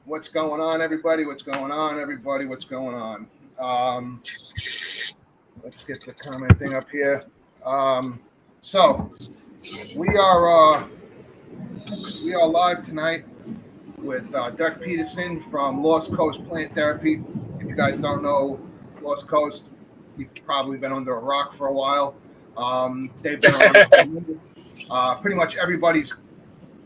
What's going on, everybody? What's going on, everybody? What's going on? Let's get the comment thing up here. So we are live tonight with Dirk Peterson from Lost Coast Plant Therapy. If you guys don't know Lost Coast, you've probably been under a rock for a while. They've been around. Pretty much everybody's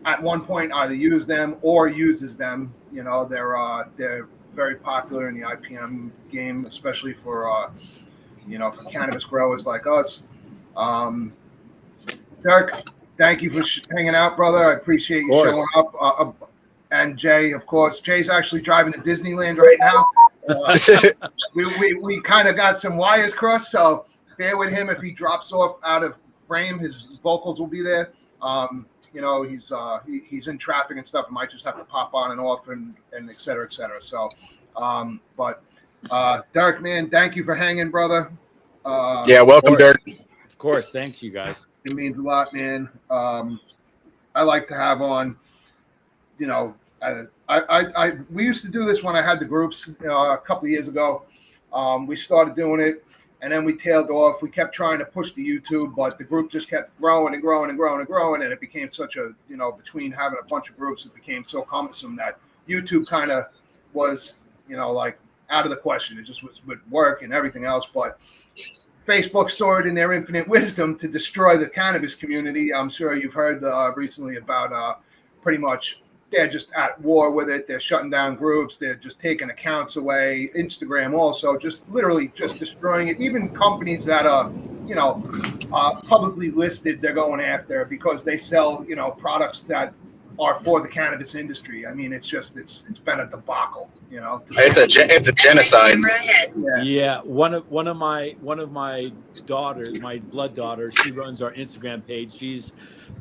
at one point either used them or uses them. You know, they're very popular in the IPM game, especially for for cannabis growers like us. Dirk, thank you for hanging out, brother. I appreciate you showing up. And Jay, of course. Jay's actually driving to Disneyland right now. We kind of got some wires crossed, so bear with him if he drops off out of frame. His vocals will be there. He's in traffic and stuff. He might just have to pop on and off and et cetera, et cetera. So, Dirk, man, thank you for hanging, brother. Welcome, Dirk. Of course, thanks, you guys. It means a lot, man. I like to have on. We used to do this when I had the groups a couple of years ago. We started doing it. And then we tailed off. We kept trying to push the YouTube, but the group just kept growing and growing and growing and growing. And it became such a, between having a bunch of groups, it became so cumbersome that YouTube kind of was, like out of the question. It just would work and everything else. But Facebook saw it in their infinite wisdom to destroy the cannabis community. I'm sure you've heard recently about pretty much they're just at war with it. They're shutting down groups. They're just taking accounts away. Instagram also just literally just destroying it. Even companies that are, publicly listed, they're going after because they sell, products that are for the cannabis industry. I mean, it's been a debacle. It's a genocide. Yeah, one of my daughters, my blood daughter, she runs our Instagram page. She's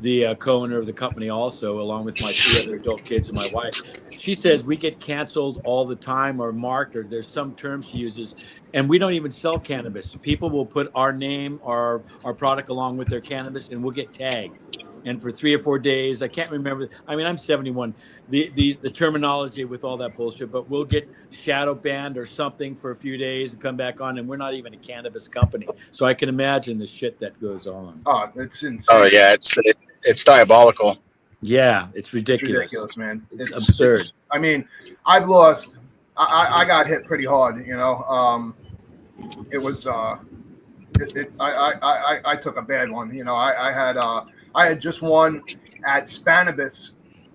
the co-owner of the company also, along with my 3 other adult kids and my wife. She says we get canceled all the time or marked, or there's some term she uses, and we don't even sell cannabis. People will put our name or our product along with their cannabis, and we'll get tagged. And for 3 or 4 days, I can't remember. I mean, I'm 71. The terminology with all that bullshit, but we'll get shadow banned or something for a few days and come back on, and we're not even a cannabis company. So I can imagine the shit that goes on. Oh, it's insane. Oh yeah, it's diabolical. Yeah, it's ridiculous. It's ridiculous, man. It's absurd. I mean, I've lost. I got hit pretty hard. It was. I took a bad one. I had just won at Spanibus,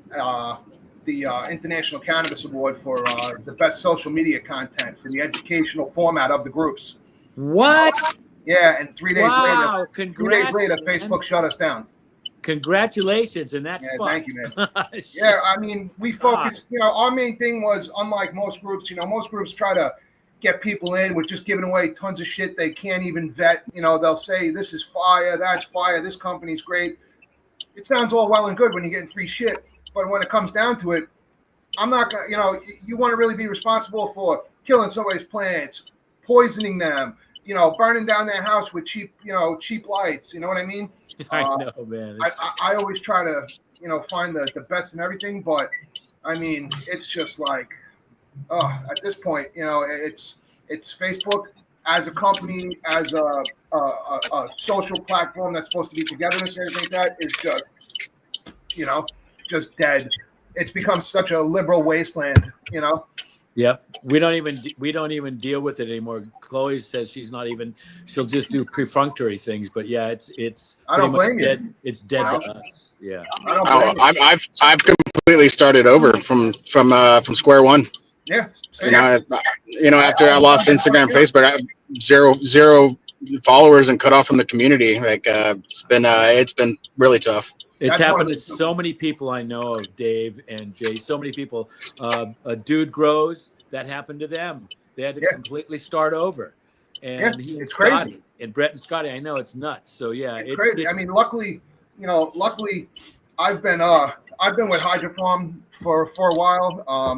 the International Cannabis Award for the best social media content for the educational format of the groups. What? Yeah, and 3 days wow, later, 3 days later, Facebook shut us down. Congratulations, and that's fucked. Thank you, man. Yeah, I mean, we focused. Our main thing was, unlike most groups, most groups try to get people in with just giving away tons of shit they can't even vet. They'll say this is fire, that's fire, this company's great. It sounds all well and good when you're getting free shit, but when it comes down to it, I'm not gonna. You want to really be responsible for killing somebody's plants, poisoning them, burning down their house with cheap lights. You know what I mean? I know, man. I always try to, find the best in everything, but I mean, it's just like, at this point, it's Facebook as a company, as a social platform that's supposed to be togetherness and everything like that is just, just dead. It's become such a liberal wasteland, Yep. We don't even deal with it anymore. Chloe says she'll just do perfunctory things, but yeah, it's I don't blame you. Dead. It's dead to us. Yeah. I've completely started over from square one. Yeah. After I lost Instagram, Facebook, I have zero followers and cut off from the community. Like it's been really tough. It's happened to so many people I know of, Dave and Jay. So many people. A dude grows. That happened to them. They had to completely start over. And it's crazy. And Brett and Scotty, I know it's nuts. So yeah, it's crazy. I mean, luckily, I've been with Hydrofarm for a while. I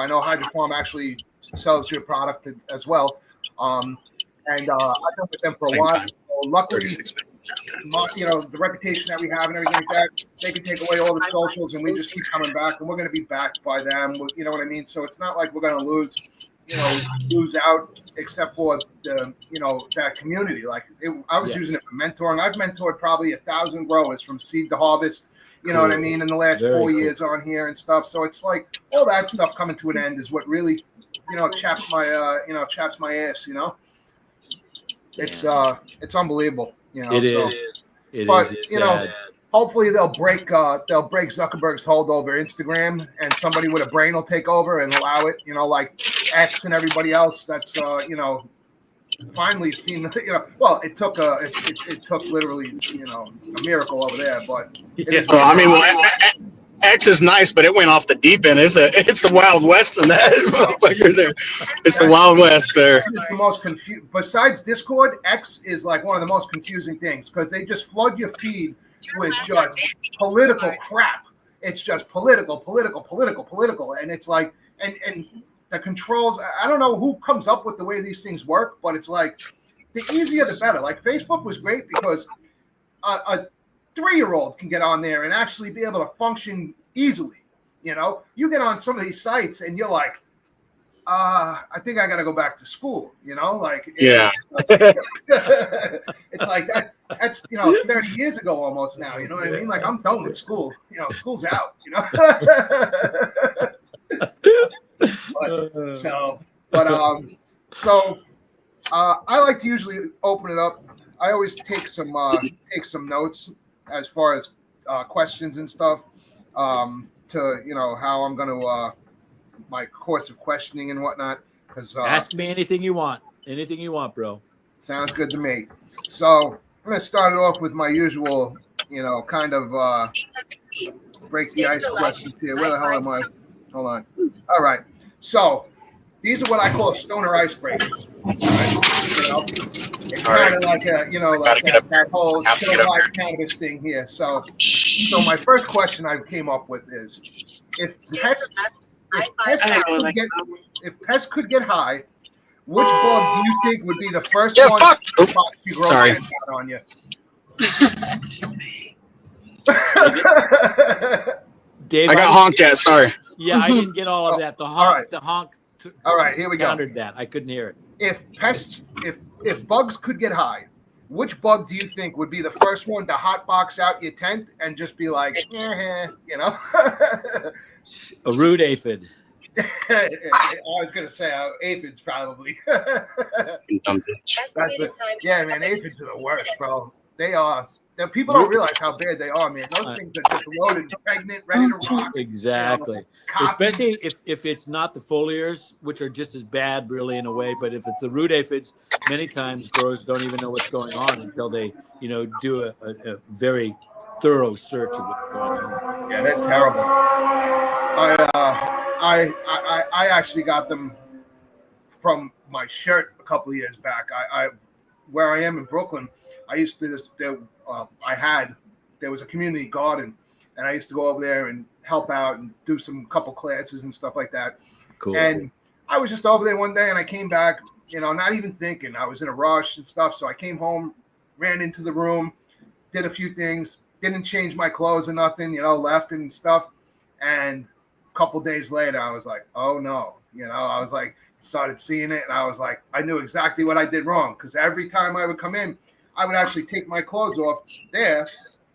know Hydrofarm actually sells your product as well. And I've been with them for a while. So luckily, the reputation that we have and everything like that. They can take away all the socials, and we just keep coming back, and we're going to be backed by them. You know what I mean? So it's not like we're going to lose out, except for the that community. Like I was using it for mentoring. I've mentored probably 1,000 growers from seed to harvest. You know what I mean? In the last 4 years on here and stuff. So it's like all that stuff coming to an end is what really, chaps my ass. It's unbelievable. It is. It's hopefully they'll break Zuckerberg's hold over Instagram, and somebody with a brain will take over and allow it. Like X and everybody else. That's finally seen. Well, it took literally a miracle over there, but X is nice, but it went off the deep end. It's the Wild West in that motherfucker there. It's the Wild West there. It's the most besides Discord, X is like one of the most confusing things because they just flood your feed with just political crap. It's just political, and it's like and the controls. I don't know who comes up with the way these things work, but it's like the easier the better. Like Facebook was great because a 3-year-old can get on there and actually be able to function easily. You get on some of these sites and you're like, I think I got to go back to school. It's like that. That's 30 years ago almost now. You know what I mean? Like I'm done with school. School's out. I like to usually open it up. I always take some notes as far as questions and stuff to how I'm going to my course of questioning and whatnot. Because ask me anything you want, bro. Sounds good to me. So I'm going to start it off with my usual, kind of break the ice questions here. Where the hell am I? Hold on. All right. So these are what I call stoner icebreakers. It's kind of like that whole live cannabis thing here. So my first question I came up with is if pests could get high, which bug do you think would be the first one to grow on you? Dave, I got honked at. Sorry. Yeah, I didn't get all of that. The honk. The honk. All right, here we go. Countered that. I couldn't hear it. If bugs could get high, which bug do you think would be the first one to hotbox out your tent and just be like, A rude aphid. I was gonna say aphids probably. Yeah, man, aphids are the worst, bro. They are. People don't realize how bad they are, man. Those things are just loaded, pregnant, ready to rock. Exactly. Especially if it's not the foliars, which are just as bad, really, in a way. But if it's the root aphids, many times growers don't even know what's going on until they, do a very thorough search of what's going on. Yeah, they're terrible. I actually got them from my shirt a couple of years back. Where I am in Brooklyn, I used to there was a community garden, and I used to go over there and help out and do couple classes and stuff like that. Cool. And I was just over there one day, and I came back, not even thinking. I was in a rush and stuff, so I came home, ran into the room, did a few things, didn't change my clothes or nothing, left and stuff. And a couple days later, I was like, oh no, I was like, started seeing it, and I was like, I knew exactly what I did wrong, because every time I would come in, I would actually take my clothes off there,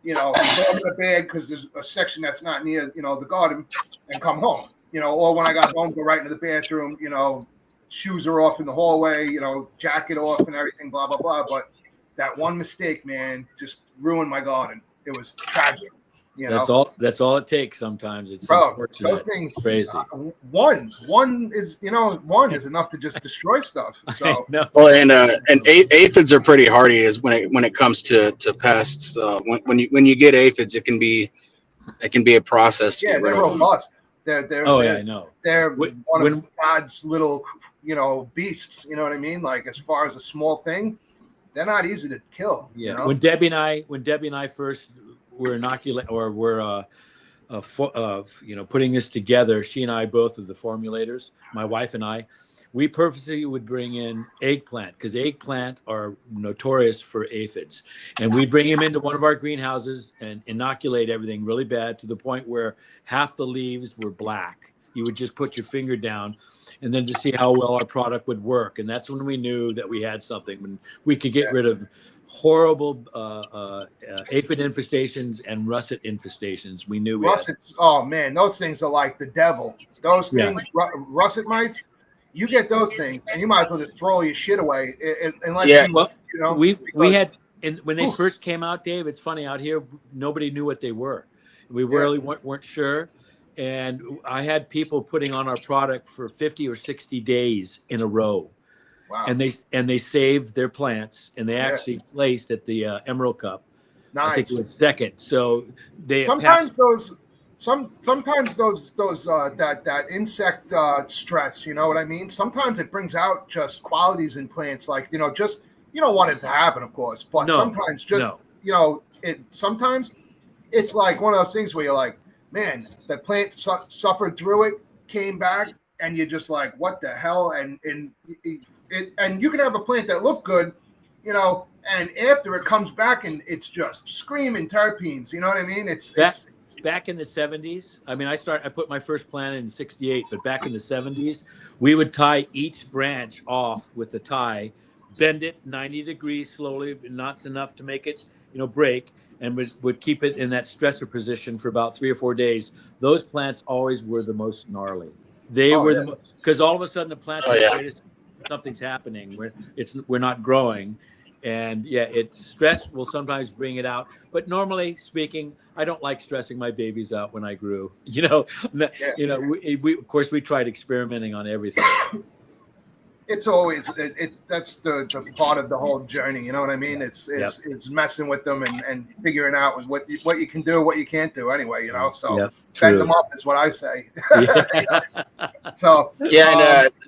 go in the bag because there's a section that's not near, the garden, and come home, or when I got home, go right into the bathroom, shoes are off in the hallway, jacket off and everything, blah, blah, blah. But that one mistake, man, just ruined my garden. It was tragic. That's all it takes sometimes. It's those things crazy. One is enough to just destroy stuff. So well, and aphids are pretty hardy as when it comes to pests. When you get aphids, it can be a process. Yeah, they're robust. I know. They're one of God's little beasts. You know what I mean? Like as far as a small thing, they're not easy to kill. Yeah. When Debbie and I first were putting this together, she and I both are the formulators, my wife and I, we purposely would bring in eggplant because eggplant are notorious for aphids. And we'd bring him into one of our greenhouses and inoculate everything really bad to the point where half the leaves were black. You would just put your finger down and then to see how well our product would work. And that's when we knew that we had something, when we could get rid of horrible aphid infestations and russet infestations. We knew we Russets. Oh man, those things are like the devil. Those things, russet mites. You get those things, and you might as well just throw your shit away. Unless you know, we had, and when they first came out, Dave. It's funny out here. Nobody knew what they were. We really weren't sure. And I had people putting on our product for 50 or 60 days in a row. Wow. And they saved their plants, and they actually placed at the Emerald Cup. Nice. I think it was second. So they sometimes that insect stress, you know what I mean? Sometimes it brings out just qualities in plants, like, you know, just, you don't want it to happen, of course, but sometimes you know, sometimes it's like one of those things where you're like, man, the plant suffered through it, came back, and you're just like, what the hell? And you can have a plant that looked good, you know, and after it comes back and it's just screaming terpenes, you know what I mean? It's back in the 70s. I mean, I put my first plant in 68, but back in the 70s, we would tie each branch off with a tie, bend it 90 degrees slowly, not enough to make it, you know, break, and would keep it in that stressor position for about 3 or 4 days. Those plants always were the most gnarly. They were because all of a sudden the plants something's happening. We're not growing. And stress will sometimes bring it out. But normally speaking, I don't like stressing my babies out when I grew. You know, we of course we tried experimenting on everything. It's always that's the part of the whole journey. You know what I mean? It's messing with them and figuring out what you can do, what you can't do. anyway, you know. So bend them up is what I say. So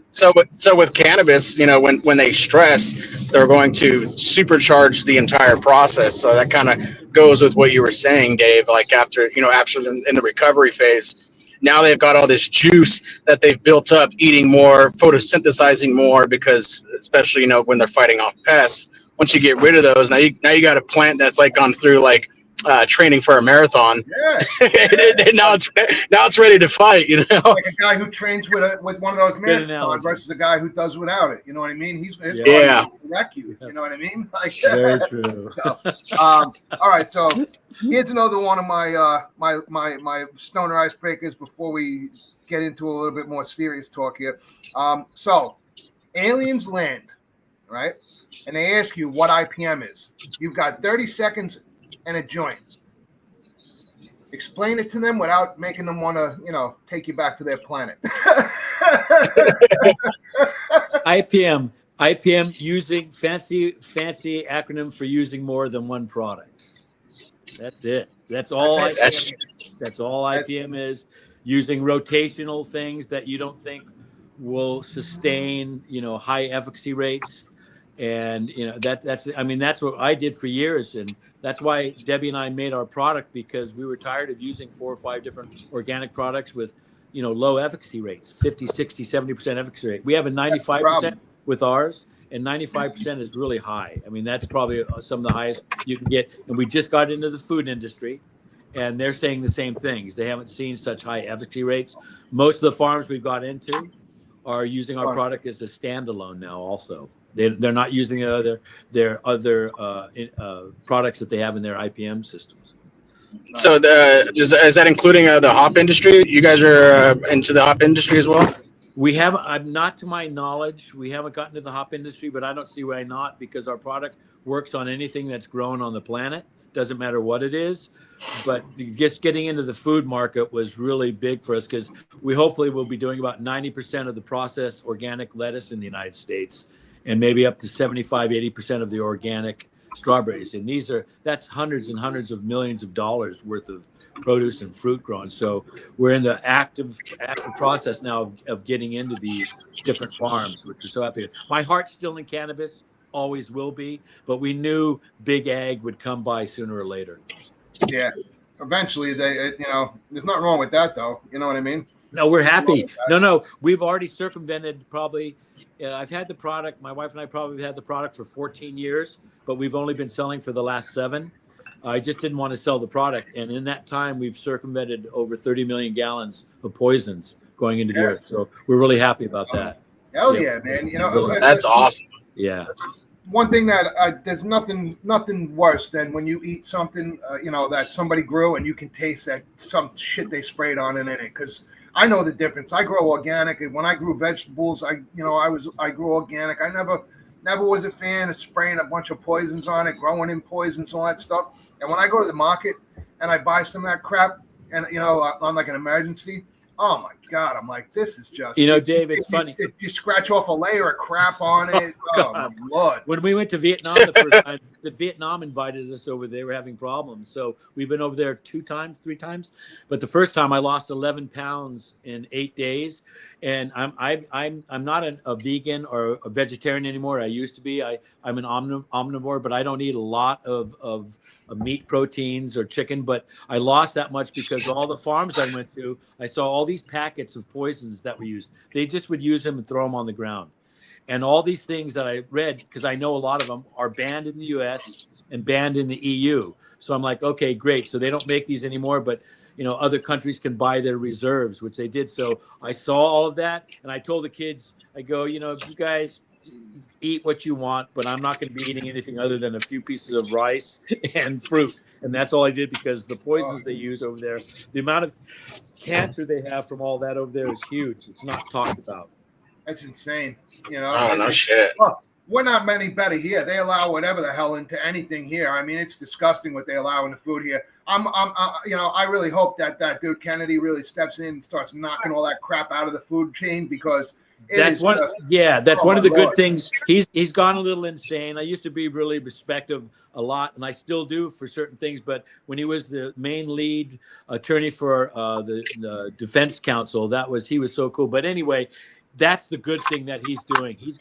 so with cannabis, you know, when they stress, they're going to supercharge the entire process. So that kind of goes with what you were saying, Dave. Like after in the recovery phase. Now they've got all this juice that they've built up, eating more, photosynthesizing more, because especially, you know, when they're fighting off pests, once you get rid of those, now you got a plant that's like gone through like training for a marathon. And now it's ready to fight, you know. Like a guy who trains with one of those masks on versus a guy who does without it. You know what I mean? He's wreck you. You know what I mean? Like, very true. So, all right, so here's another one of my my stoner icebreakers before we get into a little bit more serious talk here. So aliens land, right? And they ask you what IPM is. You've got 30 seconds and a joint. Explain it to them without making them want to, you know, take you back to their planet. IPM using fancy acronym for using more than one product. That's it. That's all IPM is. Using rotational things that you don't think will sustain, you know, high efficacy rates. And, you know, that's what I did for years. And that's why Debbie and I made our product, because we were tired of using 4 or 5 different organic products with, you know, low efficacy rates, 50, 60, 70% efficacy rate. We have a 95% with ours, and 95% is really high. I mean, that's probably some of the highest you can get. And we just got into the food industry, and they're saying the same things. They haven't seen such high efficacy rates. Most of the farms we've got into are using our product as a standalone now. Also, they're not using their other products that they have in their IPM systems. So is that including the hop industry? You guys are into the hop industry as well? We haven't. Not to my knowledge, we haven't gotten to the hop industry, but I don't see why not, because our product works on anything that's grown on the planet. Doesn't matter what it is. But just getting into the food market was really big for us, because we hopefully will be doing about 90% of the processed organic lettuce in the United States, and maybe up to 75, 80% of the organic strawberries. And that's hundreds and hundreds of millions of dollars worth of produce and fruit grown. So we're in the active process now of getting into these different farms, which we're so happy. My heart's still in cannabis, always will be, but we knew big ag would come by sooner or later. Yeah. eventually they, there's nothing wrong with that though. You know what I mean? No, we're happy. No, we've already circumvented probably. I've had the product. My wife and I probably had the product for 14 years, but we've only been selling for the last 7. I just didn't want to sell the product, and in that time, we've circumvented over 30 million gallons of poisons going into the earth. So we're really happy about that. Hell yeah, man! That's awesome. Yeah. One thing that there's nothing worse than when you eat something that somebody grew and you can taste that some shit they sprayed on it in it, because I know the difference. I grow organic, and when I grew vegetables, I grew organic. I never was a fan of spraying a bunch of poisons on it, growing in poisons, all that stuff. And when I go to the market and I buy some of that crap, and on like an emergency, oh my God, I'm like, this is just Dave, it's funny. If you scratch off a layer of crap on it, oh my Lord. When we went to Vietnam the first time, the Vietnam invited us over. They were having problems, so we've been over there 3 times. But the first time I lost 11 pounds in 8 days, and I'm not a vegan or a vegetarian anymore. I used to be. I'm an omnivore, but I don't eat a lot of meat proteins or chicken. But I lost that much because all the farms I went to, I saw all these packets of poisons that were used. They just would use them and throw them on the ground. And all these things that I read, because I know a lot of them are banned in the US and banned in the EU. So I'm like, okay, great. So they don't make these anymore, but other countries can buy their reserves, which they did. So I saw all of that, and I told the kids, I go, you guys eat what you want, but I'm not going to be eating anything other than a few pieces of rice and fruit. And that's all I did, because the poisons they use over there, the amount of cancer they have from all that over there is huge. It's not talked about. That's insane. Oh, no shit. Well, we're not many better here. They allow whatever the hell into anything here. I mean, it's disgusting what they allow in the food here. I really hope that dude Kennedy really steps in and starts knocking all that crap out of the food chain, because that's one of the good things. He's gone a little insane. I used to be really respective a lot, and I still do for certain things. But when he was the main lead attorney for the defense counsel, he was so cool. But anyway, that's the good thing that he's doing. He's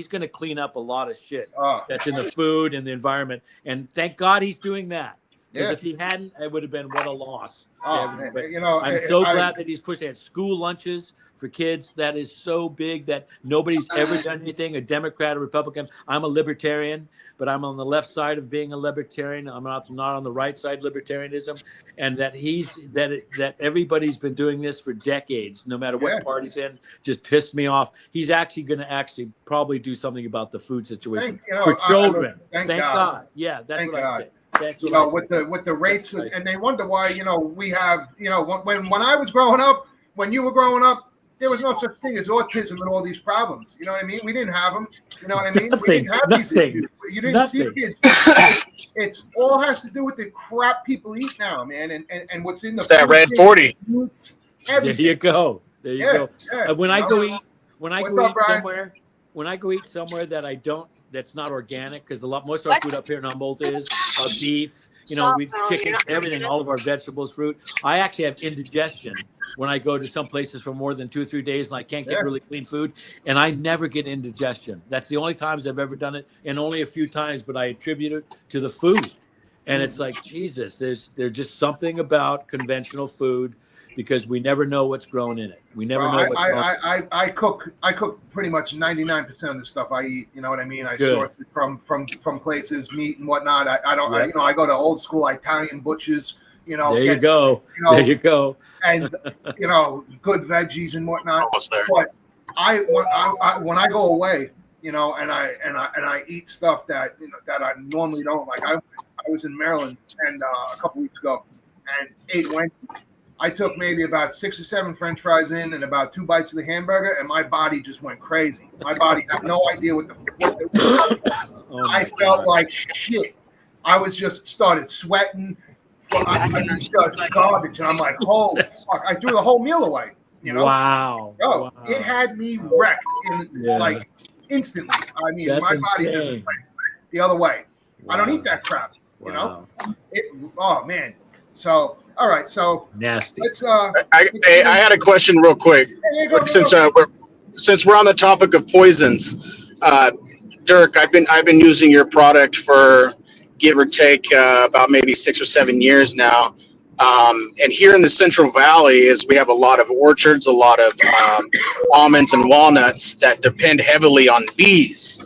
gonna clean up a lot of shit that's in the food and the environment. And thank God he's doing that. Because if he hadn't, it would have been what a loss. I'm so glad that he's pushing at school lunches for kids. That is so big that nobody's ever done anything. A Democrat or Republican. I'm a libertarian, but I'm on the left side of being a libertarian. I'm not on the right side of libertarianism. And that everybody's been doing this for decades, no matter what party's in, just pissed me off. He's actually going to probably do something about the food situation for children. Thank God. Yeah, that's what I say. With the rates, and they wonder why, we have, when I was growing up, when you were growing up, there was no such thing as autism and all these problems. You know what I mean? We didn't have them. You know what I mean? We didn't have these issues. You didn't see kids. It's all has to do with the crap people eat now, man. And what's in the that red 40. There you go. Yeah. When I go eat somewhere that's not organic, because most of our food up here in Humboldt is beef, we chicken, everything, all of our vegetables, fruit. I actually have indigestion when I go to some places for more than 2 or 3 days and I can't get really clean food, and I never get indigestion. That's the only times I've ever done it, and only a few times, but I attribute it to the food. And it's like, Jesus, there's just something about conventional food, because we never know what's grown in it. We never know what's grown. I cook pretty much 99% of the stuff I eat. You know what I mean? I source it from places, meat and whatnot. I go to old school Italian butchers. There you go. There you go. And good veggies and whatnot. Almost there. But when I go away, and I eat stuff that that I normally don't like. I was in Maryland and a couple weeks ago and ate Wendy's. I took maybe about 6 or 7 French fries in and about 2 bites of the hamburger, and my body just went crazy. My body had no idea what I felt like shit. I was just started sweating. I just garbage, and I'm like, holy fuck! I threw the whole meal away. Wow. Wow. It had me wrecked like instantly. I mean, my body just went the other way. Wow. I don't eat that crap. Oh man. So. All right, so nasty. Let's, I had a question real quick. Since we're on the topic of poisons, Dirk, I've been using your product for give or take about maybe 6 or 7 years now. And here in the Central Valley is we have a lot of orchards, a lot of almonds and walnuts that depend heavily on bees.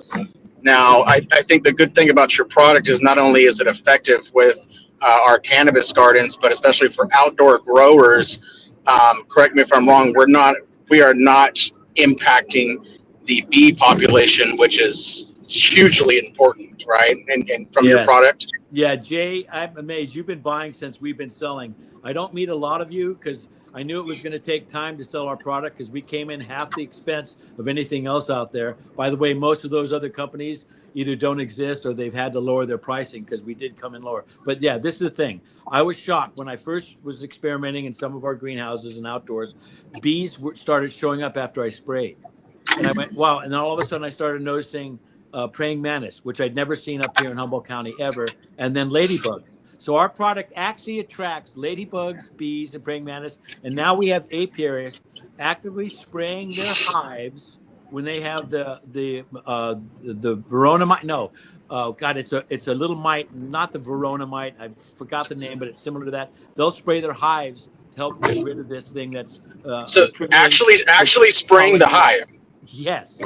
Now, I think the good thing about your product is not only is it effective with our cannabis gardens, but especially for outdoor growers. Correct me if I'm wrong. We are not impacting the bee population, which is hugely important, right? And from your Yes. product. Yeah, Jay, I'm amazed. You've been buying since we've been selling. I don't meet a lot of you because I knew it was going to take time to sell our product because we came in half the expense of anything else out there. By the way, most of those other companies either don't exist or they've had to lower their pricing because we did come in lower. But yeah, this is the thing. I was shocked when I first was experimenting in some of our greenhouses and outdoors. Bees started showing up after I sprayed. And I went, wow. And then all of a sudden I started noticing praying mantis, which I'd never seen up here in Humboldt County ever, and then ladybugs. So our product actually attracts ladybugs, bees, and praying mantis. And now we have apiarists actively spraying their hives when they have the Verona mite. No, oh God, it's a little mite, not the Verona mite. I forgot the name, but it's similar to that. They'll spray their hives to help get rid of this thing that's So actually spraying the hive. Yes.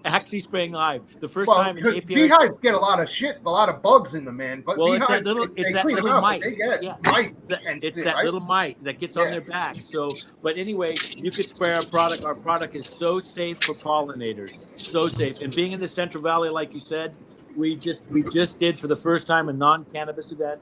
Actually spraying the hive. The first Well, time in because apiary, beehives get a lot of shit, a lot of bugs in them, man. But well, beehives, it's they that clean them little out, but mite. they get Yeah. mites and It's shit, that right? little mite that gets on their back. So, but anyway, you could spray our product. Our product is so safe for pollinators, so safe. And being in the Central Valley, like you said, we just did for the first time a non-cannabis event,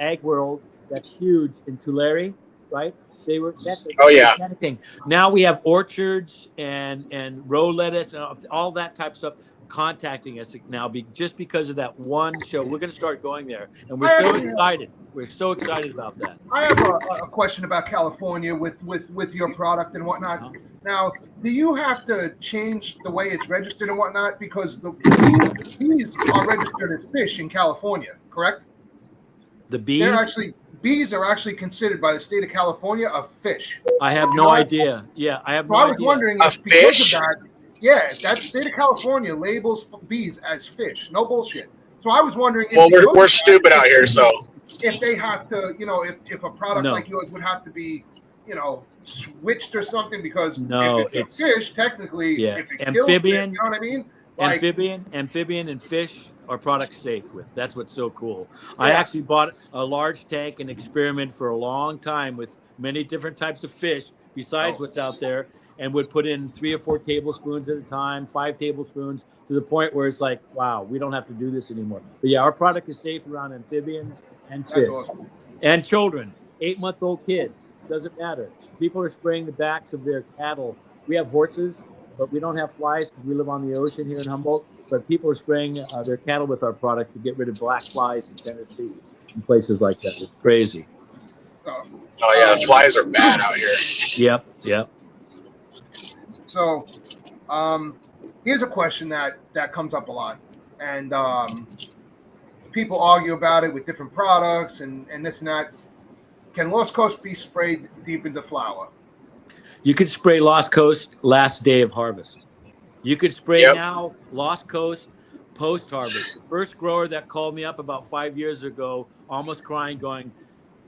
Ag World. That's huge in Tulare, right? That's a Oh yeah. gigantic thing. Now we have orchards and row lettuce and all that type of stuff contacting us now just because of that one show. We're going to start going there, and we're so excited. We're so excited about that. I have a question about California with your product and whatnot. Now, do you have to change the way it's registered and whatnot? Because the bees are registered as fish in California, correct? The bees? Bees are actually considered by the state of California a fish. I have no idea. Yeah, I have no idea. I was wondering if because of that, yeah, that state of California labels bees as fish. No bullshit. So I was wondering if we're stupid out here, so if they have to, if a product like yours would have to be, switched or something because if it's a fish, technically, if it amphibian, kills it, you know what I mean? Like, amphibian and fish are products safe with. That's what's so cool. Yeah. I actually bought a large tank and experiment for a long time with many different types of fish besides what's out there, and would put in 3 or 4 tablespoons at a time, 5 tablespoons, to the point where it's like, wow, we don't have to do this anymore. But yeah, our product is safe around amphibians and fish. Awesome. And children, 8-month-old kids, doesn't matter. People are spraying the backs of their cattle. We have horses, but we don't have flies because we live on the ocean here in Humboldt. But people are spraying their cattle with our product to get rid of black flies in Tennessee and places like that. It's crazy. Oh yeah, the flies are bad out here. Yep. So, here's a question that comes up a lot, and people argue about it with different products and this and that. Can Lost Coast be sprayed deep into flower? You could spray Lost Coast last day of harvest. You could spray now Lost Coast post-harvest. The first grower that called me up about 5 years ago, almost crying, going,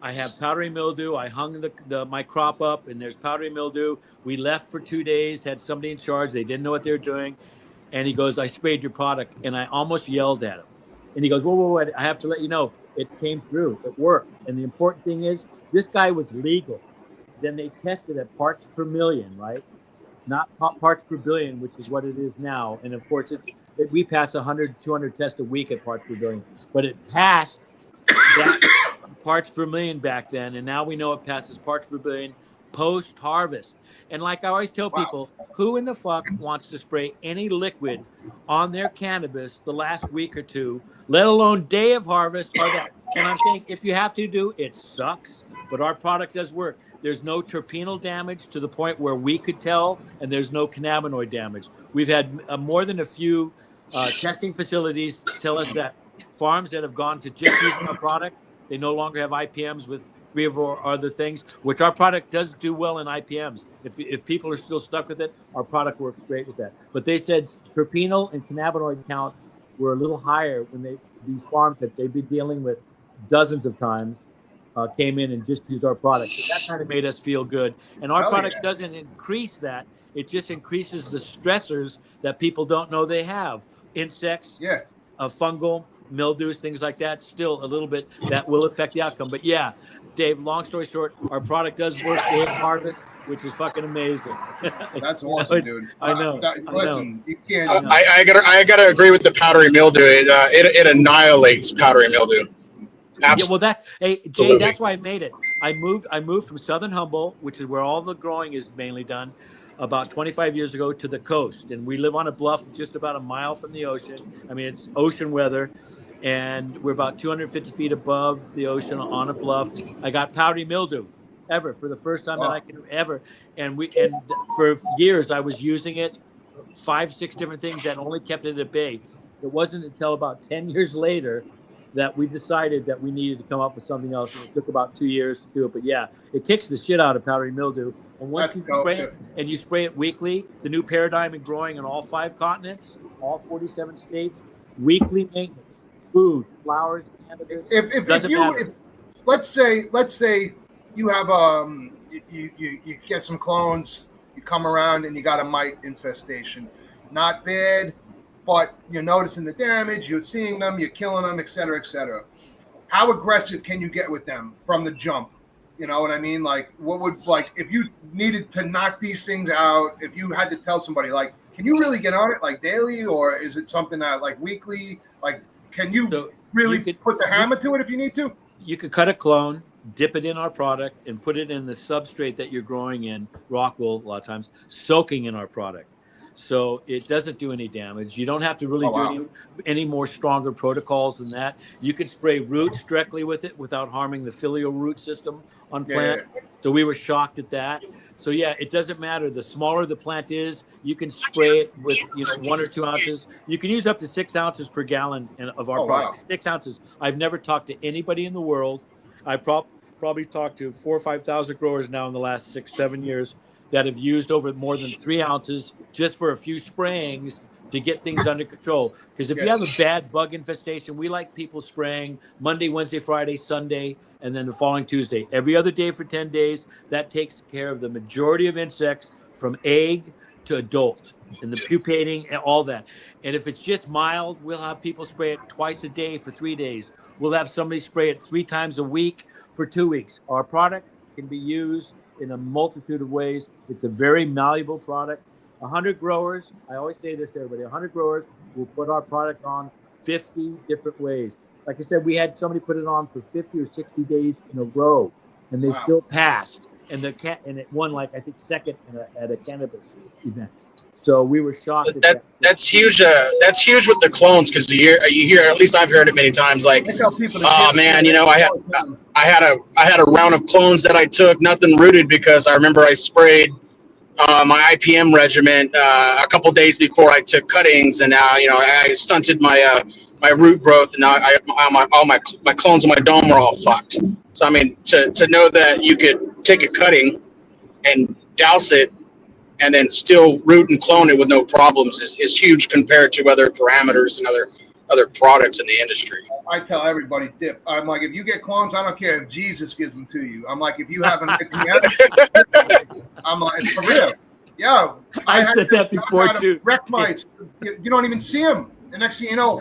I have powdery mildew. I hung my crop up, and there's powdery mildew. We left for 2 days, had somebody in charge. They didn't know what they were doing. And he goes, I sprayed your product. And I almost yelled at him. And he goes, whoa, I have to let you know, it came through. It worked. And the important thing is, this guy was legal. Then they tested at parts per million, right? Not parts per billion, which is what it is now. And of course, we pass 100, 200 tests a week at parts per billion. But it passed that parts per million back then. And now we know it passes parts per billion post-harvest. And like I always tell people, who in the fuck wants to spray any liquid on their cannabis the last week or two, let alone day of harvest or that? And I'm saying, if you have to do, it sucks. But our product does work. There's no terpenal damage to the point where we could tell, and there's no cannabinoid damage. We've had more than a few testing facilities tell us that farms that have gone to just using our product, they no longer have IPMs with 3 of our other things, which our product does do well in IPMs. If people are still stuck with it, our product works great with that. But they said terpenal and cannabinoid counts were a little higher when these farms that they've been dealing with dozens of times came in and just used our product. So that kind of made us feel good. And our Hell product yeah. doesn't increase that. It just increases the stressors that people don't know they have. Insects, Yeah. fungal, mildews, things like that. Still a little bit that will affect the outcome. But yeah, Dave, long story short, our product does work day of harvest, which is fucking amazing. That's awesome, dude. I know. Listen, you can't. I gotta agree with the powdery mildew. It annihilates powdery mildew. Yeah, well, hey, Jay, that's why I made it. I moved from Southern Humboldt, which is where all the growing is mainly done, about 25 years ago to the coast, and we live on a bluff just about a mile from the ocean. I mean, it's ocean weather, and we're about 250 feet above the ocean on a bluff. I got powdery mildew ever for the first time that I can ever, for years I was using it, 5, 6 different things that only kept it at bay. It wasn't until about 10 years later that we decided that we needed to come up with something else. And it took about 2 years to do it. But yeah, it kicks the shit out of powdery mildew. And once you spray it, and you spray it weekly, the new paradigm in growing in all 5 continents, all 47 states, weekly maintenance, food, flowers, cannabis. Let's say you have you get some clones, you come around and you got a mite infestation. Not bad, but you're noticing the damage, you're seeing them, you're killing them, et cetera, et cetera. How aggressive can you get with them from the jump? You know what I mean? Like, if you needed to knock these things out, if you had to tell somebody, like, can you really get on it like daily, or is it something that like weekly? Like, can you put the hammer to it if you need to? You could cut a clone, dip it in our product, and put it in the substrate that you're growing in, rock wool a lot of times, soaking in our product. So it doesn't do any damage. You don't have to really do any more stronger protocols than that. You could spray roots directly with it without harming the filial root system on plant. Yeah. So we were shocked at that. So yeah, it doesn't matter. The smaller the plant is, you can spray it with 1 or 2 ounces. You can use up to 6 ounces per gallon of our product. Wow. 6 ounces. I've never talked to anybody in the world. I probably talked to 4,000 or 5,000 growers now in the last 6-7 years that have used over more than 3 ounces just for a few sprayings to get things under control. Because if you have a bad bug infestation, we like people spraying Monday, Wednesday, Friday, Sunday, and then the following Tuesday. Every other day for 10 days. That takes care of the majority of insects from egg to adult and the pupating and all that. And if it's just mild, we'll have people spray it twice a day for 3 days. We'll have somebody spray it 3 times a week for 2 weeks. Our product can be used in a multitude of ways. It's a very malleable product. 100 growers, I always say this to everybody, 100 growers will put our product on 50 different ways. Like I said, we had somebody put it on for 50 or 60 days in a row, and they still passed. And it won, like, I think, second at a cannabis event. So we were shocked at that. That's huge. That's huge with the clones, because you hear, at least I've heard it many times. Like, oh man, I had a round of clones that I took, nothing rooted, because I remember I sprayed my IPM regimen a couple days before I took cuttings, and now I stunted my root growth, and now all my clones in my dome are all fucked. So I mean, to know that you could take a cutting and douse it and then still root and clone it with no problems is huge compared to other parameters and other products in the industry. I tell everybody, dip. I'm like, if you get clones, I don't care if Jesus gives them to you. I'm like, if you haven't I'm like, it's for real. Yeah. I've said that before too. Wreck mice. You don't even see them. The next thing you know,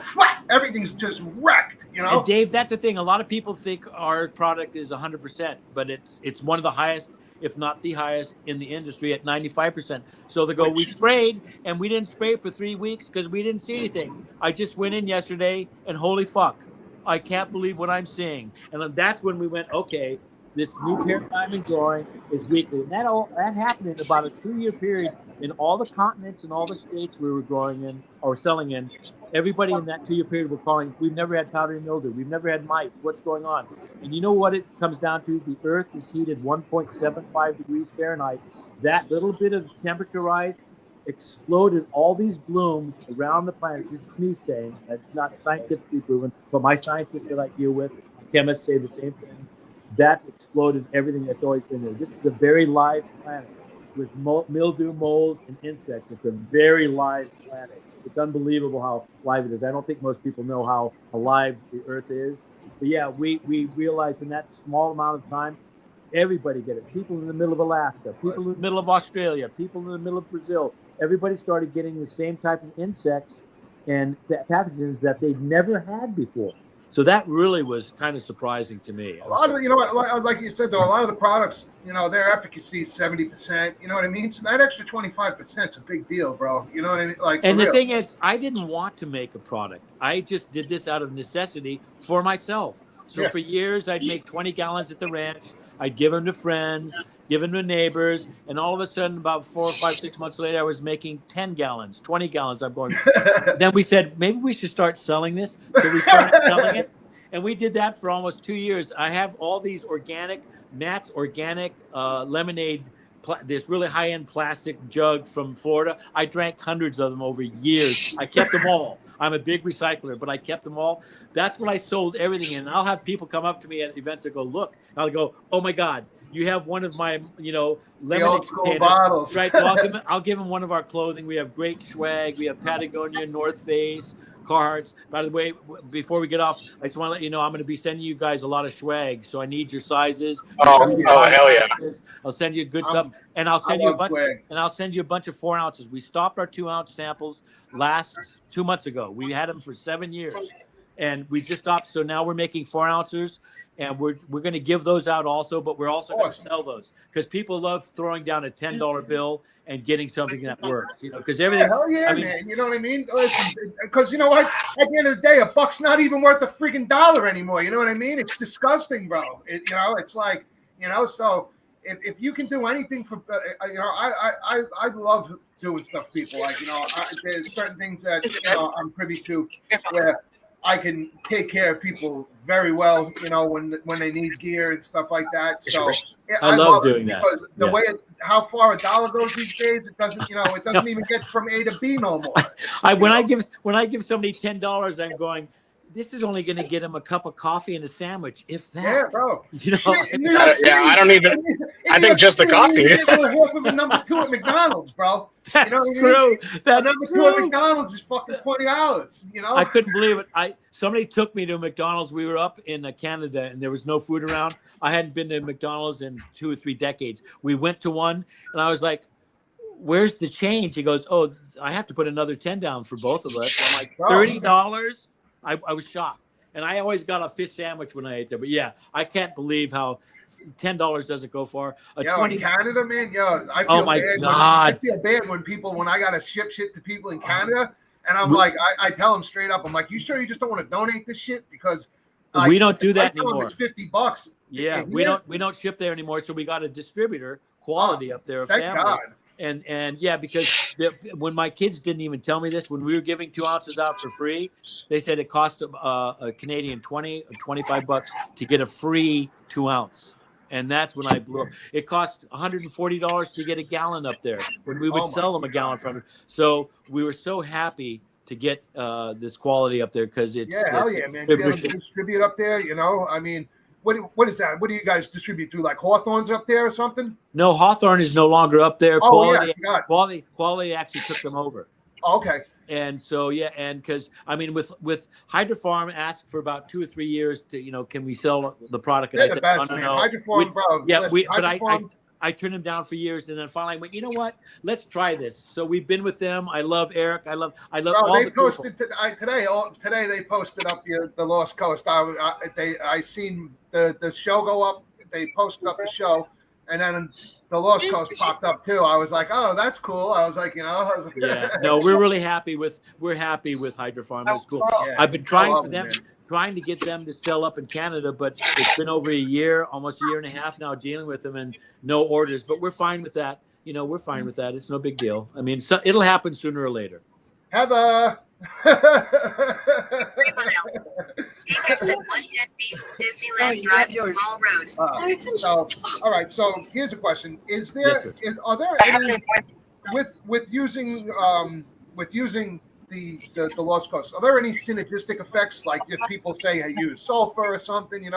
everything's just wrecked, And Dave, that's the thing. A lot of people think our product is 100%, but it's one of the highest, if not the highest, in the industry at 95%. So they go, we sprayed, and we didn't spray for 3 weeks because we didn't see anything. I just went in yesterday, and holy fuck, I can't believe what I'm seeing. And that's when we went, okay, this new paradigm in growing is weekly. And that happened in about a 2-year period in all the continents and all the states we were growing in or selling in. Everybody in that 2-year period were calling, we've never had powdery mildew. We've never had mites. What's going on? And you know what it comes down to? The earth is heated 1.75 degrees Fahrenheit. That little bit of temperature rise exploded all these blooms around the planet. This is me saying, that's not scientifically proven, but my scientists that I deal with, chemists say the same thing. That exploded everything that's always been there. This is a very live planet. with mildew, molds, and insects. It's a very live planet. It's unbelievable how live it is. I don't think most people know how alive the Earth is. But yeah, we realized in that small amount of time, everybody get it. People in the middle of Alaska, people in the middle of Australia, people in the middle of Brazil. Everybody started getting the same type of insects and pathogens that they'd never had before. So that really was kind of surprising to me. A lot of, like you said, though, a lot of the products, their efficacy is 70%. You know what I mean? So that extra 25% is a big deal, bro. You know what I mean? Like, and the thing is, I didn't want to make a product. I just did this out of necessity for myself. So for years, I'd make 20 gallons at the ranch. I'd give them to friends, give them to neighbors. And all of a sudden, about 4 or 5, 6 months later, I was making 10 gallons, 20 gallons. I'm going. Then we said, maybe we should start selling this. So we started selling it. And we did that for almost 2 years. I have all these Matt's organic lemonade, this really high-end plastic jug from Florida. I drank hundreds of them over years. I kept them all. I'm a big recycler, but I kept them all. That's what I sold everything in. And I'll have people come up to me at events and go, look. And I'll go, oh, my God, you have one of my, lemonade containers. Bottles. Right. So I'll give them one of our clothing. We have great swag. We have Patagonia, North Face, Carhartts. By the way, before we get off, I just want to let you know I'm going to be sending you guys a lot of swag. So I need your sizes. Oh hell yeah! I'll send you good stuff, and I'll send you a bunch. And I'll send you a bunch of 4 ounces. We stopped our 2-ounce samples 2 months ago. We had them for 7 years, and we just stopped. So now we're making 4 ounces. And we're going to give those out also, but we're also going to sell those because people love throwing down a $10 bill and getting something that works, because everything. Yeah, hell yeah, man. You know what I mean? Because you know what? At the end of the day, $1's not even worth a freaking dollar anymore. You know what I mean? It's disgusting, bro. It's like, so if you can do anything for, I love doing stuff for people. Like, there's certain things that, I'm privy to where I can take care of people very well, when they need gear and stuff like that. So I love doing that because the way how far a dollar goes these days, it doesn't even get from A to B no more. When I give somebody $10, I'm going, this is only going to get him a cup of coffee and a sandwich, if that. Yeah, bro. I don't even. I think just the coffee. Half of a number 2 at McDonald's, bro. That's true. That's number 2 at McDonald's is fucking $20. I couldn't believe it. Somebody took me to McDonald's. We were up in Canada, and there was no food around. I hadn't been to McDonald's in 2 or 3 decades. We went to one, and I was like, "Where's the change?" He goes, "Oh, I have to put another 10 down for both of us." I'm like, $30. I was shocked, and I always got a fish sandwich when I ate there. But yeah, I can't believe how $10 doesn't go far. In Canada, man, I feel oh my bad. God, I feel bad when I gotta ship shit to people in Canada, and I'm like, I tell them straight up, I'm like, you sure you just don't want to donate this shit because we don't do that anymore. It's $50. Yeah, we don't ship there anymore, so we got a distributor quality up there. Thank God. And yeah, because when my kids didn't even tell me this, when we were giving 2 ounces out for free, they said it cost a Canadian $20 or $25 to get a free 2 ounce. And that's when I blew up. It cost $140 to get a gallon up there when we would sell them a gallon from it. So we were so happy to get this quality up there because it's hell yeah, man. Distribute up there, I mean. What is that? What do you guys distribute through? Like Hawthorne's up there or something? No, Hawthorne is no longer up there. Quality actually took them over. Oh, okay. And so and because with Hydrofarm asked for about 2 or 3 years to can we sell the product? And I said, no. Hydrofarm, bro. Yeah, but I turned them down for years, and then finally I went, you know what? Let's try this. So we've been with them. I love Eric. I love all they the posted today they posted up the Lost Coast. I seen the show go up. They posted up the show, and then the Lost Coast popped up too. I was like, oh, that's cool. I was like, yeah. No, we're really happy with Hydrofarm. That's cool. Yeah, I've been trying to get them to sell up in Canada, but it's been over a year, almost a year and a half now dealing with them and no orders. But we're fine with that. We're fine with that. It's no big deal. I mean, it'll happen sooner or later. Heather. Disneyland Drive, Mall Road. All right. So here's a question: are there any with using the Lost Coast? Are there any synergistic effects? Like if people say, "Hey, use sulfur or something,"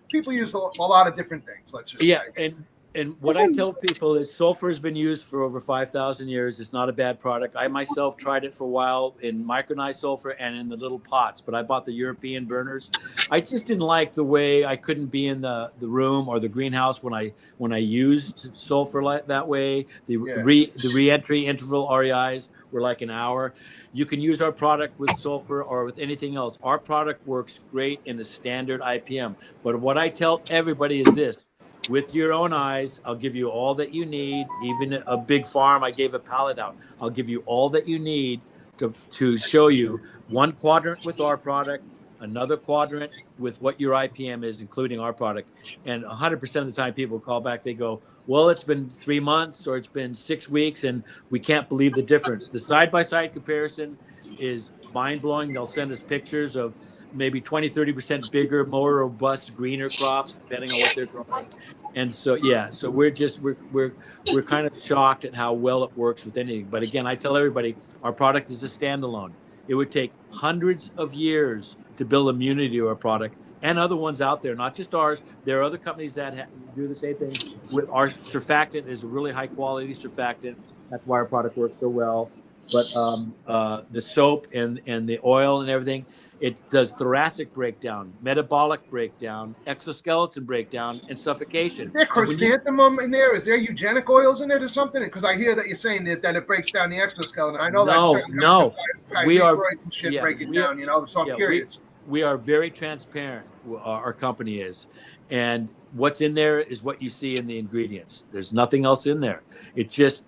people use a lot of different things. Let's just say. And what I tell people is sulfur has been used for over 5,000 years. It's not a bad product. I myself tried it for a while in micronized sulfur and in the little pots, but I bought the European burners. I just didn't like the way I couldn't be in the room or the greenhouse when I used sulfur like that way. The re-entry interval REIs were like an hour. You can use our product with sulfur or with anything else. Our product works great in the standard IPM. But what I tell everybody is this: with your own eyes, I'll give you all that you need. Even a big farm, I gave a pallet out. I'll give you all that you need to show you one quadrant with our product, another quadrant with what your IPM is, including our product. And 100% of the time people call back, they go, well, it's been 3 months or it's been 6 weeks and we can't believe the difference. The side-by-side comparison is mind-blowing. They'll send us pictures of maybe 20, 30% bigger, more robust, greener crops, depending on what they're growing. And so, yeah, so we're kind of shocked at how well it works with anything. But again, I tell everybody our product is a standalone. It would take hundreds of years to build immunity to our product and other ones out there, not just ours. There are other companies that do the same thing. With our surfactant is a really high quality surfactant. That's why our product works so well. But the soap and the oil and everything, it does thoracic breakdown, metabolic breakdown, exoskeleton breakdown, and suffocation. Is there chrysanthemum in there? Is there eugenic oils in it or something? Because I hear that you're saying that it breaks down the exoskeleton. I know no. We are shit break it down. You know, so I'm curious. We are very transparent. Our company is, and what's in there is what you see in the ingredients. There's nothing else in there. It's just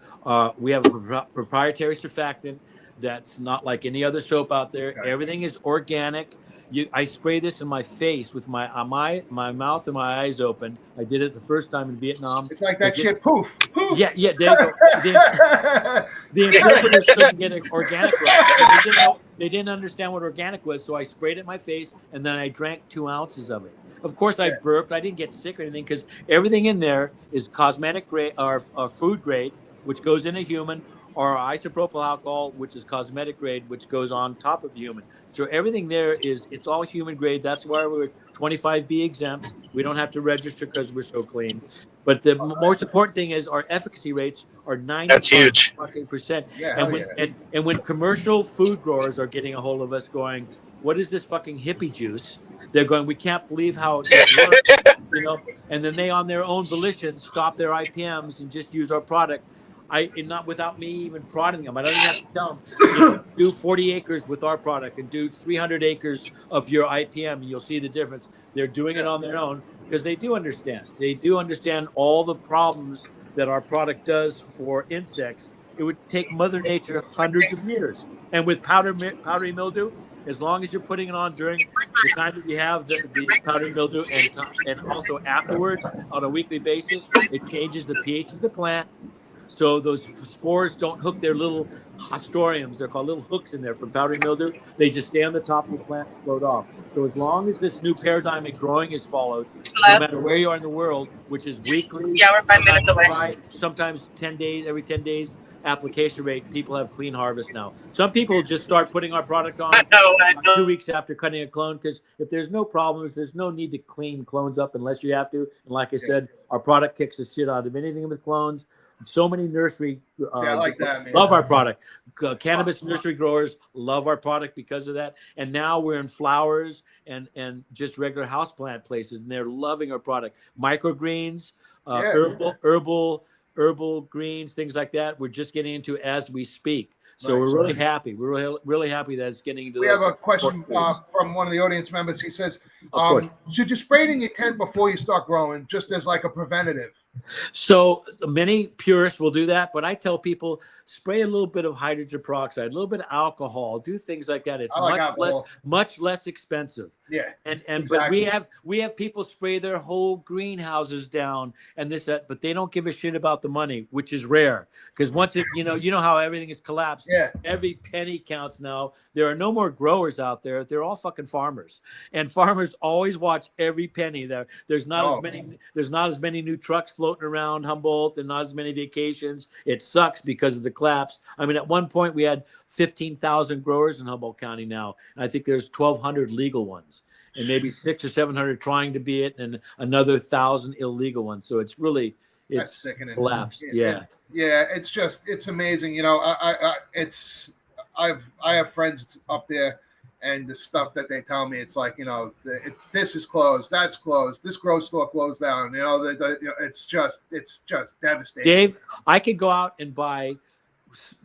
we have a proprietary surfactant that's not like any other soap out there. Okay. Everything is organic. I spray this in my face with my mouth and my eyes open. I did it the first time in Vietnam. It's like that shit. Poof. Yeah. There you go. The interpreters couldn't get it organic right. They didn't understand what organic was, so I sprayed it in my face, and then I drank 2 ounces of it. Of course, I burped. I didn't get sick or anything because everything in there is cosmetic grade or food grade, which goes in a human, or isopropyl alcohol, which is cosmetic grade, which goes on top of the human. So everything there it's all human grade. That's why we're 25B exempt. We don't have to register because we're so clean. But the most important thing is our efficacy rates are 90%. That's huge. And when commercial food growers are getting a hold of us going, what is this fucking hippie juice? They're going, we can't believe how it works, you know. And then they, on their own volition, stop their IPMs and just use our product. Not without me even prodding them. I don't even have to tell them, do 40 acres with our product and do 300 acres of your IPM, and you'll see the difference. They're doing it on their own because they do understand. They do understand all the problems that our product does for insects. It would take Mother Nature hundreds of years. And with powdery mildew, as long as you're putting it on during the time that you have the powdery mildew and also afterwards on a weekly basis, it changes the pH of the plant. So those spores don't hook their little hostoriums. They're called little hooks in there from powdery mildew. They just stay on the top of the plant and float off. So as long as this new paradigm of growing is followed, no matter where you are in the world, which is weekly, we're 5 minutes away. Sometimes 10 days, every 10 days, application rate, people have clean harvest now. Some people just start putting our product on 2 weeks after cutting a clone, because if there's no problems, there's no need to clean clones up unless you have to. And like I said, our product kicks the shit out of anything with clones. So many nursery I like that, man. love our product. Cannabis nursery growers love our product because of that. And now we're in flowers and just regular houseplant places, and they're loving our product. Microgreens, herbal greens, things like that. We're just getting into as we speak. So we're really happy. We're really happy that it's getting into. We have a question from one of the audience members. He says, should you spray it in your tent before you start growing, just as like a preventative? So many purists will do that, but I tell people spray a little bit of hydrogen peroxide, a little bit of alcohol, do things like that. It's much less expensive. Yeah. And exactly. but we have people spray their whole greenhouses down and but they don't give a shit about the money, which is rare. Because once you know how everything is collapsed. Yeah. Every penny counts now. There are no more growers out there. They're all fucking farmers. And farmers always watch every penny. There's not as many new trucks floating around Humboldt and not as many vacations. It sucks because of the collapse. I mean, at one point we had 15,000 growers in Humboldt County now. And I think there's 1,200 legal ones and maybe 600 or 700 trying to be it and another 1,000 illegal ones. So it's really That's it's sickening. collapsed. Yeah. Yeah, it's amazing. You know, I have friends up there, and the stuff that they tell me, it's like, you know, this is closed, that's closed, this grocery store closed down. You know, it's just devastating. Dave, I could go out and buy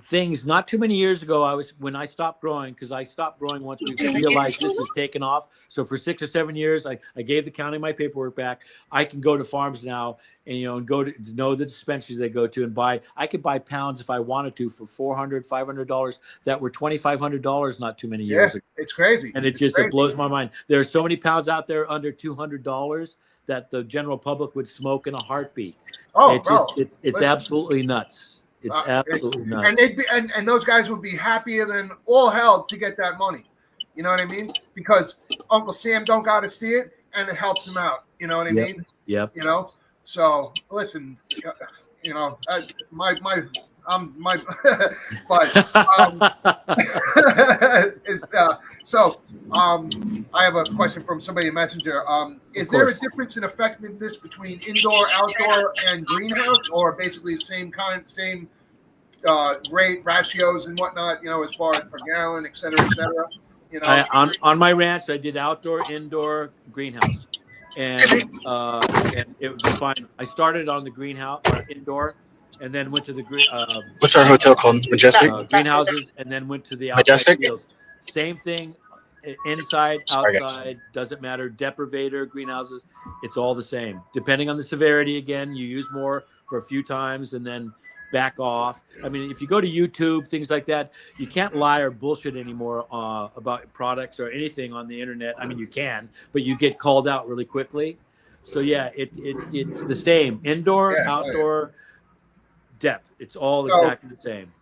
things. Not too many years ago, when I stopped growing, because I stopped growing once we realized this was taken off. So for 6 or 7 years, I gave the county my paperwork back. I can go to farms now and, you know, and go to know the dispensaries they go to and buy. I could buy pounds if I wanted to for $400, $500 that were $2,500 not too many years ago. It's crazy. And it blows my mind. There are so many pounds out there under $200 that the general public would smoke in a heartbeat. Oh, it's absolutely nuts. It's absolutely nuts. And those guys would be happier than all hell to get that money. You know what I mean? Because Uncle Sam don't got to see it, and it helps him out. You know what I mean? Yep. You know. So listen, you know, my but I have a question from somebody in Messenger. Is there a difference in effectiveness between indoor, outdoor, and greenhouse, or basically same rate ratios and whatnot? You know, as far as per gallon, et cetera, et cetera. You know, on my ranch, I did outdoor, indoor, greenhouse, and it was fine. I started on the greenhouse, indoor, and then went to the what's our hotel called? Majestic? Greenhouses, and then went to the outside Majestic fields. Same thing, inside, outside, doesn't matter. Deprivator, greenhouses, it's all the same. Depending on the severity, again, you use more for a few times and then back off. I mean, if you go to YouTube, things like that, you can't lie or bullshit anymore about products or anything on the internet. I mean, you can, but you get called out really quickly. So yeah, it's the same. Indoor, outdoor, depth. It's all exactly the same.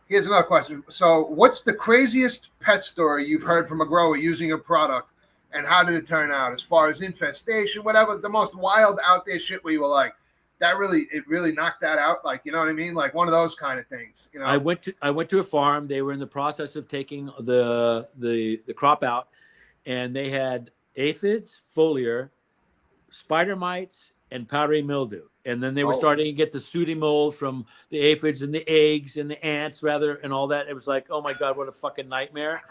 Here's another question. So what's the craziest pest story you've heard from a grower using a product, and how did it turn out as far as infestation, whatever, the most wild out there shit where you were like, it really knocked that out? Like, you know what I mean? Like one of those kind of things, you know? I went to a farm. They were in the process of taking the crop out, and they had aphids, foliar, spider mites, and powdery mildew. And then they were starting to get the sooty mold from the aphids and the eggs and the ants, rather, and all that. It was like, oh my God, what a fucking nightmare.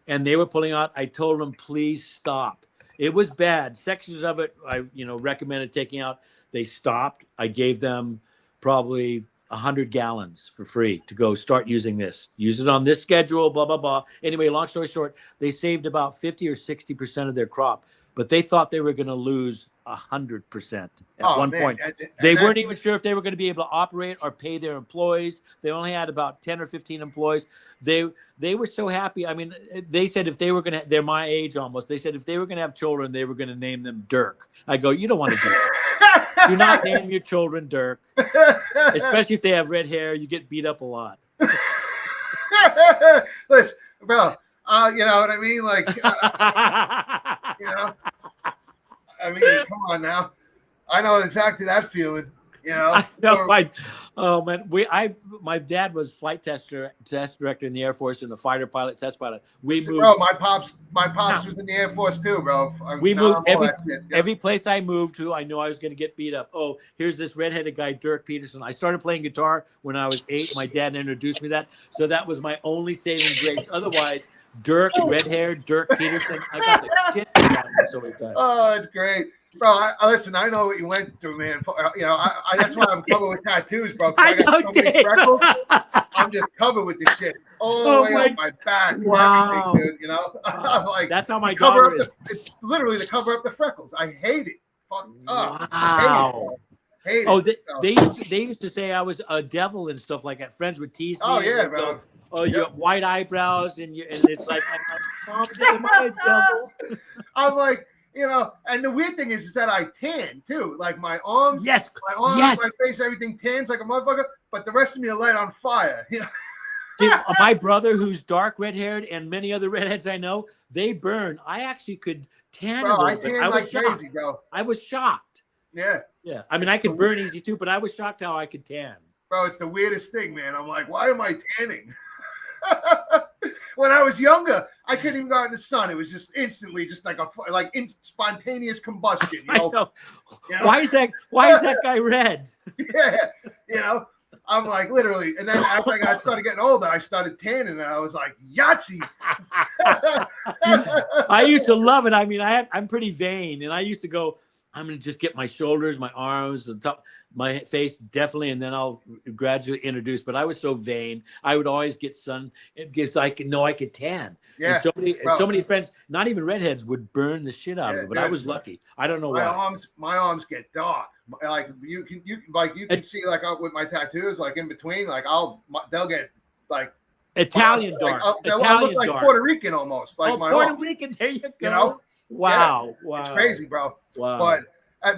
And they were pulling out. I told them, please stop. It was bad. Sections of it, I recommended taking out. They stopped. I gave them probably 100 gallons for free to go start using this. Use it on this schedule, blah, blah, blah. Anyway, long story short, they saved about 50 or 60% of their crop, but they thought they were going to lose 100% at one point. They weren't even sure if they were going to be able to operate or pay their employees. They only had about 10 or 15 employees. They were so happy. I mean, they said if they were going to, they're my age almost. They said if they were going to have children, they were going to name them Dirk. I go, you don't want to do that. Do not name your children Dirk, especially if they have red hair. You get beat up a lot. Listen, bro, you know what I mean? Like, you know, I mean, come on now. I know exactly that feeling. You know, I know. Oh man, my dad was test director in the Air Force and a fighter pilot, test pilot. We moved. Bro, my pops was in the Air Force too, bro. We moved every place I moved to. I knew I was going to get beat up. Oh, here's this redheaded guy, Dirk Peterson. I started playing guitar when I was 8. My dad introduced me that, so that was my only saving grace. Otherwise, Dirk, red hair, Dirk Peterson. I got the shit out of me so many times. Oh, it's great. Bro, listen, I know what you went through, man. You know, that's why I'm covered with tattoos, bro. I got so many freckles. I'm just covered with this shit all the way up my back. Wow. Dude, you know? I'm like, that's how my daughter is. It's literally to cover up the freckles. I hate it. Fuck up. Wow. Hate it. Oh, they used to say I was a devil and stuff like that. Friends would tease me. Oh, yeah, bro. Oh, you have white eyebrows, and it's like, am I a devil? I'm like, you know, and the weird thing is that I tan too. Like my arms, my face, everything tans like a motherfucker. But the rest of me are light on fire. You know. Dude, my brother, who's dark red-haired, and many other redheads I know, they burn. I actually could tan. Bro, I tan like crazy, bro. I was shocked. Yeah. Yeah. I mean, I could burn easy too, but I was shocked how I could tan. Bro, it's the weirdest thing, man. I'm like, why am I tanning? When I was younger, I couldn't even go out in the sun. It was just instantly, just like spontaneous combustion. You know? I know. You know? Why is that guy red? Yeah, you know. I'm like literally, and then as I started getting older, I started tanning, and I was like, Yahtzee. I used to love it. I mean, I'm pretty vain, and I used to go, I'm going to just get my shoulders, my arms, the top, my face, definitely, and then I'll gradually introduce. But I was so vain. I would always get sun because I could know I could tan. Yeah, and so many friends, not even redheads, would burn the shit out of it. But I was lucky. I don't know why. My arms get dark. Like you can see like with my tattoos, like in between, like they'll get like Italian dark. They'll Italian look like dark. Puerto Rican almost. Like my Puerto arms. Rican. There you go. You know? Wow. Yeah, Wow. it's crazy, bro. Wow.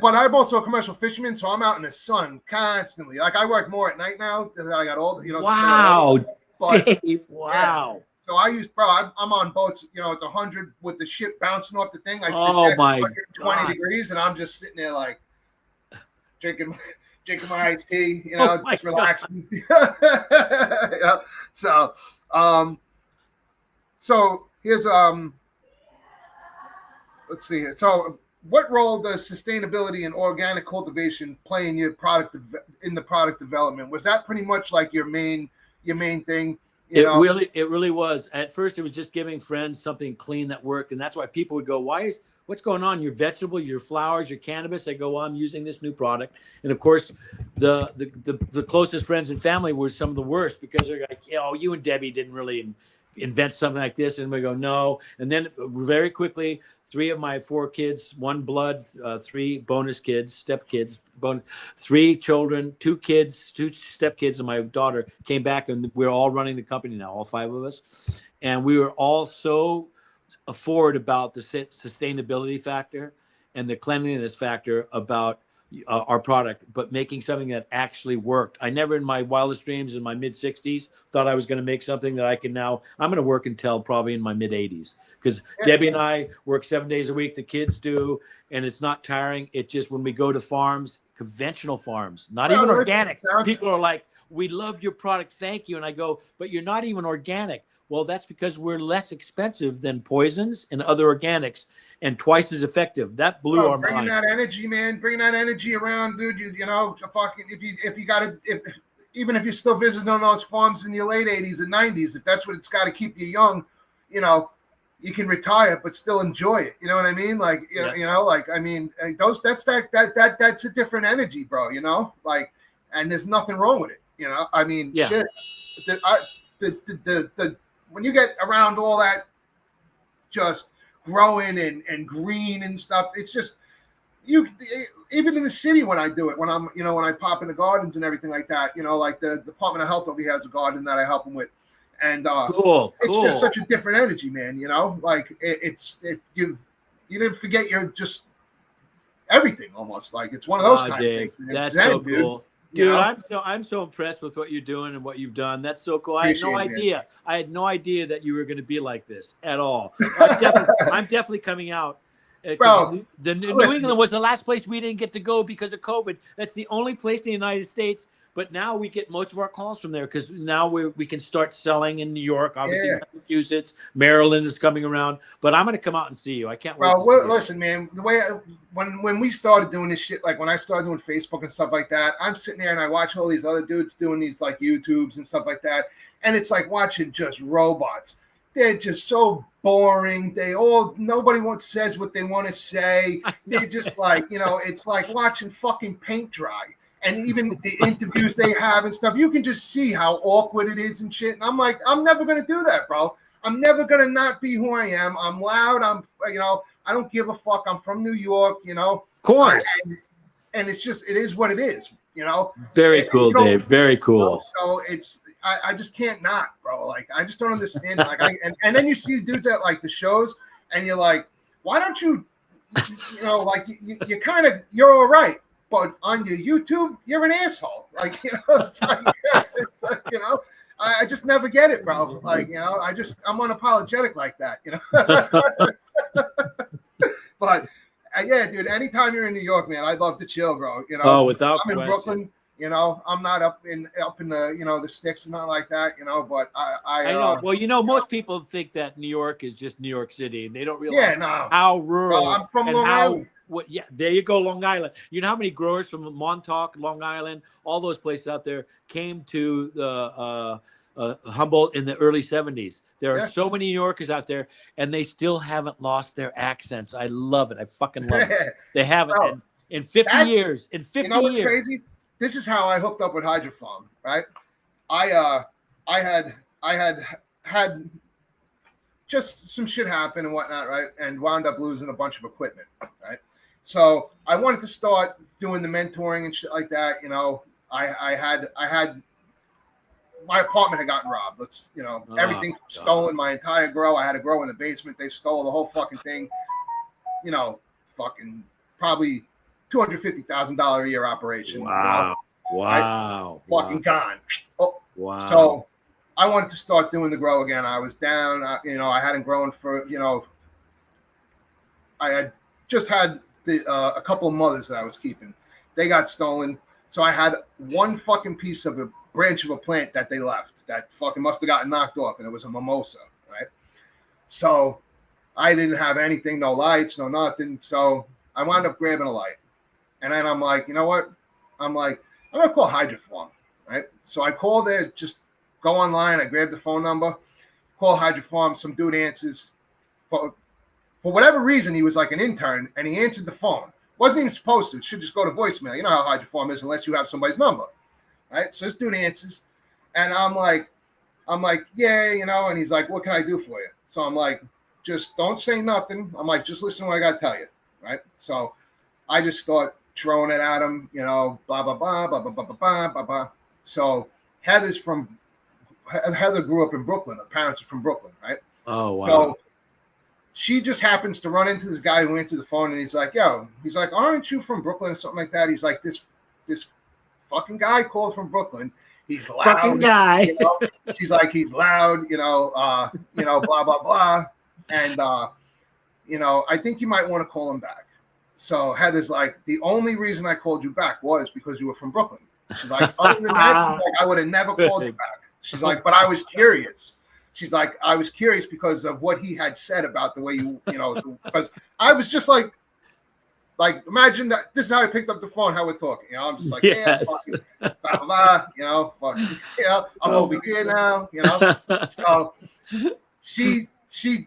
But I'm also a commercial fisherman, so I'm out in the sun constantly. Like I work more at night now as I got older. You know. Wow. But, Dave. Wow. Yeah. So I'm on boats. You know, it's 100 with the ship bouncing off the thing. Oh my 20 degrees, and I'm just sitting there like drinking my iced tea. You know, just relaxing. Yeah. So here's let's see here. So, what role does sustainability and organic cultivation play in your product development? Was that pretty much like your main thing? It really was. At first, it was just giving friends something clean that worked, and that's why people would go, what's going on? Your vegetable, your flowers, your cannabis. I go, well, I'm using this new product, and of course, the closest friends and family were some of the worst because they're like, you and Debbie didn't really invent something like this, and we go, no. And then very quickly, 3 of my 4 kids, 1 blood, 3 bonus kids, step kids, 3 children, 2 kids, 2 step kids, and my daughter came back, and we're all running the company now, all 5 of us. And we were all so forward about the sustainability factor and the cleanliness factor about our product, but making something that actually worked. I never in my wildest dreams in my mid-60s thought I was going to make something that I'm going to work until probably in my mid-80s, because Debbie and I work 7 days a week. The kids do, and it's not tiring. It just, when we go to farms, conventional farms, not even organic, people are like, we love your product, thank you. And I go, but you're not even organic. Well, that's because we're less expensive than poisons and other organics, and twice as effective. That blew our mind. Bringing that energy, man. Bringing that energy around, dude. You know, fucking even if you're still visiting on those farms in your late 80s and 90s, if that's what it's got to keep you young, you know, you can retire but still enjoy it. You know what I mean? Like you know, like I mean, that's a different energy, bro. You know, like, and there's nothing wrong with it. You know, I mean, shit. When you get around all that just growing and green and stuff, it's just even in the city when I do it, when I pop in the gardens and everything like that, you know, like the Department of Health over here has a garden that I help them with. And cool. It's just such a different energy, man, you know, like you didn't forget your just everything almost, like it's one of those kind Dave, of things. That's so cool. Dude, You know? I'm so impressed with what you're doing and what you've done. That's so cool. I had no idea. I had no idea that you were going to be like this at all. I'm definitely coming out. Bro, New England was the last place we didn't get to go because of COVID. That's the only place in the United States. But now we get most of our calls from there because now we can start selling in New York, obviously Massachusetts, Maryland is coming around. But I'm going to come out and see you. I can't wait. Well, listen, man. The way when we started doing this shit, like when I started doing Facebook and stuff like that, I'm sitting there and I watch all these other dudes doing these like YouTubes and stuff like that, and it's like watching just robots. They're just so boring. Nobody says what they want to say. They're just like, you know, it's like watching fucking paint dry. And even the interviews they have and stuff, you can just see how awkward it is and shit. And I'm like, I'm never going to do that, bro. I'm never going to not be who I am. I'm loud. I don't give a fuck. I'm from New York, you know. Of course. And it's just, it is what it is, you know. Very cool, Dave. Very cool. So I just can't not, bro. Like, I just don't understand. Like, and then you see dudes at like the shows and you're like, why don't you, you know, like you're all right. But on your YouTube, you're an asshole. Like, you know, it's like you know, I just never get it, bro. Like, you know, I'm unapologetic like that, you know. But yeah, dude, anytime you're in New York, man, I'd love to chill, bro. You know, without I'm in question. Brooklyn. You know, I'm not up in the, you know, the sticks and not like that, you know, but I know. Well, you know, most people think that New York is just New York City, and they don't yeah, realize no. how Bro, rural I'm from and Long how Island. what. Yeah, there you go, Long Island. You know how many growers from Montauk, Long Island, all those places out there came to the Humboldt in the early '70s. There are Yeah. so many New Yorkers out there, and they still haven't lost their accents. I love it. I fucking love it. They haven't. Bro, And in 50 years, in 50 you know what's years, crazy? This is how I hooked up with Hydrofarm, right? I had just some shit happen and whatnot, right? And wound up losing a bunch of equipment, right? So I wanted to start doing the mentoring and shit like that. You know, I had my apartment had gotten robbed. Let's, you know, everything stolen. My entire grow. I had a grow in the basement. They stole the whole fucking thing. You know, fucking probably $250,000 a year operation. wow, you know? wow, Right? Fucking gone. Oh, wow. So I wanted to start doing the grow again. I was down. You know, I hadn't grown for, you know, I had just had a couple of mothers that I was keeping. They got stolen. So I had one fucking piece of a branch of a plant that they left that fucking must have gotten knocked off, and it was a mimosa, right? So I didn't have anything, no lights, no nothing. So I wound up grabbing a light. And then I'm like, you know what? I'm like, I'm going to call Hydrofarm, right? So I called it, just go online. I grabbed the phone number, call Hydrofarm. Some dude answers. For whatever reason, he was like an intern, and he answered the phone. Wasn't even supposed to. It should just go to voicemail. You know how Hydrofarm is unless you have somebody's number, right? So this dude answers, and I'm like, yeah, you know, and he's like, what can I do for you? So I'm like, just don't say nothing. I'm like, just listen to what I got to tell you, right? So I just start throwing it at him, you know, blah, blah, blah, blah, blah, blah, blah, blah, blah. So Heather grew up in Brooklyn. Her parents are from Brooklyn, right? Oh, wow. So she just happens to run into this guy who answered the phone, and he's like, yo, he's like, aren't you from Brooklyn or something like that? He's like, this fucking guy called from Brooklyn. He's loud. Fucking guy. You know? She's like, he's loud, you know, blah, blah, blah. And, you know, I think you might want to call him back. So Heather's like, the only reason I called you back was because you were from Brooklyn. She's like, other than that, she's like, I would have never called you back. She's like, but I was curious. She's like, I was curious because of what he had said about the way you know, because I was just like, imagine that this is how I picked up the phone, how we're talking. You know, I'm just like, yes. yeah, fucking, blah, blah, you know, fucking, you know, I'm over here now, you know. So she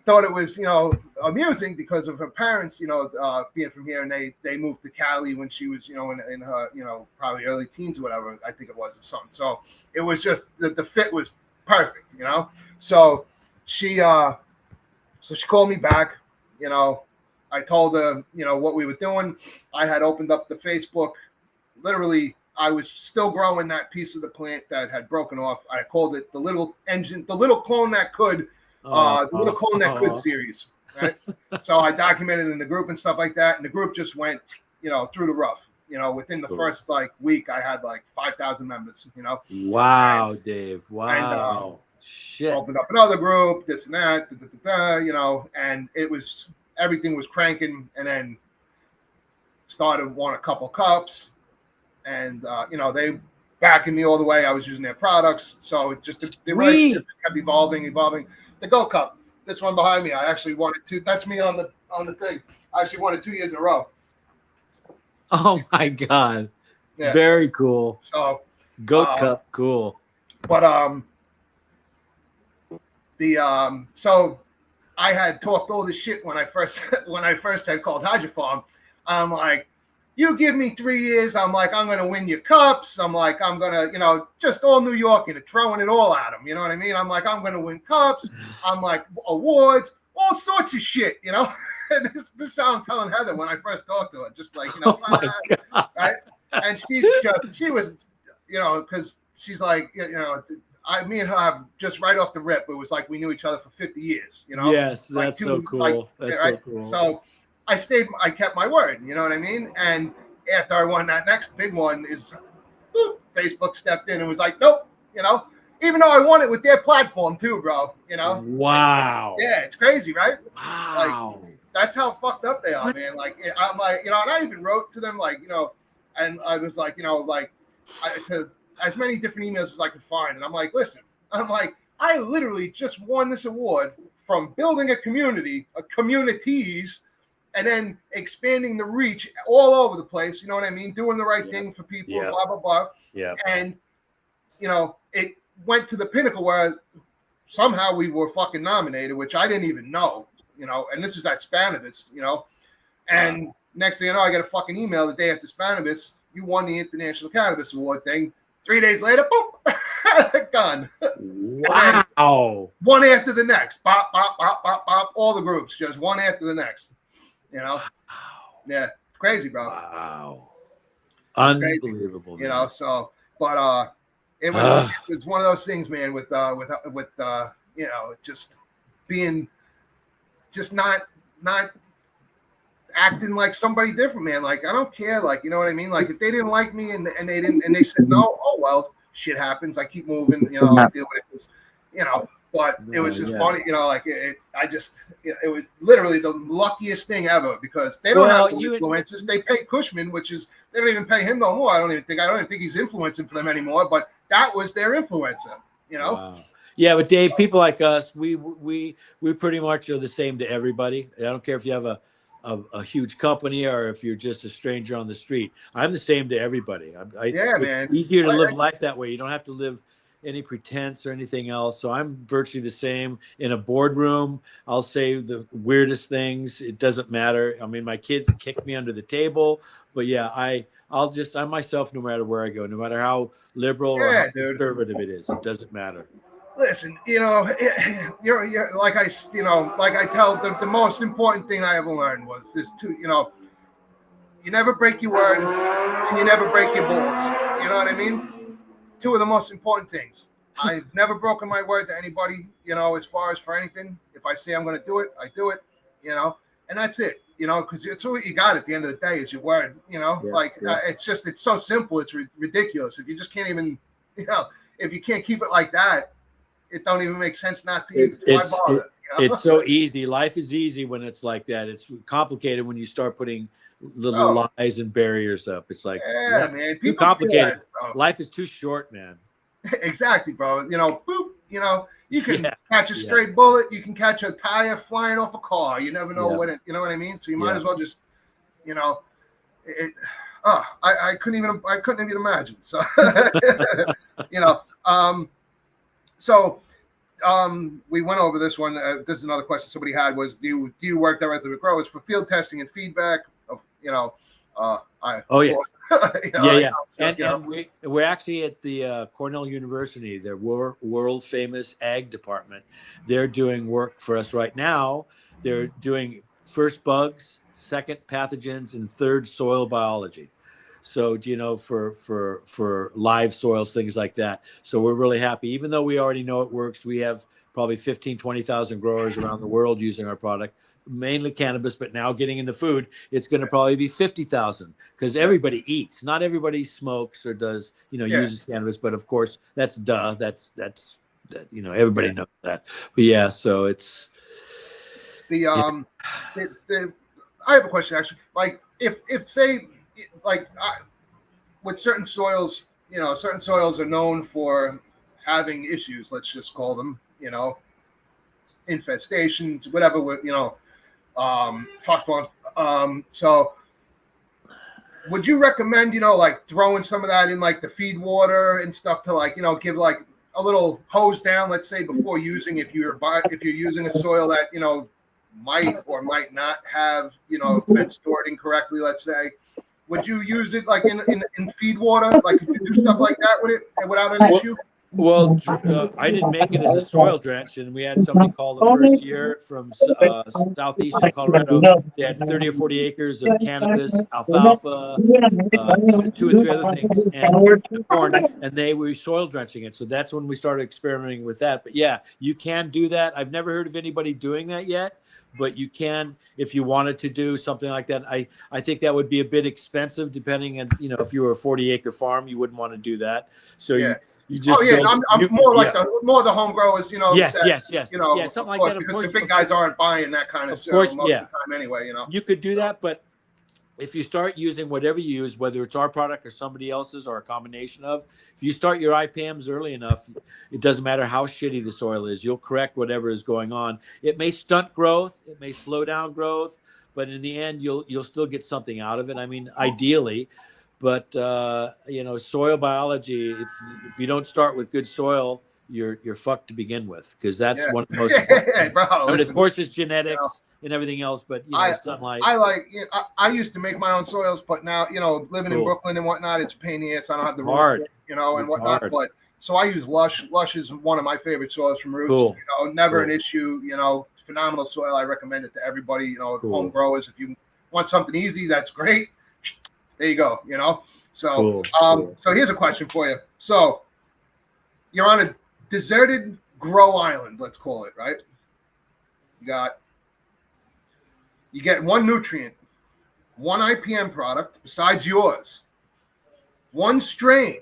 thought it was, you know, amusing because of her parents, you know, being from here, and they moved to Cali when she was, you know, in her, you know, probably early teens or whatever, I think it was, or something. So it was just the fit was perfect, you know. So she called me back, you know. I told her, you know, what we were doing. I had opened up the Facebook. Literally, I was still growing that piece of the plant that had broken off. I called it the little clone that could, series, right? So I documented in the group and stuff like that, and the group just went, you know, through the rough. You know, within the first week, I had 5,000 members. You know. Wow, Dave. Wow. And, shit. Opened up another group, this and that, you know, and everything was cranking, and then won a couple cups, and you know, they backing me all the way. I was using their products, so it just the relationship kept evolving. The Gold Cup, this one behind me, I actually won it 2. That's me on the thing. I actually won it 2 years in a row. Oh my god! Yeah. Very cool. So Goat Cup, cool. But so I had talked all this shit when I first had called Hydrofarm. I'm like, you give me 3 years, I'm like, I'm gonna win your cups. I'm like, I'm gonna, you know, just all New York and throwing it all at them. You know what I mean? I'm like, I'm gonna win cups. I'm like, awards, all sorts of shit. You know, this is how I'm telling Heather when I first talked to her, just like, you know, right? And she was, you know, because she's like, you know. Me and her have just right off the rip. It was like we knew each other for 50 years, you know? Yes, that's so cool. That's so cool. So I kept my word, you know what I mean? And after I won that next big one Facebook stepped in and was like, nope, you know, even though I won it with their platform too, bro, you know? Wow. Yeah, it's crazy, right? Wow. That's how fucked up they are, man. Like, I'm like, you know, and I even wrote to them, like, you know, and I was like, you know, like, to as many different emails as I could find, and I'm like, listen, I literally just won this award from building a community, communities, and then expanding the reach all over the place. You know what I mean? Doing the right thing for people, blah blah blah. Yeah. And it went to the pinnacle where somehow we were fucking nominated, which I didn't even know. And this is at Spanibus, and next thing you know, I get a fucking email the day after Spanibus. You won the International Cannabis Award thing. 3 days later, boom, gone. Wow. One after the next. Bop, bop, bop, bop, bop. All the groups, just one after the next. Yeah, it's crazy, bro. Wow. Unbelievable. Crazy. So, but it was one of those things, man, with just being just not acting like somebody different, man. Like, I don't care. Like, you know what I mean? Like, if they didn't like me and they didn't, and they said no, oh well, shit happens. I keep moving. I deal with it. But it was just funny. It was literally the luckiest thing ever, because they don't have influences. They pay Cushman, they don't even pay him no more. I don't even think he's influencing for them anymore. But that was their influencer. Wow. Yeah, but Dave, people like us, we pretty much are the same to everybody. I don't care if you have a huge company or if you're just a stranger on the street. I'm the same to everybody. Man. It's easier to live life that way. You don't have to live any pretense or anything else. So I'm virtually the same. In a boardroom, I'll say the weirdest things. It doesn't matter. I mean, my kids kick me under the table, but yeah, I'm myself no matter where I go, no matter how liberal or how conservative it is. It doesn't matter. Listen, you're like I tell the most important thing I ever learned was this too. You never break your word and you never break your balls. You know what I mean? Two of the most important things. I've never broken my word to anybody, as far as for anything. If I say I'm going to do it, I do it, and that's it, because it's what you got at the end of the day is your word, it's so simple. It's ridiculous. If you just can't even, if you can't keep it like that, it don't even make sense not to. It's so easy. Life is easy when it's like that. It's complicated when you start putting little lies and barriers up. It's like, man, too complicated. Life is too short, man. Exactly, bro. Boop. You can catch a stray bullet. You can catch a tire flying off a car. You never know what it. You know what I mean? So you might as well just, I couldn't even imagine. So, So we went over this one. This is another question somebody had was, do you work directly with growers for field testing and feedback? And we're actually at the Cornell University, their world famous ag department. They're doing work for us right now. They're doing first bugs, second pathogens, and third soil biology. So, for live soils, things like that. So we're really happy. Even though we already know it works, we have probably 20,000 growers around the world using our product, mainly cannabis, but now getting into food, it's going to probably be 50,000 because everybody eats. Not everybody smokes or does, uses cannabis. But of course, that's everybody knows that. But so it's I have a question actually. Like if say, with certain soils, certain soils are known for having issues, let's just call them, infestations, whatever, fox farms. So would you recommend, throwing some of that in the feed water and stuff to give a little hose down, let's say, before using, if you're using a soil that, might or might not have, been stored incorrectly, let's say? Would you use it in feed water? Could you do stuff like that with it without an issue? Well, I didn't make it as a soil drench, and we had somebody call the first year from southeastern Colorado. They had 30 or 40 acres of cannabis, alfalfa, 2 or 3 other things, and corn, and they were soil drenching it. So that's when we started experimenting with that. But you can do that. I've never heard of anybody doing that yet, but you can if you wanted to do something like that. I think that would be a bit expensive, depending on if you were a 40-acre farm, you wouldn't want to do that. So you just I'm more like the home growers, Yes, something like that. Because the big guys aren't buying that kind of soil most of the time anyway, You could do that, but if you start using whatever you use, whether it's our product or somebody else's or a combination of, if you start your IPMs early enough, it doesn't matter how shitty the soil is. You'll correct whatever is going on. It may stunt growth, it may slow down growth, but in the end, you'll still get something out of it. I mean, ideally, but soil biology. If you don't start with good soil, you're fucked to begin with, because that's one of the most important. Bro, I mean, listen, of course, it's genetics and everything else, but sunlight. I used to make my own soils, but now living in Brooklyn and whatnot, it's a pain in the ass. I don't have the hard, roots, and whatnot. Hard. But so I use Lush. Lush is one of my favorite soils from Roots. Cool. Never an issue. Phenomenal soil. I recommend it to everybody. Home growers. If you want something easy, that's great. There you go. So so here's a question for you. So you're on a deserted grow island, let's call it, right? You get one nutrient, one IPM product besides yours, one strain.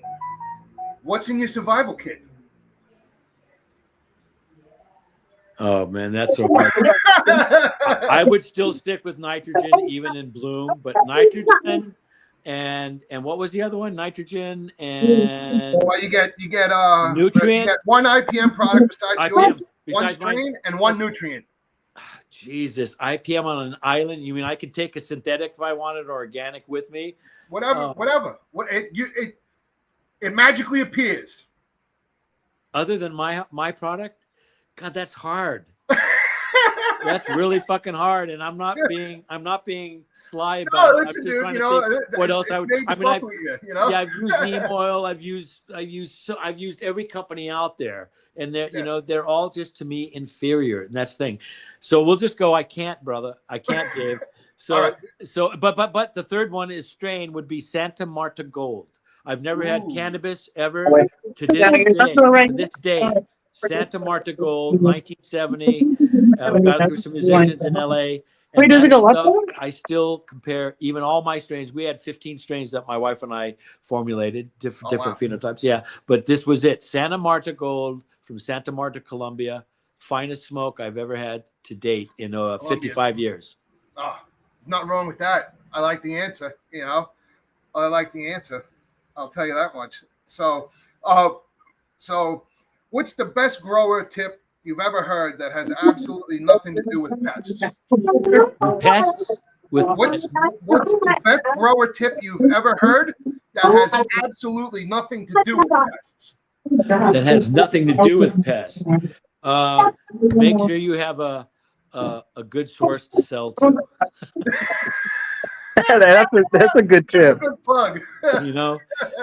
What's in your survival kit? Oh man, that's so hard. I would still stick with nitrogen even in bloom, but nitrogen and what was the other one? Nitrogen and you get nutrient. You get one IPM product besides yours, one strain, mine, and one nutrient. Jesus, IPM on an island? You mean I could take a synthetic if I wanted, or organic with me? Whatever. It magically appears. Other than my product? God, that's hard. That's really fucking hard, and I'm not being sly about it. Listen, I'm just dude, trying to think what else I would. I mean, I've used neem oil. I've used every company out there, and they're all just to me inferior, and that's the thing. So we'll just go. I can't, brother. I can't, Dave. So right. But the third one is strain would be Santa Marta Gold. I've never had cannabis ever to this day. Santa Marta Gold, 1970. We got it through some musicians in LA. And that stuff, I still compare even all my strains. We had 15 strains that my wife and I formulated, different phenotypes. Yeah, but this was it. Santa Marta Gold from Santa Marta, Colombia. Finest smoke I've ever had to date in 55 years. Oh, nothing wrong with that. I like the answer. I like the answer. I'll tell you that much. So what's the best grower tip you've ever heard that has absolutely nothing to do with pests? With pests? What's the best grower tip you've ever heard that has absolutely nothing to do with pests? That has nothing to do with pests. Make sure you have a good source to sell to. That's a good tip. Good plug.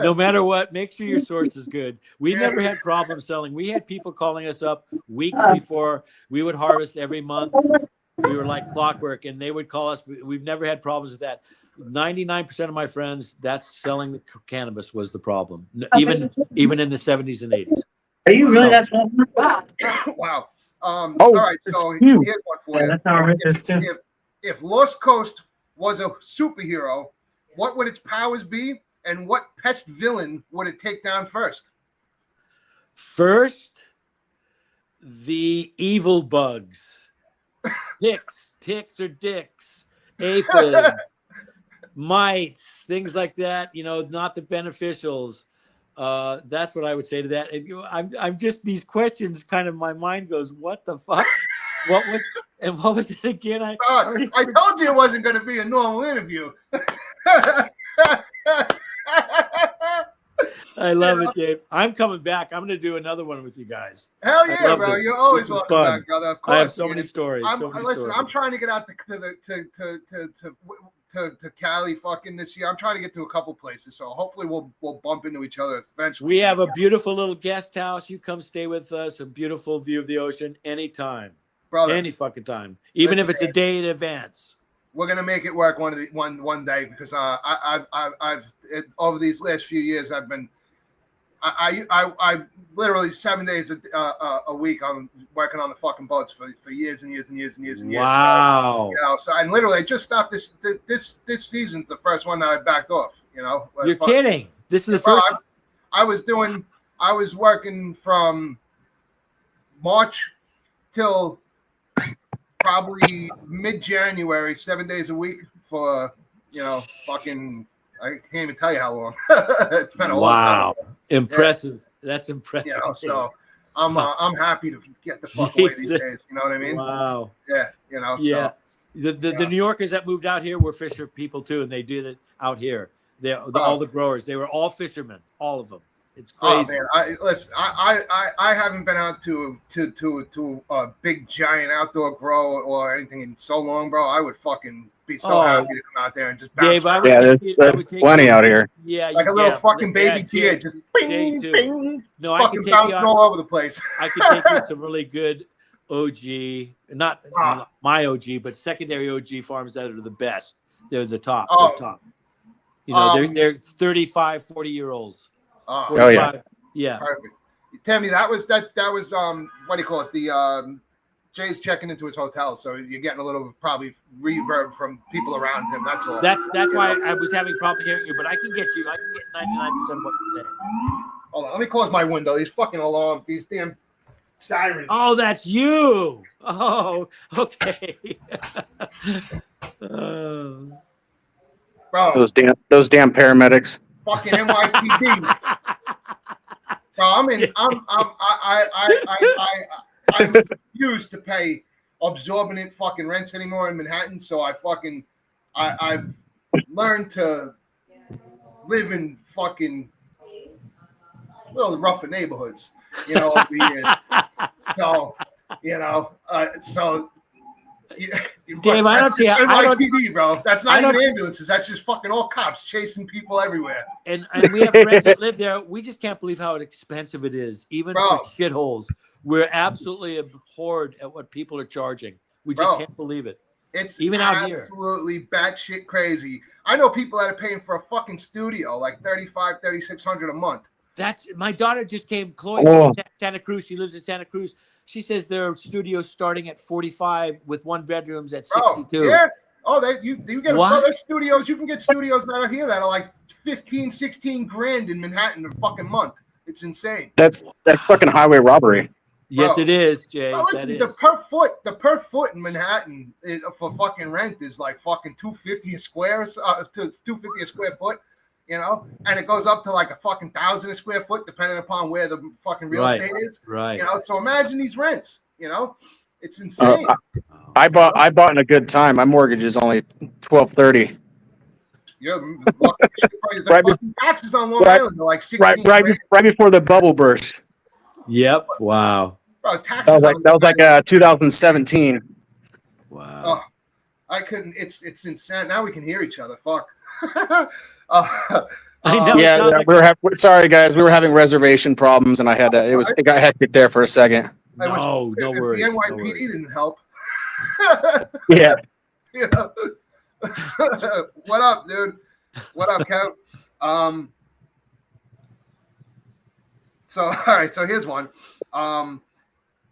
No matter what, make sure your source is good. We never had problems selling. We had people calling us up weeks before we would harvest every month. We were like clockwork, and they would call us. We've never had problems with that. 99% of my friends, that's selling the cannabis was the problem. Even in the 70s and 80s. Are you really that small? Wow. All right. So here's one for you. That's outrageous too. If Lost Coast was a superhero, what would its powers be, and what pest villain would it take down first? First, the evil bugs. Ticks or dicks, aphids, mites, things like that, not the beneficials. That's what I would say to that. And, I'm just, these questions kind of, my mind goes, what the fuck? What was it again? I told you it wasn't going to be a normal interview. I love it, Dave. I'm coming back. I'm going to do another one with you guys. Hell yeah, bro! You're always welcome back, brother. Of course. I have so many stories. I'm trying to get out to Cali fucking this year. I'm trying to get to a couple places, so hopefully we'll bump into each other eventually. We have a beautiful little guest house. You come stay with us. A beautiful view of the ocean anytime. Brother, any fucking time, even if it's a day in advance. We're gonna make it work one day because I've over these last few years I've been I literally 7 days a week I'm working on the fucking boats for years and years and years and years and years. Wow. So and literally I just stopped this season's the first one that I backed off. You're kidding. This is the first. I was working from March till probably mid-January, 7 days a week for fucking, I can't even tell you how long. It's been a long Wow, time. impressive. That's impressive. So I'm happy to get the fuck away these days. You know what I mean? Wow. Yeah. Yeah. So The New Yorkers that moved out here were fisher people too, and they did it out here. All the growers, they were all fishermen, all of them. It's crazy. Oh man, I haven't been out to a big giant outdoor grow or anything in so long, bro. I would fucking be so happy to come out there and just bounce Dave, around. there's plenty out here. Yeah, like a little fucking baby kid, just bing, bing, No, just fucking bouncing all over the place. I could take you some really good OG, not my OG, but secondary OG farms that are the best. They're the top. Oh. They're top. You know, they're 35, 40-year-olds. Oh yeah. Yeah. Perfect. Tammy, that was what do you call it? The Jay's checking into his hotel, so you're getting a little probably reverb from people around him. That's all. That's why I was having problem hearing you, but I can get 99% of what you're saying. Hold on, let me close my window. These fucking alarms, these damn sirens. Oh, that's you. Oh, okay. Bro, Those damn paramedics. fucking NYPD. Bro, I refuse to pay absorbent fucking rents anymore in Manhattan, so I've learned to live in fucking little rougher neighborhoods, over the years. So, Dave, I don't see how NYPD, bro. That's not even ambulances. That's just fucking all cops chasing people everywhere. And we have friends that live there. We just can't believe how expensive it is, even for shitholes. We're absolutely abhorred at what people are charging. We just can't believe it. It's even out here. Absolutely batshit crazy. I know people that are paying for a fucking studio like $3,600 a month. That's my daughter just came. Chloe from Santa Cruz. She lives in Santa Cruz. She says their studio's starting at 45 with one bedrooms at 62. Yeah. Oh, you get other studios. You can get studios that are here that are like 15, 16 grand in Manhattan a fucking month. It's insane. That's fucking highway robbery. Yes, it is, Jay. Bro, listen, the per foot in Manhattan for fucking rent is like fucking $250 a square foot. And it goes up to like $1,000 a square foot, depending upon where the fucking real estate is. Right. So imagine these rents. It's insane. I bought in a good time. My mortgage is only $1,230. You're lucky. Fucking taxes on Long Island are like 16 right before the bubble burst. Yep. Wow. Bro, taxes. That was like 2017. Wow. I couldn't. It's insane. Now we can hear each other. Fuck. I know. Sorry guys, we were having reservation problems, and I had to. It got hectic there for a second. No worries. The NYPD didn't help. Yeah. What up, dude? What up, Kev? So all right. So here's one.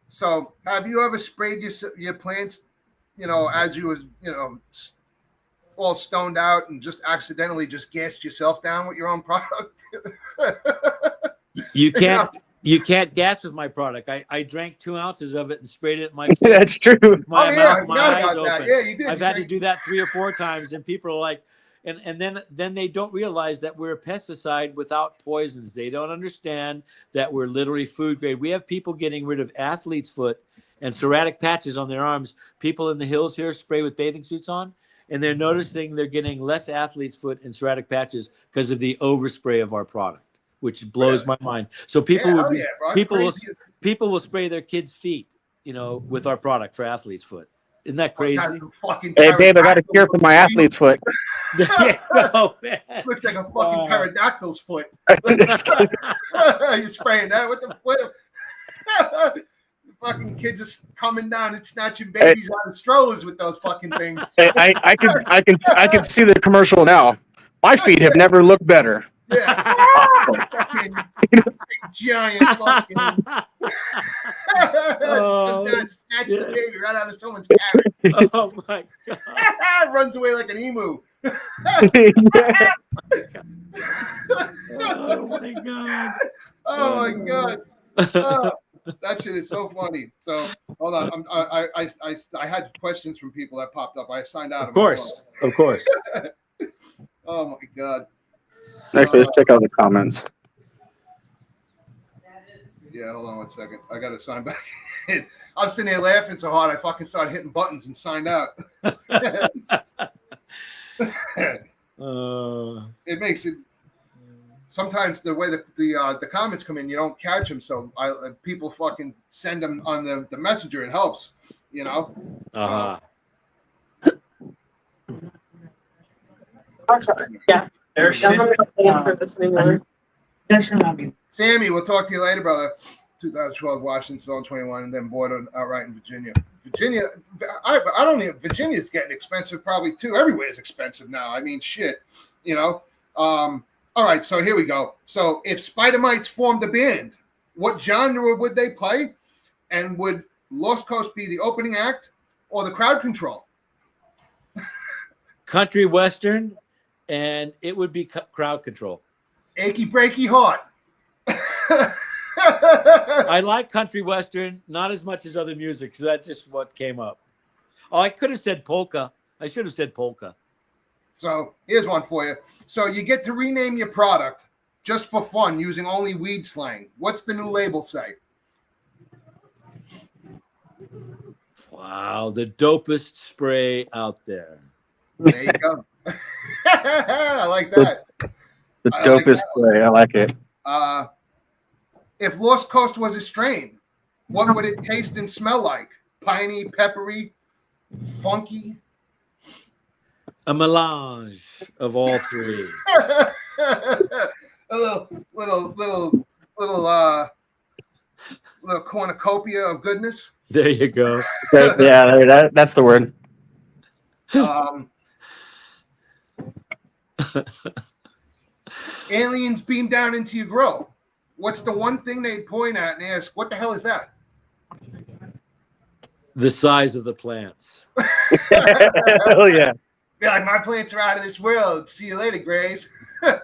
So have you ever sprayed your plants? As you was all stoned out and just accidentally just gassed yourself down with your own product? You can't gas with my product. I drank 2 ounces of it and sprayed it in my face. That's true. My I my forgot eyes about open. that. Yeah, you did. I've had to do that 3 or 4 times, and people are like, and then they don't realize that we're a pesticide without poisons. They don't understand that we're literally food grade. We have people getting rid of athlete's foot and psoriatic patches on their arms. People in the hills here spray with bathing suits on, and they're noticing they're getting less athlete's foot and psoriatic patches because of the overspray of our product, which blows my mind. So people will spray their kids' feet, with our product for athlete's foot. Isn't that crazy? Hey, babe, I got a cure for my athlete's foot. Oh, man. Looks like a fucking pterodactyl's foot. You're spraying that with the foot. The fucking kids are coming down and snatching babies out of strollers with those fucking things. Hey, I can see the commercial now. My feet have never looked better. Yeah. Fucking giant fucking. Snatch the baby right out of someone's carrot. Oh my god! Runs away like an emu. Oh my god! Oh my god! That shit is so funny. So hold on, I had questions from people that popped up. I signed out. Of course. Oh my god. Actually, let's check out the comments. Yeah, hold on one second. I gotta sign back in. I was sitting there laughing so hard I fucking started hitting buttons and signed out. It makes it. Sometimes the way the comments come in, you don't catch them. So people fucking send them on the messenger. It helps, you know. Uh-huh. Yeah. Sammy, we'll talk to you later, brother. 2012 Washington, sold 21, and then bought it outright in Virginia. I don't even. Virginia's getting expensive, probably too. Everywhere is expensive now. I mean, shit, you know. All right, so here we go. So if Spider Mites formed a band, what genre would they play? And would Lost Coast be the opening act or the crowd control? Country western, and it would be crowd control. Achy breaky heart. I like country western, not as much as other music, because that's just what came up. Oh, I could have said polka. I should have said polka. So here's one for you. So you get to rename your product just for fun using only weed slang. What's the new label say? Wow, the dopest spray out there. There you go. I like that. The dopest way. I like it. If Lost Coast was a strain, what would it taste and smell like? Piney, peppery, funky? A melange of all three. A little cornucopia of goodness. There you go. Yeah, that's the word. Aliens beam down into your grow. What's the one thing they'd point at and ask, what the hell is that? The size of the plants. Hell yeah. Be like, my plants are out of this world. See you later, Grays. They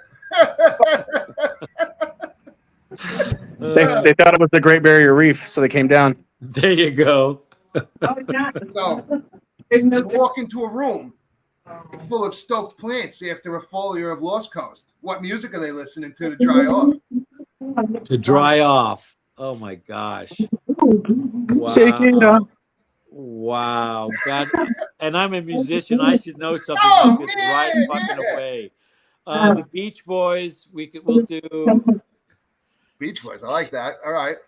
thought it was the Great Barrier Reef, so they came down. There you go. So you walk into a room full of stoked plants after a foliar of Lost Coast. What music are they listening to dry off? To dry off. Oh my gosh. Wow. Shake it up. Wow. God. And I'm a musician. I should know something like this right fucking away. The Beach Boys, we'll do Beach Boys. I like that. All right.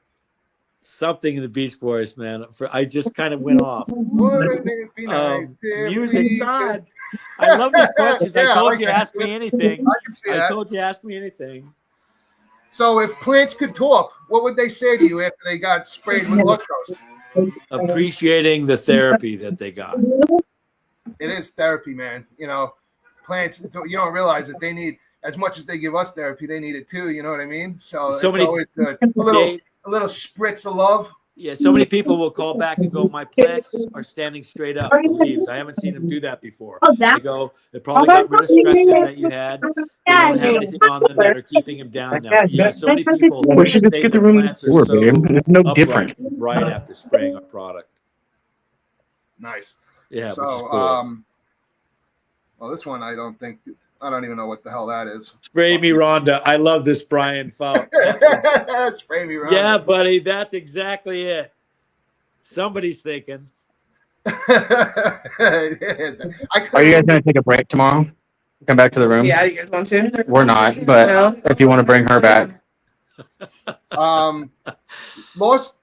something in the Beach Boys, man. I just kind of went off. Wouldn't it be nice if Music, we God. I love these questions. Yeah, I told like you, that. ask me anything. I can see I that. told you, ask me anything. So if plants could talk, what would they say to you after they got sprayed with Lustros? Appreciating the therapy that they got. It is therapy, man. You know, plants, you don't realize that they need, as much as they give us therapy, they need it too. You know what I mean? So it's always good. A little spritz of love. Yeah, so many people will call back and go, my plants are standing straight up, the leaves. I haven't seen them do that before. They go, they probably got rid of stresses that you had. They don't have anything on them that are keeping them down now. Yeah, so many people We should just say get the their room plants are door, so babe. It's no upright different. right after spraying our product. Nice. Yeah, which is So, cool. well, this one I don't even know what the hell that is. Spray me, Rhonda. I love this Brian Fout. Spray me, Ron. Yeah, buddy, that's exactly it. Somebody's thinking. Are you guys going to take a break tomorrow? Come back to the room? Yeah, you guys want to? We're not, but No. if you want to bring her back. Lost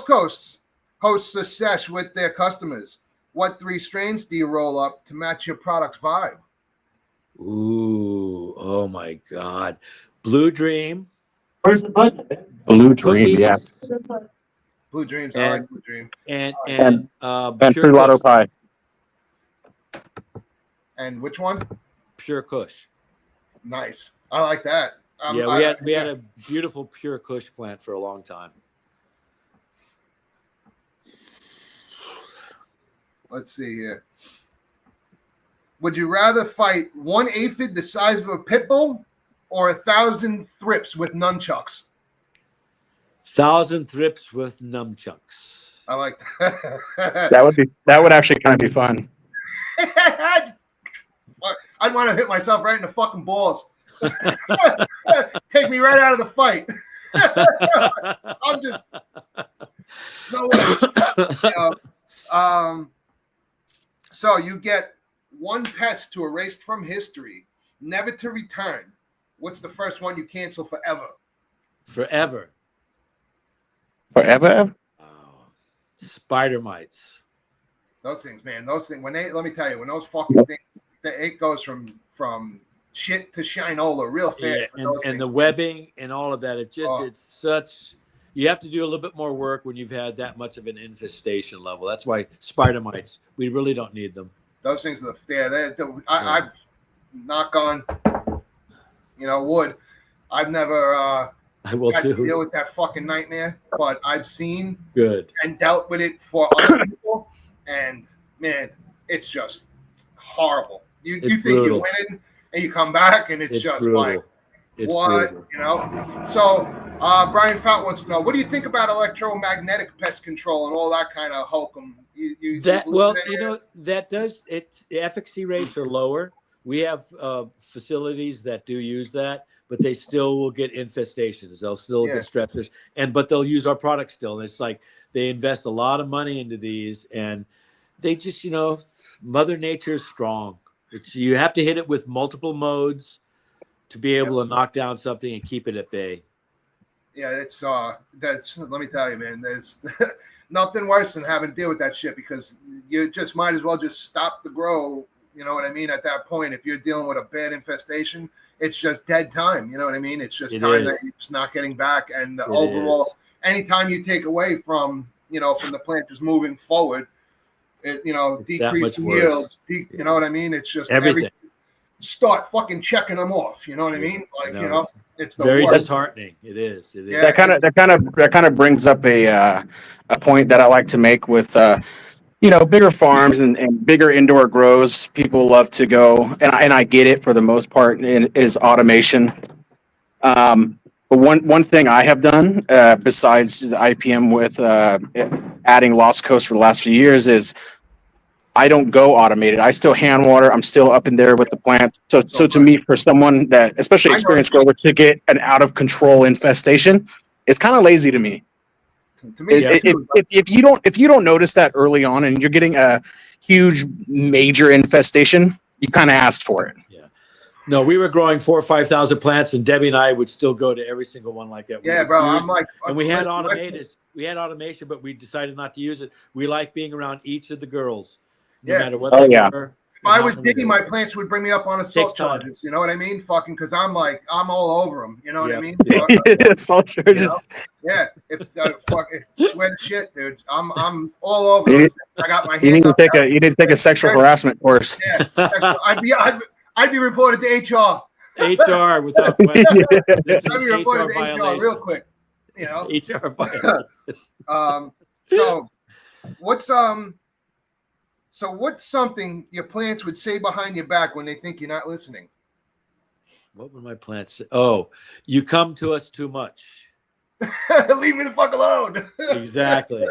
Coasts hosts a sesh with their customers. What 3 strains do you roll up to match your product's vibe? Ooh, oh my God. Blue Dream. Where's the button? Blue Dream, Cookies. yes. Blue Dreams. I like Blue Dream. And And Pure Fruit Lotto Kush. Pie. And which one? Pure Kush. Nice. I like that. Yeah, we had a beautiful Pure Kush plant for a long time. Let's see here. Would you rather fight 1 aphid the size of a pit bull or 1,000 thrips with nunchucks? 1,000 thrips with nunchucks. I like that. That would actually kind of be fun. I I'd want to hit myself right in the fucking balls. Take me right out of the fight. I'm just no way. So you get one pest to erase from history, never to return. What's the first one you cancel forever? Forever. Forever? Oh, spider mites. Those things, man. Those things. Let me tell you, when those fucking things, it goes from shit to shinola real fast. Yeah, and the webbing and all of that. It's such. You have to do a little bit more work when you've had that much of an infestation level. That's why spider mites. We really don't need them. Those things are I knock on, wood. I've never I will had to too. deal with that fucking nightmare, but I've seen and dealt with it for other people, and man, it's just horrible. You think brutal. you're winning, and you come back, and it's just brutal. like, it's what, brutal. So Brian Fountain wants to know, what do you think about electromagnetic pest control and all that kind of hokum? The efficacy rates are lower. We have facilities that do use that, but they still will get infestations. They'll still get stressors, but they'll use our product still. And it's like they invest a lot of money into these, and they just, Mother Nature is strong. You have to hit it with multiple modes to be able to knock down something and keep it at bay. Yeah, let me tell you, man, there's nothing worse than having to deal with that shit, because you just might as well just stop the grow. You know what I mean? At that point, if you're dealing with a bad infestation, it's just dead time. You know what I mean? It's just time that you're just not getting back. And overall, anytime you take away from the plant just moving forward, it decreasing yields. You know what I mean? It's just everything. Start fucking checking them off. You know what I mean? Like it's the very worst. disheartening. It is. It is. That kind of brings up a point that I like to make with bigger farms and bigger indoor grows. People love to go, and I get it for the most part, is automation. But one thing I have done besides the IPM with adding Lost Coast for the last few years is I don't go automated. I still hand water. I'm still up in there with the plant. So to me, for someone that, especially experienced grower, to get an out of control infestation, it's kind of lazy to me. To me, if you don't notice that early on and you're getting a huge major infestation, you kind of asked for it. Yeah. No, we were growing 4,000 or 5,000 plants, and Debbie and I would still go to every single one like that. Yeah, bro. I'm like, and we had automation, but we decided not to use it. We like being around each of the girls, no matter what they were. If I was digging, my plants would bring me up on assault charges. You know what I mean? Fucking, because I'm all over them. You know what I mean? Assault charges. Yeah. If sweat shit, dude. I'm all over them. I got my hands. You need to take a sexual harassment course. Yeah. I'd be reported to HR. HR without question. I'd be reported to HR real quick. HR violation. So what's something your plants would say behind your back when they think you're not listening? What would my plants say? Oh, you come to us too much. Leave me the fuck alone. Exactly.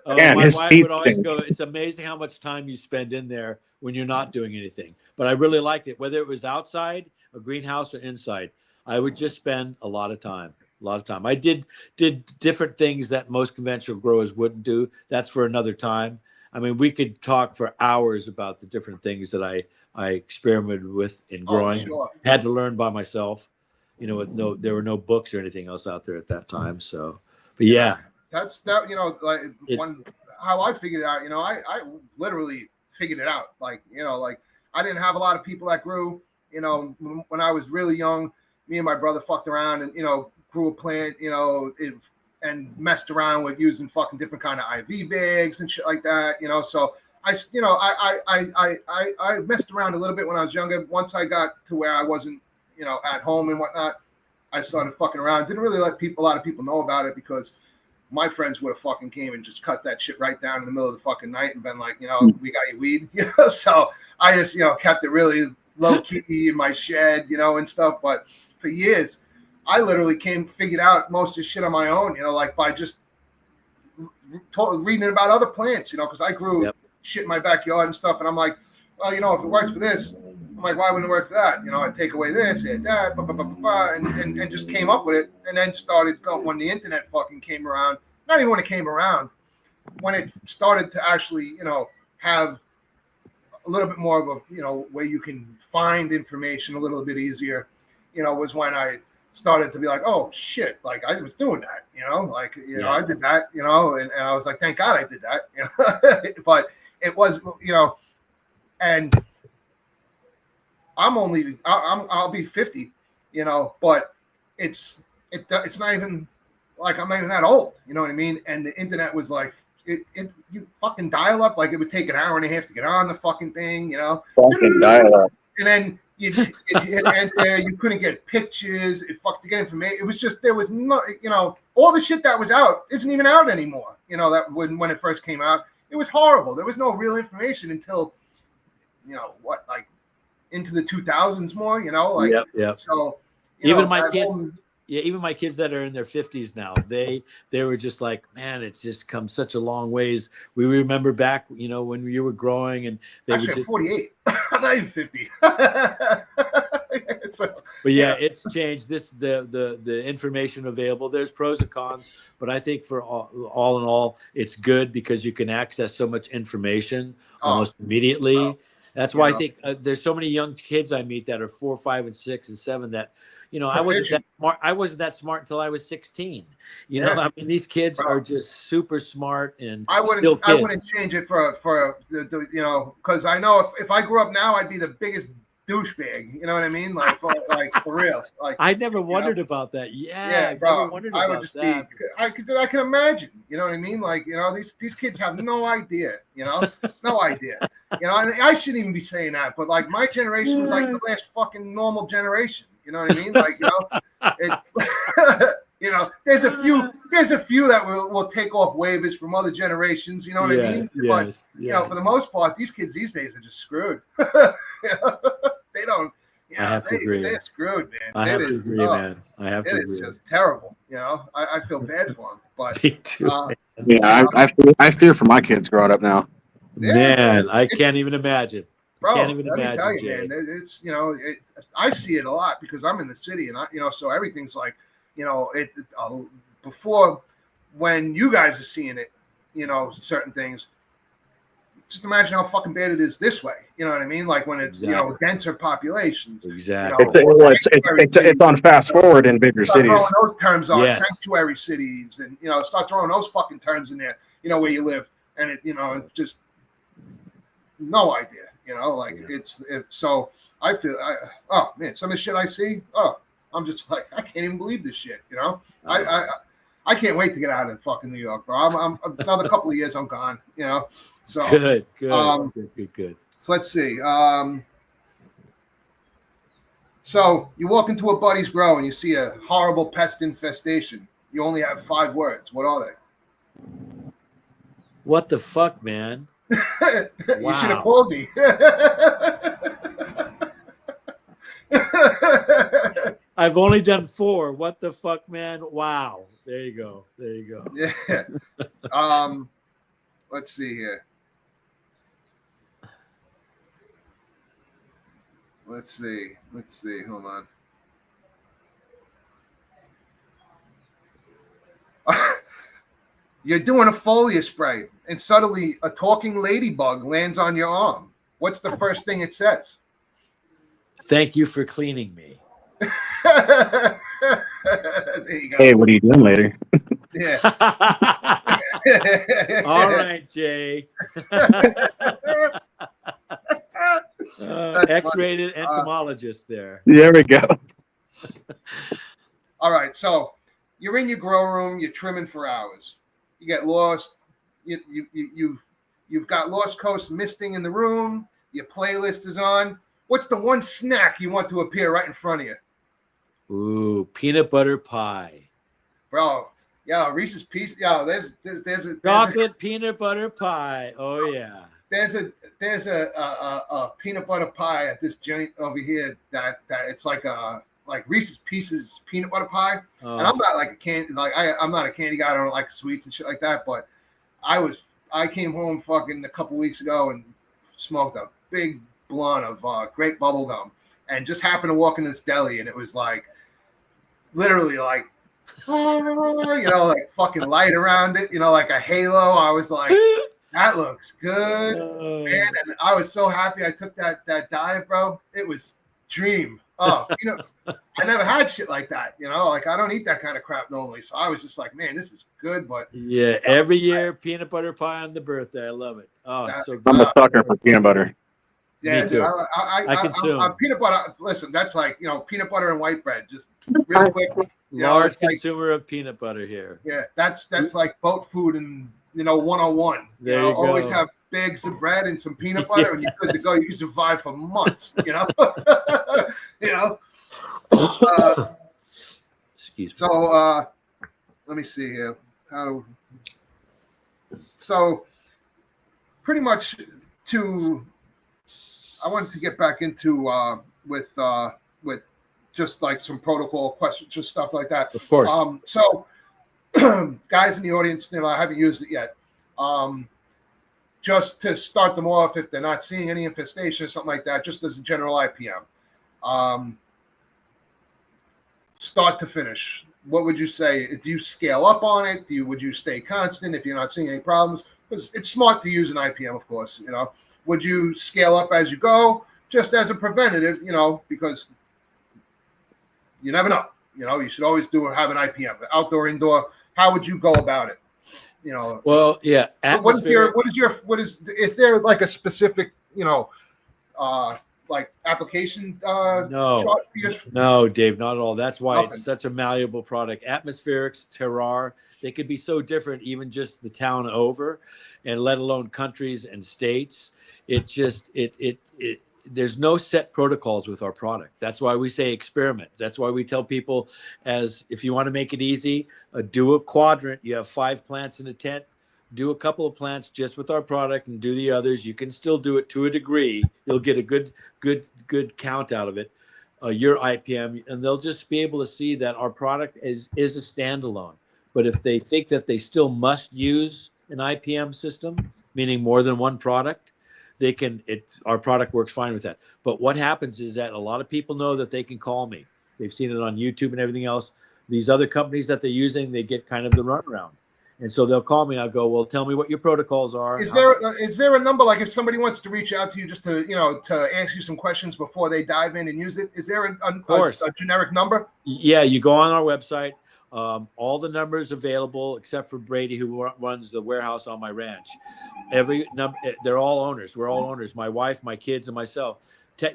My wife would always go, it's amazing how much time you spend in there when you're not doing anything. But I really liked it, whether it was outside, a greenhouse, or inside. I would just spend a lot of time. I did different things that most conventional growers wouldn't do. That's for another time. I mean, we could talk for hours about the different things that I experimented with in growing. Oh, sure. Had to learn by myself. There were no books or anything else out there at that time. So, but yeah. That's that. How I figured it out. I literally figured it out. Like I didn't have a lot of people that grew. When I was really young, me and my brother fucked around and grew a plant. And messed around with using fucking different kind of IV bags and shit like that, So I messed around a little bit when I was younger. Once I got to where I wasn't, at home and whatnot, I started fucking around. Didn't really let a lot of people know about it, because my friends would have fucking came and just cut that shit right down in the middle of the fucking night and been like, we got your weed, So I just, kept it really low key in my shed, and stuff. But for years, I literally figured out most of the shit on my own, by just reading about other plants, because I grew shit in my backyard and stuff. And I'm like, well, if it works for this, like, why wouldn't it work for that? You know, I'd take away this, add that, blah, blah, blah, blah, blah, and just came up with it, and then started going when the internet fucking came around. Not even when it came around, when it started to actually, you know, have a little bit more of a, you know, where you can find information a little bit easier, you know, was when I started to be like, oh shit, like I was doing that, you know, like, you know, I did that, you know, and I was like, thank God I did that, you know, but it was, you know, and I'll be 50, you know, but it's not even like I'm not even that old, you know what I mean? And the internet was like, you fucking dial up, like it would take an hour and a half to get on the fucking thing, you know. Fucking dial up. And then you hit enter, you couldn't get pictures, it fucked to get information. It was just there was no, you know, all the shit that was out isn't even out anymore. You know, that when it first came out, it was horrible. There was no real information until, you know, what, like into the 2000s more, you know, like yep. So even my kids. Even my kids that are in their 50s now, they were just like, man, it's just come such a long ways. We remember back, you know, when you were growing, and they actually, were just 48. I'm not even 50. So, but yeah, it's changed. The information available. There's pros and cons, but I think for all in all, it's good because you can access so much information almost immediately. That's why I think there's so many young kids I meet that are 4, 5, and 6, and 7 that, you know, I wasn't that smart. I wasn't that smart until I was 16. You know, I mean, these kids are just super smart, and I wouldn't change it for the you know, because I know if I grew up now, I'd be the biggest douchebag. You know what I mean? Like for real. Like I never wondered about that. Yeah, bro. I would just be. I can imagine. You know what I mean? Like, you know, these kids have no idea. You know, no idea. You know, and I shouldn't even be saying that, but like my generation was like the last fucking normal generation. You know what I mean? Like, you know, it's you know, there's a few that will take off waivers from other generations. You know what I mean? But you know, for the most part, these kids these days are just screwed. You know? They don't. You know, I have to agree. They're screwed, man. I have to agree, man. I have to agree. It's just terrible. You know, I feel bad for them. But me too. Yeah, I fear for my kids growing up now. Man, I can't even imagine. Bro, can't even imagine, me tell you, Jay. man. It's, you know, I see it a lot because I'm in the city, and you know, so everything's like, you know, before when you guys are seeing it, you know, certain things. Just imagine how fucking bad it is this way. You know what I mean? Like when it's you know, denser populations. Exactly. You know, it's on fast forward in bigger cities. Throwing those terms on sanctuary cities, and you know, start throwing those fucking terms in there. You know, where you live, and it, you know, it's just no idea. You know, like it's so I feel oh man, some of the shit I see, I'm just like, I can't even believe this shit. You know, I can't wait to get out of fucking New York, bro. I'm another couple of years, I'm gone. You know, so good. So let's see. So you walk into a buddy's grow and you see a horrible pest infestation. You only have 5 words. What are they? What the fuck, man? You should have called me. I've only done 4. What the fuck, man? Wow. There you go. Yeah. Let's see here. Let's see. Hold on. You're doing a foliar spray, and suddenly a talking ladybug lands on your arm. What's the first thing it says? Thank you for cleaning me. There you go. Hey, what are you doing later? Yeah. All right, Jay. X-rated entomologist there. There we go. All right, so you're in your grow room, you're trimming for hours. You get lost. You've got Lost Coast misting in the room. Your playlist is on. What's the one snack you want to appear right in front of you? Ooh, peanut butter pie. Bro, yeah, Reese's Pieces. Yeah, there's a chocolate peanut butter pie. Oh yeah. There's a peanut butter pie at this joint over here that it's like Reese's Pieces peanut butter pie. And I'm not like I'm not a candy guy. I don't like sweets and shit like that. But I came home fucking a couple weeks ago and smoked a big blunt of grape bubble gum, and just happened to walk in this deli, and it was like literally like like fucking light around it, like a halo. I was like, that looks good, man. And I was so happy I took that dive, bro. It was dream. Oh, I never had shit like that, like I don't eat that kind of crap normally. So I was just like, man, this is good. But yeah, every year peanut butter pie on the birthday. I love it. Oh, it's so good. I'm a sucker for peanut butter. Me Yeah, too. I consume peanut butter. Listen, that's like peanut butter and white bread. Just real quick. Large consumer of peanut butter here. Yeah, that's like boat food and 101. There you go. Always have bags of bread and some peanut butter, and you're good to go. You can survive for months. Excuse me. So let me see here. So pretty much I wanted to get back into with just like some protocol questions, just stuff like that. Of course. So guys in the audience, I haven't used it yet. Just to start them off, if they're not seeing any infestation or something like that, just as a general IPM. Start to finish, what would you say? Do you scale up on it? Would you stay constant if you're not seeing any problems? Because it's smart to use an IPM, of course. Would you scale up as you go, just as a preventative? Because you never know. You should always have an IPM, outdoor, indoor. How would you go about it? Well, yeah. Is there like a specific, like application chart for you? No, Dave, not at all. That's why Nothing. It's such a malleable product. Atmospherics, terroir, they could be so different, even just the town over, and let alone countries and states. There's no set protocols with our product. That's why we say experiment. That's why we tell people, if you want to make it easy, do a quadrant. You have 5 plants in a tent. Do a couple of plants just with our product and do the others. You can still do it to a degree. You'll get a good count out of it, your IPM, and they'll just be able to see that our product is a standalone. But if they think that they still must use an IPM system, meaning more than one product, our product works fine with that. But what happens is that a lot of people know that they can call me. They've seen it on YouTube and everything else. These other companies that they're using, they get kind of the runaround. And so they'll call me. I'll go, well, tell me what your protocols are. Is there a number, like if somebody wants to reach out to you just to, to ask you some questions before they dive in and use it? Is there a generic number? Yeah, you go on our website. All the numbers available except for Brady, who runs the warehouse on my ranch. Every number, they're all owners. We're all owners. My wife, my kids, and myself.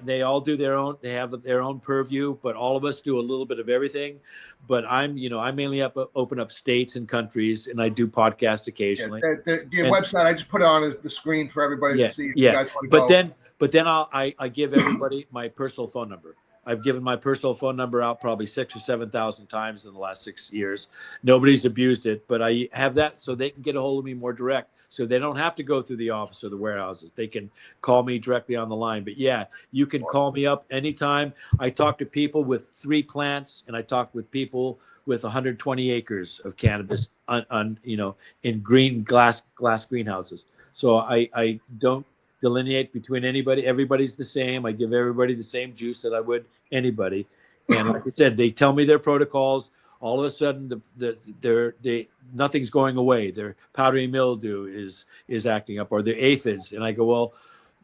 They all do their own. They have their own purview, but all of us do a little bit of everything. But I mainly open up states and countries, and I do podcasts occasionally. Your website, I just put it on the screen for everybody to see. If you guys want to but then I give everybody my personal phone number. I've given my personal phone number out probably 6,000 or 7,000 times in the last 6 years. Nobody's abused it, but I have that so they can get a hold of me more direct. So they don't have to go through the office or the warehouses. They can call me directly on the line. But yeah, you can call me up anytime. I talk to people with 3 plants, and I talk with people with 120 acres of cannabis in green glass greenhouses. So I don't delineate between anybody. Everybody's the same. I give everybody the same juice that I would anybody. And like I said, they tell me their protocols. All of a sudden, nothing's going away. Their powdery mildew is acting up, or their aphids. And I go, well,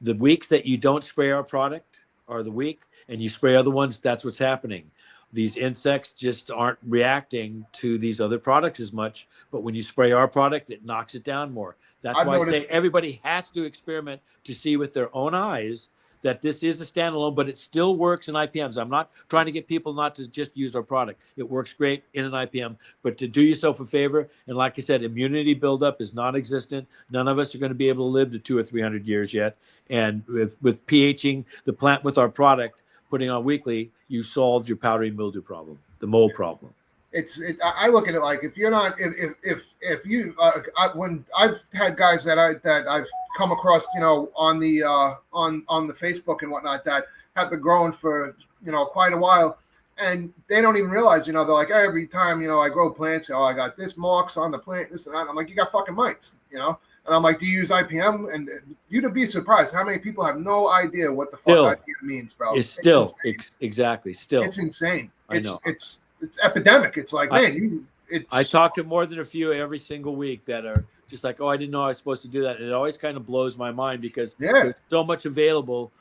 the weeks that you don't spray our product are the week, and you spray other ones, that's what's happening. These insects just aren't reacting to these other products as much. But when you spray our product, it knocks it down more. That's why I say everybody has to experiment to see with their own eyes that this is a standalone, but it still works in IPMs. I'm not trying to get people not to just use our product. It works great in an IPM, but to do yourself a favor, and like I said, immunity buildup is non-existent. None of us are going to be able to live to 200 or 300 years yet. And with pHing the plant with our product, putting on weekly, you solved your powdery mildew problem, the mold problem. I look at it like if you're not if you when I've had guys that I've come across on the Facebook and whatnot that have been growing for quite a while, and they don't even realize, they're like, every time, I grow plants, I got this marks on the plant, this and that. I'm like, you got fucking mites, And I'm like, do you use IPM? And you'd be surprised how many people have no idea what the fuck IPM means, bro. It's still exactly still. It's insane. I know. It's epidemic. It's like, man, I talk to more than a few every single week that are just like, oh, I didn't know I was supposed to do that. And it always kind of blows my mind because there's so much available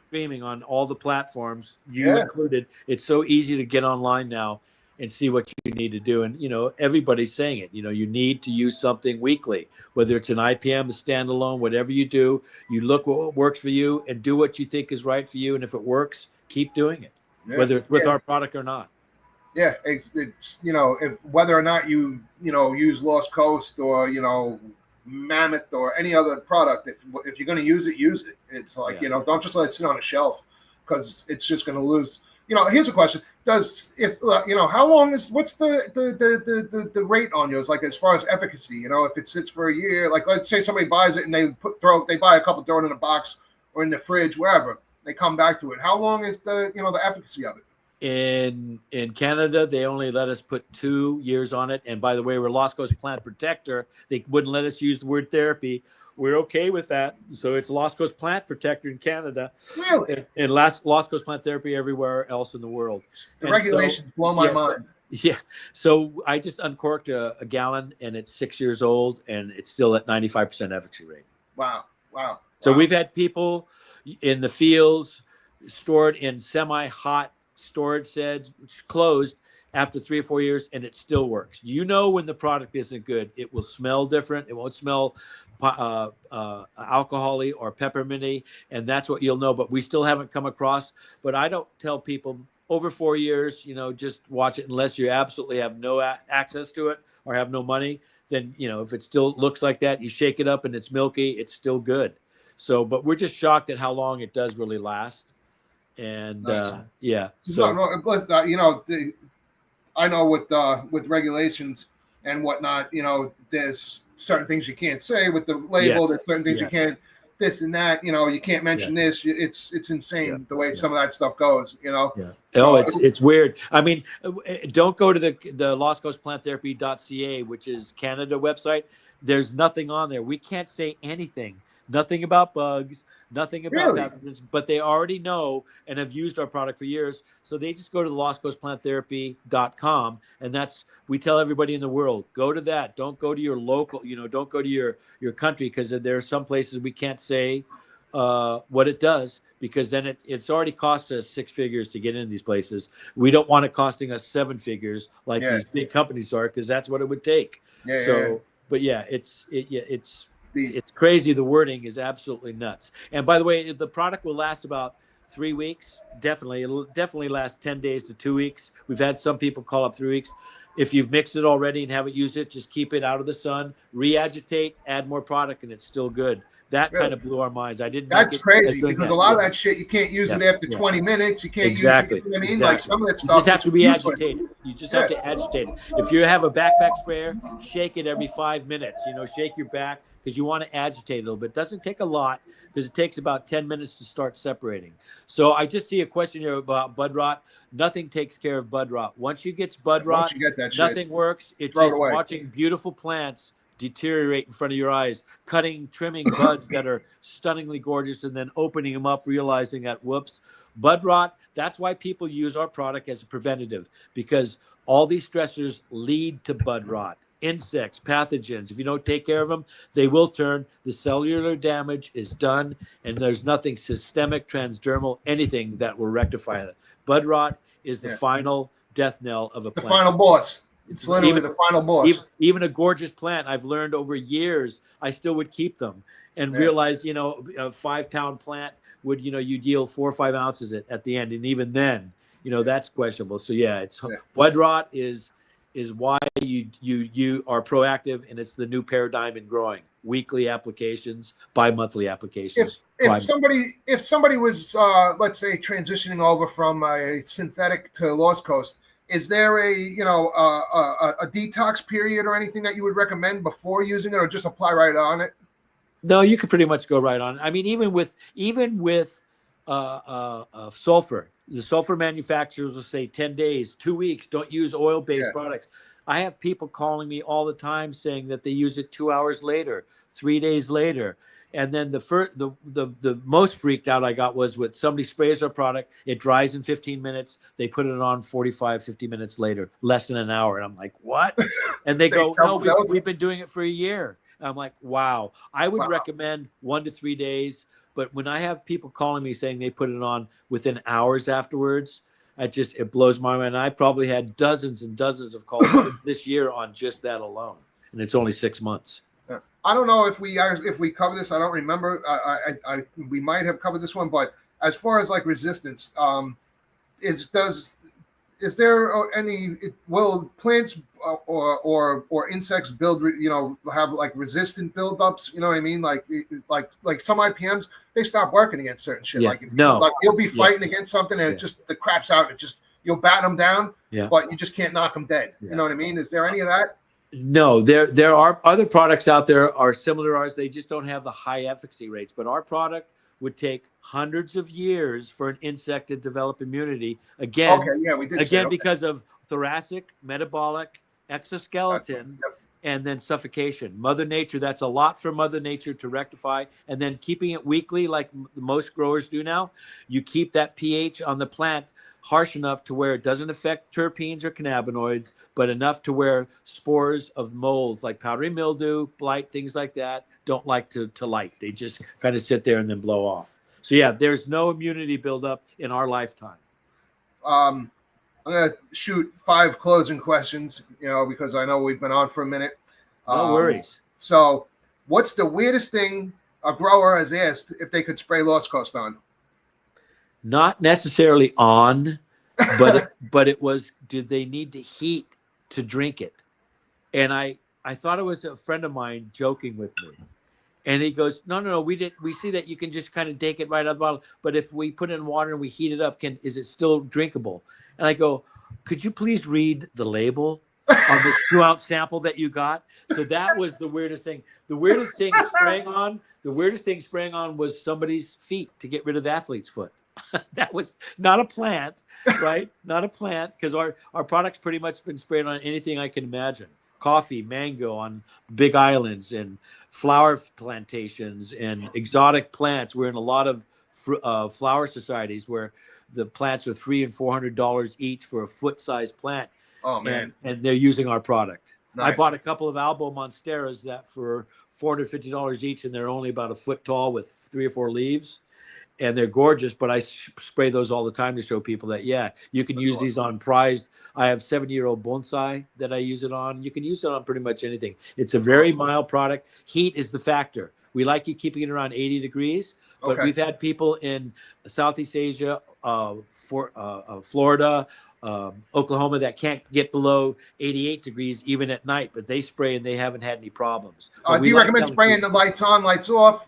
streaming on all the platforms, you included. It's so easy to get online now and see what you need to do. And, everybody's saying it, you need to use something weekly, whether it's an IPM, a standalone, whatever you do, you look what works for you and do what you think is right for you. And if it works, keep doing it, whether it's with our product or not. Yeah, it's if whether or not you use Lost Coast or Mammoth or any other product, if you're going to use it, use it. It's like don't just let it sit on a shelf because it's just going to lose. Here's a question: what's the rate on yours? Like as far as efficacy, if it sits for a year, like let's say somebody buys it and they buy a couple, throw it in a box or in the fridge, wherever they come back to it. How long is the efficacy of it? In Canada, they only let us put 2 years on it. And by the way, we're Lost Coast Plant Protector. They wouldn't let us use the word therapy. We're okay with that. So it's Lost Coast Plant Protector in Canada. Really? And Lost Coast Plant Therapy everywhere else in the world. The regulations blow my mind. Yeah. So I just uncorked a gallon and it's 6 years old and it's still at 95% efficacy rate. Wow. So we've had people in the fields stored in semi-hot storage sheds closed after 3 or 4 years and it still works. When the product isn't good, it will smell different. It won't smell alcohol-y or pepperminty, and that's what you'll know. But we still haven't come across. But I don't tell people over 4 years, just watch it unless you absolutely have no access to it or have no money. Then if it still looks like that, you shake it up and it's milky, it's still good. So, but we're just shocked at how long it does really last. And nice. So I know with regulations and whatnot, there's certain things you can't say with the label. There's certain things you can't, this and that. You can't mention this. It's insane the way some of that stuff goes. So, it's weird. I mean, don't go to the lostcoastplanttherapy.ca, which is Canada website. There's nothing on there. We can't say anything. Nothing about bugs, nothing about that, but they already know and have used our product for years. So they just go to the lostcoastplanttherapy.com, and we tell everybody in the world, go to that. Don't go to your local, don't go to your country, because there are some places we can't say what it does, because then it's already cost us 6 figures to get into these places. We don't want it costing us 7 figures like these big companies are, because that's what it would take. But it's crazy. The wording is absolutely nuts. And by the way, the product will last about 3 weeks. It'll definitely last 10 days to 2 weeks. We've had some people call up 3 weeks. If you've mixed it already and haven't used it, just keep it out of the sun, re-agitate, add more product, and it's still good. That kind of blew our minds. That's crazy, because a lot of that shit you can't use it after 20 minutes. You can't use it. Like some of that stuff. You just have to re-agitate it. You just have to agitate it. If you have a backpack sprayer, shake it every 5 minutes. Shake your back, because you want to agitate a little bit. It doesn't take a lot, because it takes about 10 minutes to start separating. So I just see a question here about bud rot. Nothing takes care of bud rot. Once you get bud rot, nothing works. It's just watching beautiful plants deteriorate in front of your eyes, trimming buds that are stunningly gorgeous, and then opening them up, realizing that, whoops, bud rot. That's why people use our product as a preventative, because all these stressors lead to bud rot. Insects, pathogens, if you don't take care of them, they will turn. The cellular damage is done, and there's nothing systemic, transdermal, anything that will rectify it. Bud rot is the final death knell of a plant. The final boss. It's literally the final boss. Even a gorgeous plant, I've learned over years, I still would keep them and realize, a 5-pound plant would, you'd yield 4 or 5 ounces at the end. And even then, that's questionable. So bud rot is why you are proactive, and it's the new paradigm in growing. Weekly applications, bi-monthly applications. If somebody was let's say transitioning over from a synthetic to Lost Coast, is there a detox period or anything that you would recommend before using it, or just apply right on it? No, you could pretty much go right on. I mean, even with sulfur, The sulfur manufacturers will say 10 days, 2 weeks, don't use oil-based products. I have people calling me all the time saying that they use it 2 hours later, 3 days later. And then the most freaked out I got was when somebody sprays our product, it dries in 15 minutes. They put it on 45, 50 minutes later, less than an hour. And I'm like, what? And they go, no, we've been doing it for a year. And I'm like, wow. I would recommend 1 to 3 days. But when I have people calling me saying they put it on within hours afterwards, it blows my mind. I probably had dozens and dozens of calls this year on just that alone. And it's only 6 months. I don't know if we cover this. I don't remember. We might have covered this one, but as far as like resistance, is there any? Will plants or insects build? Have like resistant buildups? You know what I mean? Like some IPMs, they stop working against certain shit. Yeah, like you'll be fighting against something and it just the crap's out. You'll bat them down, but you just can't knock them dead. You know what I mean? Is there any of that? No, there are other products out there are similar to ours. They just don't have the high efficacy rates. But our product would take hundreds of years for an insect to develop immunity. Again, because of thoracic, metabolic, exoskeleton, and then suffocation. Mother Nature, that's a lot for Mother Nature to rectify. And then keeping it weekly, like most growers do now, you keep that pH on the plant harsh enough to where it doesn't affect terpenes or cannabinoids, but enough to where spores of molds like powdery mildew, blight, things like that, don't like to light. They just kind of sit there and then blow off. So yeah, there's no immunity buildup in our lifetime. I'm going to shoot 5 closing questions, because I know we've been on for a minute. No worries. So what's the weirdest thing a grower has asked if they could spray Lost Coast on? Not necessarily on, but it was, did they need to heat to drink it? And I thought it was a friend of mine joking with me. And he goes, no, we see that you can just kind of take it right out of the bottle. But if we put it in water and we heat it up, is it still drinkable? And I go, could you please read the label on this 2-ounce sample that you got? So that was the weirdest thing. The weirdest thing spraying on was somebody's feet to get rid of the athlete's foot. That was not a plant, right? Not a plant, because our product's pretty much been sprayed on anything I can imagine. Coffee, mango on big islands and flower plantations and exotic plants. We're in a lot of flower societies where the plants are $300 and $400 each for a foot-sized plant. Oh man! And they're using our product. Nice. I bought a couple of Albo Monsteras that for $450 each, and they're only about a foot tall with 3 or 4 leaves. And they're gorgeous, but I spray those all the time to show people that, you can use these on prized. I have 70-year-old bonsai that I use it on. You can use it on pretty much anything. It's a very mild product. Heat is the factor. We like you keeping it around 80 degrees, but we've had people in Southeast Asia, Florida, Oklahoma that can't get below 88 degrees even at night, but they spray and they haven't had any problems. Do you recommend spraying the lights on, lights off?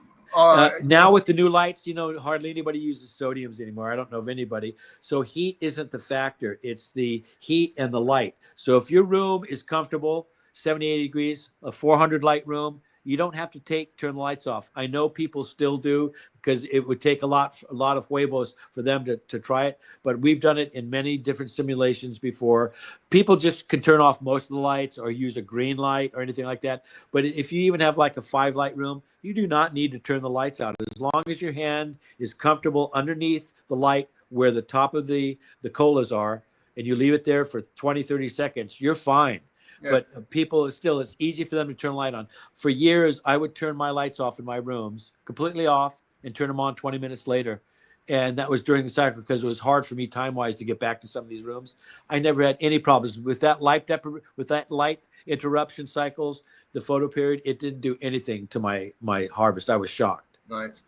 Now with the new lights, hardly anybody uses sodiums anymore. I don't know of anybody. So heat isn't the factor. It's the heat and the light. So if your room is comfortable, 70, 80 degrees, a 400 light room, you don't have to turn the lights off. I know people still do because it would take a lot of huevos for them to try it. But we've done it in many different simulations before. People just can turn off most of the lights or use a green light or anything like that. But if you even have like a 5-light room, you do not need to turn the lights out. As long as your hand is comfortable underneath the light where the top of the colas are, and you leave it there for 20, 30 seconds, you're fine. Yeah. But people, it's easy for them to turn the light on. For years, I would turn my lights off in my rooms, completely off, and turn them on 20 minutes later. And that was during the cycle because it was hard for me time-wise to get back to some of these rooms. I never had any problems with that light interruption cycles, the photo period. It didn't do anything to my harvest. I was shocked. Nice.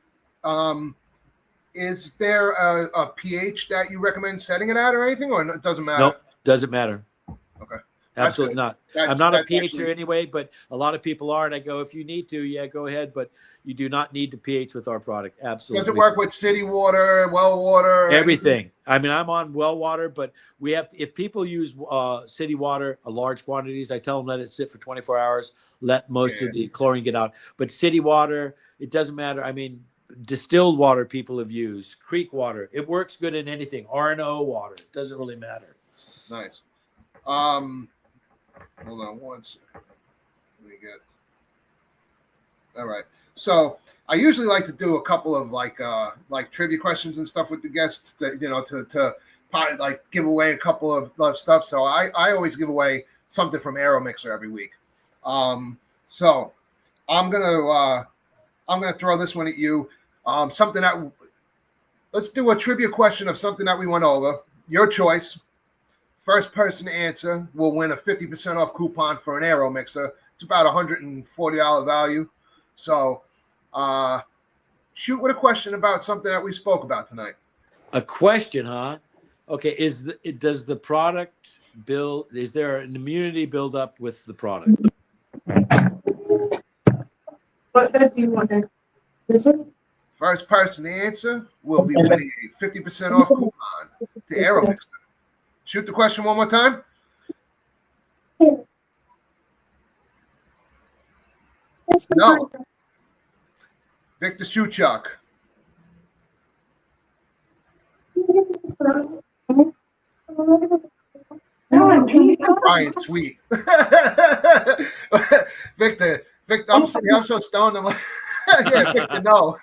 Is there a pH that you recommend setting it at or anything, or it doesn't matter? Nope, doesn't matter. Okay. Absolutely not. I'm not a pHer anyway, but a lot of people are, and I go, if you need to, go ahead, but you do not need to pH with our product. Absolutely. Does it work with city water, well water? Everything. I mean, I'm on well water, but if people use city water, large quantities, I tell them let it sit for 24 hours, let most of the chlorine get out. But city water, it doesn't matter. I mean, distilled water people have used, creek water. It works good in anything. R&O water. It doesn't really matter. Nice. Hold on one second. Let me get. All right. So I usually like to do a couple of like trivia questions and stuff with the guests to to probably like give away a couple of stuff. So I always give away something from Aero Mixer every week. So I'm gonna throw this one at you. Something that let's do a trivia question of something that we went over. Your choice. First person to answer will win a 50% off coupon for an Aero Mixer. It's about $140 value. So shoot with a question about something that we spoke about tonight. A question, huh? Okay. Does the product is there an immunity build up with the product? What do you want to listen? First person to answer will be winning a 50% off coupon to Aero Mixer. Shoot the question one more time. No. Victor Shuchuk. Brian Sweet. Victor, I'm so stoned. I'm like, yeah, Victor, no.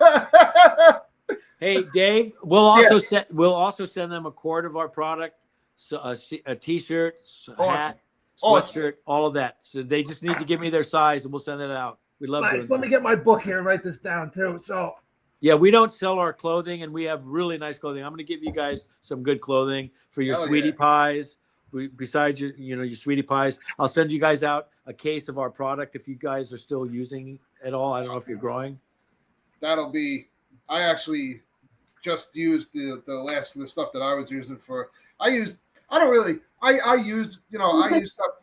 Hey, Dave, we'll also send them a quart of our product, so a t-shirt, hat, sweatshirt, all of that. So they just need to give me their size, and we'll send it out. We love doing that. Let me get my book here and write this down too. So yeah, we don't sell our clothing, and we have really nice clothing. I'm going to give you guys some good clothing for your sweetie pies. Besides your sweetie pies, I'll send you guys out a case of our product if you guys are still using it all. I don't know if you're growing. That'll be. I actually just used the last of the stuff that I was using for. I use stuff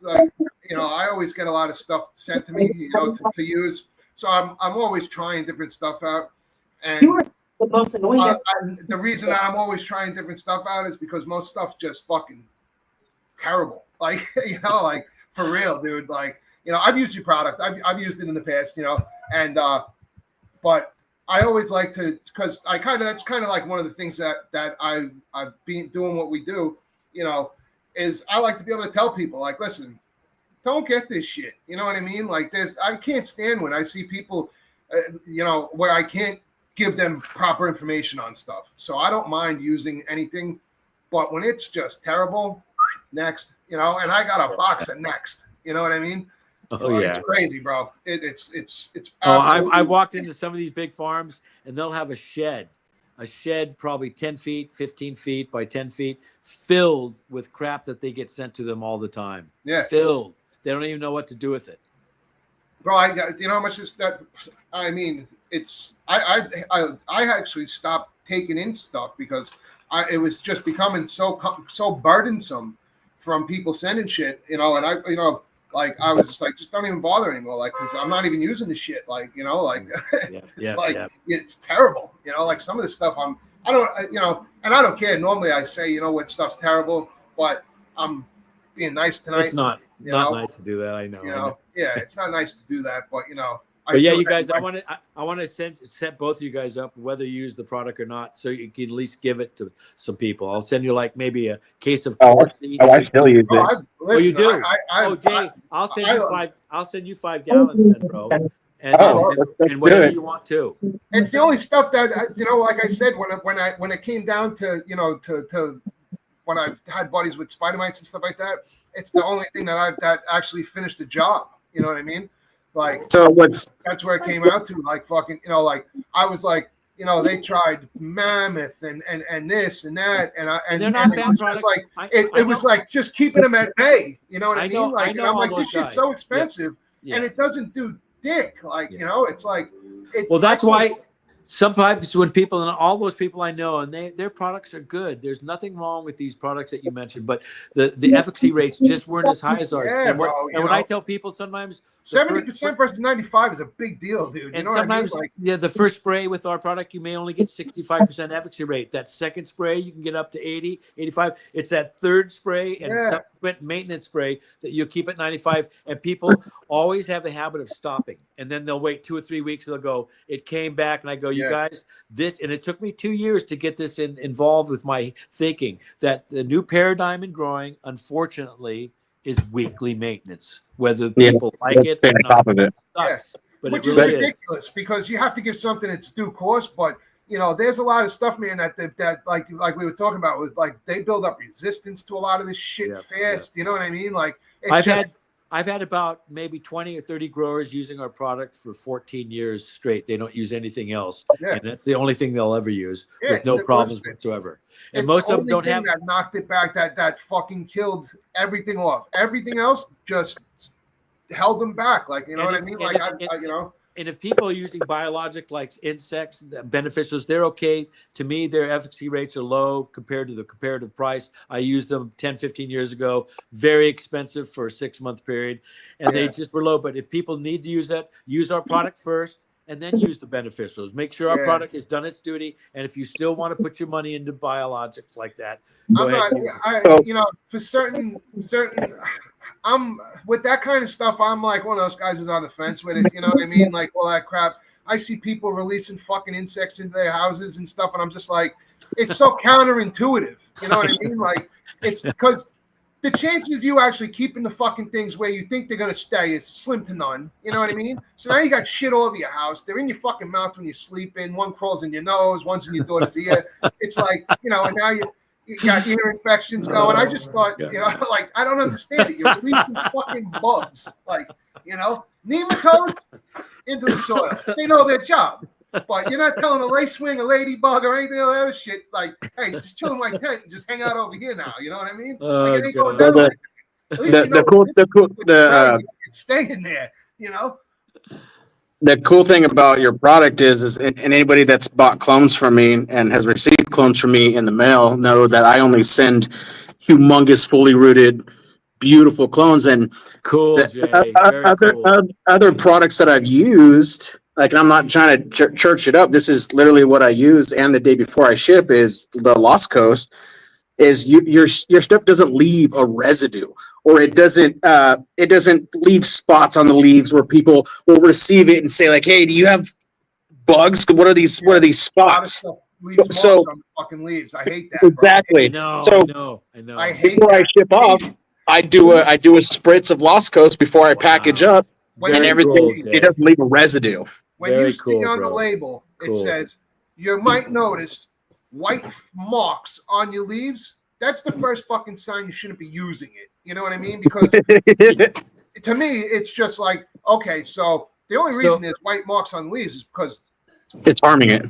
like I always get a lot of stuff sent to me to use. So I'm always trying different stuff out. And the most annoying. The reason that I'm always trying different stuff out is because most stuff's just fucking terrible. Like, like for real, dude. Like, I've used your product. I've used it in the past, and but I always like to, because that's kind of like one of the things that I've been doing what we do, is I like to be able to tell people, like, listen, don't get this shit. You know what I mean? Like I can't stand when I see people, where I can't give them proper information on stuff. So I don't mind using anything, but when it's just terrible, next, and I got a box of next, you know what I mean? Oh yeah, it's crazy, bro. It's I walked into some of these big farms and they'll have a shed probably 10 feet, 15 feet by 10 feet, filled with crap that they get sent to them all the time. Yeah, filled. They don't even know what to do with it. Bro, how much is that? I mean, it's I actually stopped taking in stuff because it was just becoming so burdensome from people sending shit, and like I was just like, just don't even bother anymore, like, because I'm not even using the shit, like, it's terrible, like some of the stuff I don't care. Normally I say, what stuff's terrible, but I'm being nice tonight. It's not nice to do that. I know. Yeah, it's not nice to do that, but But yeah, you guys, I want to set both of you guys up, whether you use the product or not, so you can at least give it to some people. I'll send you like maybe a case of. I still use it. You do. Jay, I'll send you 5 gallons, then, bro. And whatever you want to. It's the only stuff that like I said, when it came down to to when I've had buddies with spider mites and stuff like that, it's the only thing that actually finished the job. You know what I mean? Like, so that's where it came out to, like, fucking, like, I was like, they tried mammoth and this and that, and they're not it bad was products. just like it was like just keeping them at bay. You know what I mean? Like, and I'm like, this shit's so expensive, and it doesn't do dick. Like, it's like, it's. Well, that's why sometimes when people, and all those people I know, and their products are good. There's nothing wrong with these products that you mentioned, but the efficacy rates just weren't as high as ours. Yeah, and when I tell people sometimes 70% versus 95 is a big deal, dude. You know sometimes, what I mean? Like, the first spray with our product, you may only get 65% efficacy rate. That second spray, you can get up to 80, 85. It's that third spray and subsequent maintenance spray that you keep at 95. And people always have the habit of stopping. And then they'll wait 2 or 3 weeks and they'll go, it came back. And I go, you Yeah. guys, this, and it took me 2 years to get this involved with my thinking that the new paradigm in growing, unfortunately, is weekly maintenance. Whether Yeah, people like let's it stay or on not, top of it. it sucks. But Which it is really is. ridiculous because you have to give something its due course. But there's a lot of stuff, man, that like we were talking about with like they build up resistance to a lot of this shit fast. You know what I mean? Like I've had about maybe 20 or 30 growers using our product for 14 years straight. They don't use anything else, and that's the only thing they'll ever use with no problems whatsoever. And most of them don't have that knocked it back. That fucking killed everything off. Everything else just held them back. Like, you know what I mean? Like, And if people are using biologic like insects, beneficials, they're okay. To me, their efficacy rates are low compared to the comparative price. I used them 10, 15 years ago, very expensive for a 6-month period, and they just were low. But if people need to use that, use our product first and then use the beneficials. Make sure our product has done its duty. And if you still want to put your money into biologics like that, go ahead. For certain I'm with that kind of stuff. I'm like one of those guys who's on the fence with it. You know what I mean? Like all that crap. I see people releasing fucking insects into their houses and stuff, and I'm just like, it's so counterintuitive. You know what I mean? Like it's because the chances of you actually keeping the fucking things where you think they're gonna stay is slim to none. You know what I mean? So now you got shit all over your house. They're in your fucking mouth when you're sleeping. One crawls in your nose, one's in your daughter's ear. It's like, and now you got ear infections going. I just thought, like, I don't understand it. You're releasing fucking bugs, like, nematodes into the soil. They know their job. But you're not telling a lacewing, a ladybug, or anything of that shit. Like, hey, just chill in my tent and just hang out over here now. You know what I mean? Like, it ain't going down. It's staying there. The cool thing about your product is and anybody that's bought clones from me and has received clones from me in the mail know that I only send humongous, fully rooted, beautiful clones. And cool, Jay. Very cool. Other products that I've used, like, I'm not trying to church it up. This is literally what I use. And the day before I ship is the Lost Coast. Is your stuff doesn't leave a residue, or it doesn't leave spots on the leaves where people will receive it and say like, hey, do you have bugs? What are these spots? So on the fucking leaves. I hate that. Exactly. Bro. I know. I hate before I ship off, I do a spritz of Lost Coast before I package up, and everything it doesn't leave a residue. When you see on the label, it says you might notice white marks on your leaves. That's the first fucking sign you shouldn't be using it. You know what I mean? Because to me, it's just like, okay, so the only reason there's white marks on leaves is because it's harming it.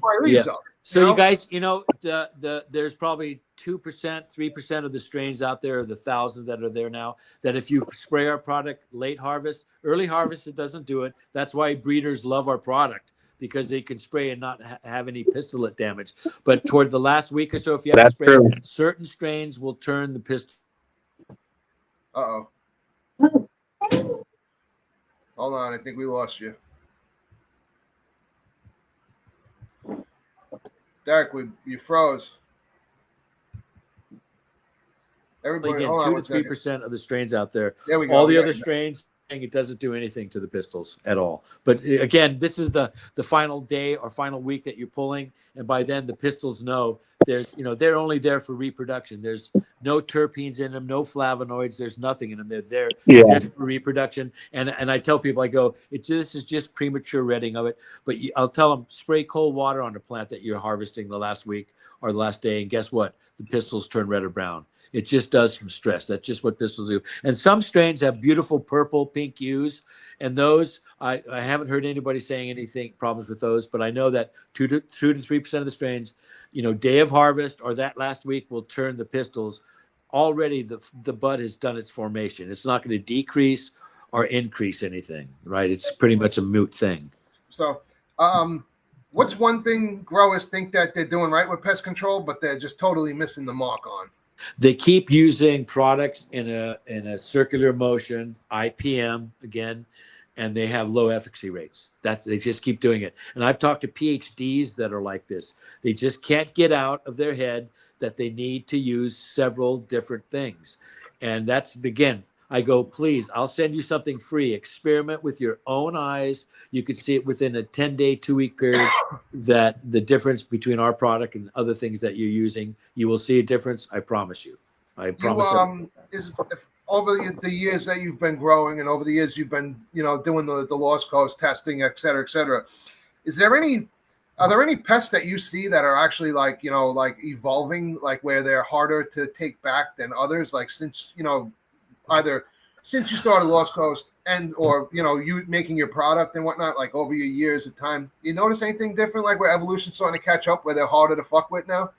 So you guys, there's probably 2%, 3% of the strains out there, the thousands that are there now, that if you spray our product late harvest, early harvest, it doesn't do it. That's why breeders love our product, because they can spray and not have any pistillate damage. But toward the last week or so, if you have to spray, certain strains will turn the pistil. Uh-oh. Hold on, I think we lost you. Derek, you froze. Everybody, again, 2 to 3% of the strains out there. There we go. All the other strains, it doesn't do anything to the pistils at all. But again, this is the final day or final week that you're pulling, and by then the pistils know they're only there for reproduction. There's no terpenes in them, no flavonoids. There's nothing in them. They're there just for reproduction. And I tell people, I go, this is just premature redding of it. But I'll tell them, spray cold water on the plant that you're harvesting the last week or the last day, and guess what? The pistils turn red or brown. It just does from stress. That's just what pistils do. And some strains have beautiful purple, pink hues. And those, I haven't heard anybody saying anything problems with those, but I know that 2 to 3% of the strains, day of harvest or that last week will turn the pistils. Already the bud has done its formation. It's not going to decrease or increase anything, right? It's pretty much a moot thing. So, what's one thing growers think that they're doing right with pest control, but they're just totally missing the mark on? They keep using products in a circular motion, IPM again, and they have low efficacy rates. They just keep doing it. And I've talked to PhDs that are like this. They just can't get out of their head that they need to use several different things. And that's, again, I go, please, I'll send you something free. Experiment with your own eyes. You could see it within a 10-day, 2-week period that the difference between our product and other things that you're using, you will see a difference. I promise you. I promise. Over the years that you've been growing and over the years you've been, doing the Lost Coast testing, et cetera, are there any pests that you see that are actually like evolving, like where they're harder to take back than others? Like since you started Lost Coast or you making your product and whatnot, like over your years of time, you notice anything different, like where evolution's starting to catch up, where they're harder to fuck with now?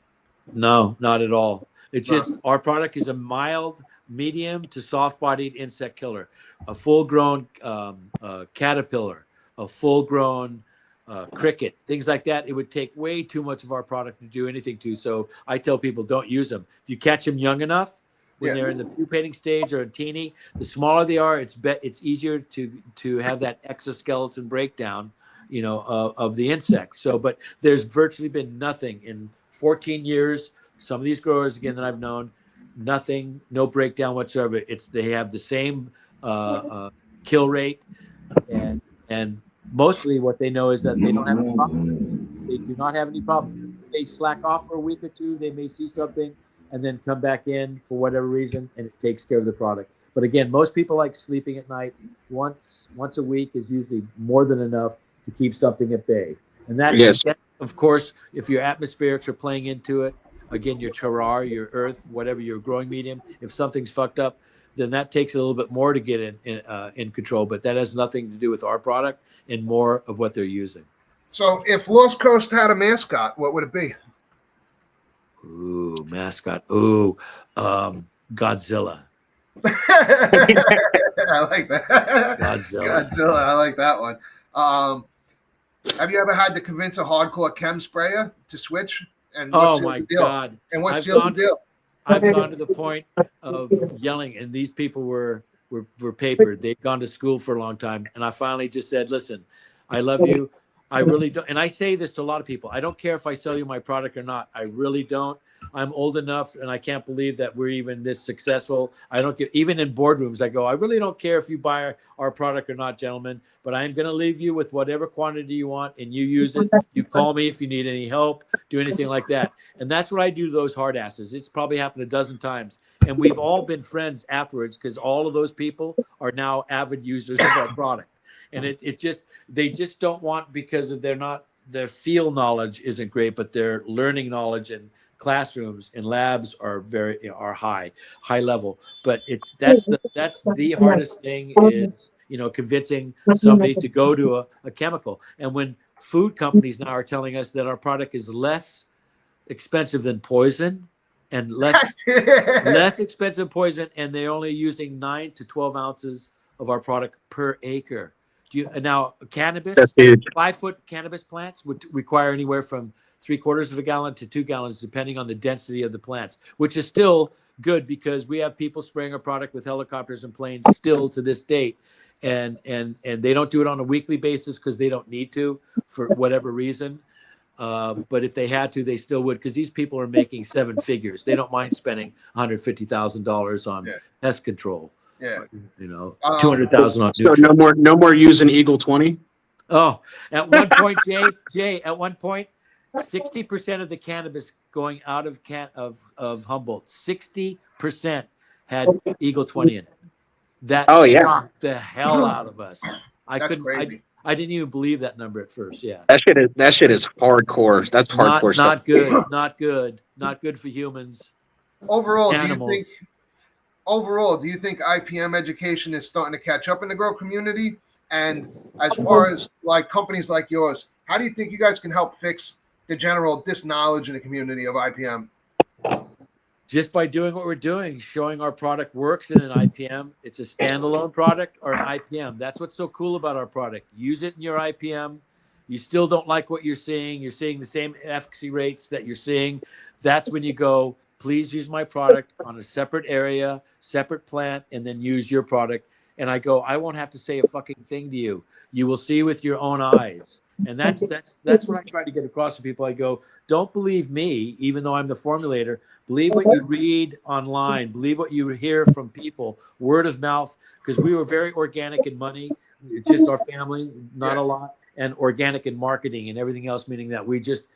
No, not at all. It's just our product is a mild, medium to soft-bodied insect killer, a full-grown caterpillar, a full-grown cricket, things like that. It would take way too much of our product to do anything to. So I tell people, don't use them. If you catch them young enough, when they're in the pupating stage or a teeny, the smaller they are, it's easier to have that exoskeleton breakdown, of the insect. So, but there's virtually been nothing in 14 years. Some of these growers, again, that I've known, nothing, no breakdown whatsoever. They have the same kill rate, and mostly what they know is that they don't have any problems. They do not have any problems. They slack off for a week or two. They may see something and then come back in for whatever reason, and it takes care of the product. But again, most people like sleeping at night. Once a week is usually more than enough to keep something at bay. And that's, of course, if your atmospherics are playing into it, again, your terroir, your earth, whatever your growing medium, if something's fucked up, then that takes a little bit more to get in control. But that has nothing to do with our product and more of what they're using. So if Lost Coast had a mascot, what would it be? Ooh, mascot. Ooh, Godzilla. I like that. Godzilla. I like that one. Have you ever had to convince a hardcore chem sprayer to switch? And oh my God! And what's the deal? I've gone to the point of yelling, and these people were papered. They'd gone to school for a long time, and I finally just said, "Listen, I love you. I really don't." And I say this to a lot of people. I don't care if I sell you my product or not. I really don't. I'm old enough, and I can't believe that we're even this successful. I don't get, even in boardrooms, I go, I really don't care if you buy our product or not, gentlemen, but I'm going to leave you with whatever quantity you want, and you use it. You call me if you need any help, do anything like that. And that's what I do to those hard asses. It's probably happened a dozen times. And we've all been friends afterwards because all of those people are now avid users of our product. And they just don't want, because of their field knowledge isn't great, but their learning knowledge and classrooms and labs are high level. But that's the hardest thing is convincing somebody to go to a chemical. And when food companies now are telling us that our product is less expensive than poison and less expensive poison, and they're only using 9 to 12 ounces of our product per acre. Now cannabis, 5-foot cannabis plants would require anywhere from 3/4 of a gallon to 2 gallons, depending on the density of the plants, which is still good because we have people spraying our product with helicopters and planes still to this date. And they don't do it on a weekly basis because they don't need to for whatever reason. But if they had to, they still would, because these people are making 7 figures. They don't mind spending $150,000 on pest control. Yeah, 200,000 on. So no more using Eagle 20. Oh, at one point, Jay, at one point, 60% of the cannabis going out of Humboldt, 60% had Eagle 20 in it. That shocked the hell out of us. I didn't even believe that number at first. Yeah, that shit is hardcore. That's hardcore stuff. Not good. Not good for humans. Overall, animals. Do you think IPM education is starting to catch up in the grow community? And as far as like companies like yours, how do you think you guys can help fix the general disknowledge in the community of IPM? Just by doing what we're doing, showing our product works in an IPM. It's a standalone product or an IPM. That's what's so cool about our product. Use it in your IPM. You still don't like what you're seeing. You're seeing the same efficacy rates that you're seeing. That's when you go, please use my product on a separate area, separate plant, and then use your product. And I go, I won't have to say a fucking thing to you. You will see with your own eyes. And that's what I try to get across to people. I go, don't believe me, even though I'm the formulator. Believe what you read online. Believe what you hear from people, word of mouth. Because we were very organic in money, just our family, not a lot, and organic in marketing and everything else, meaning that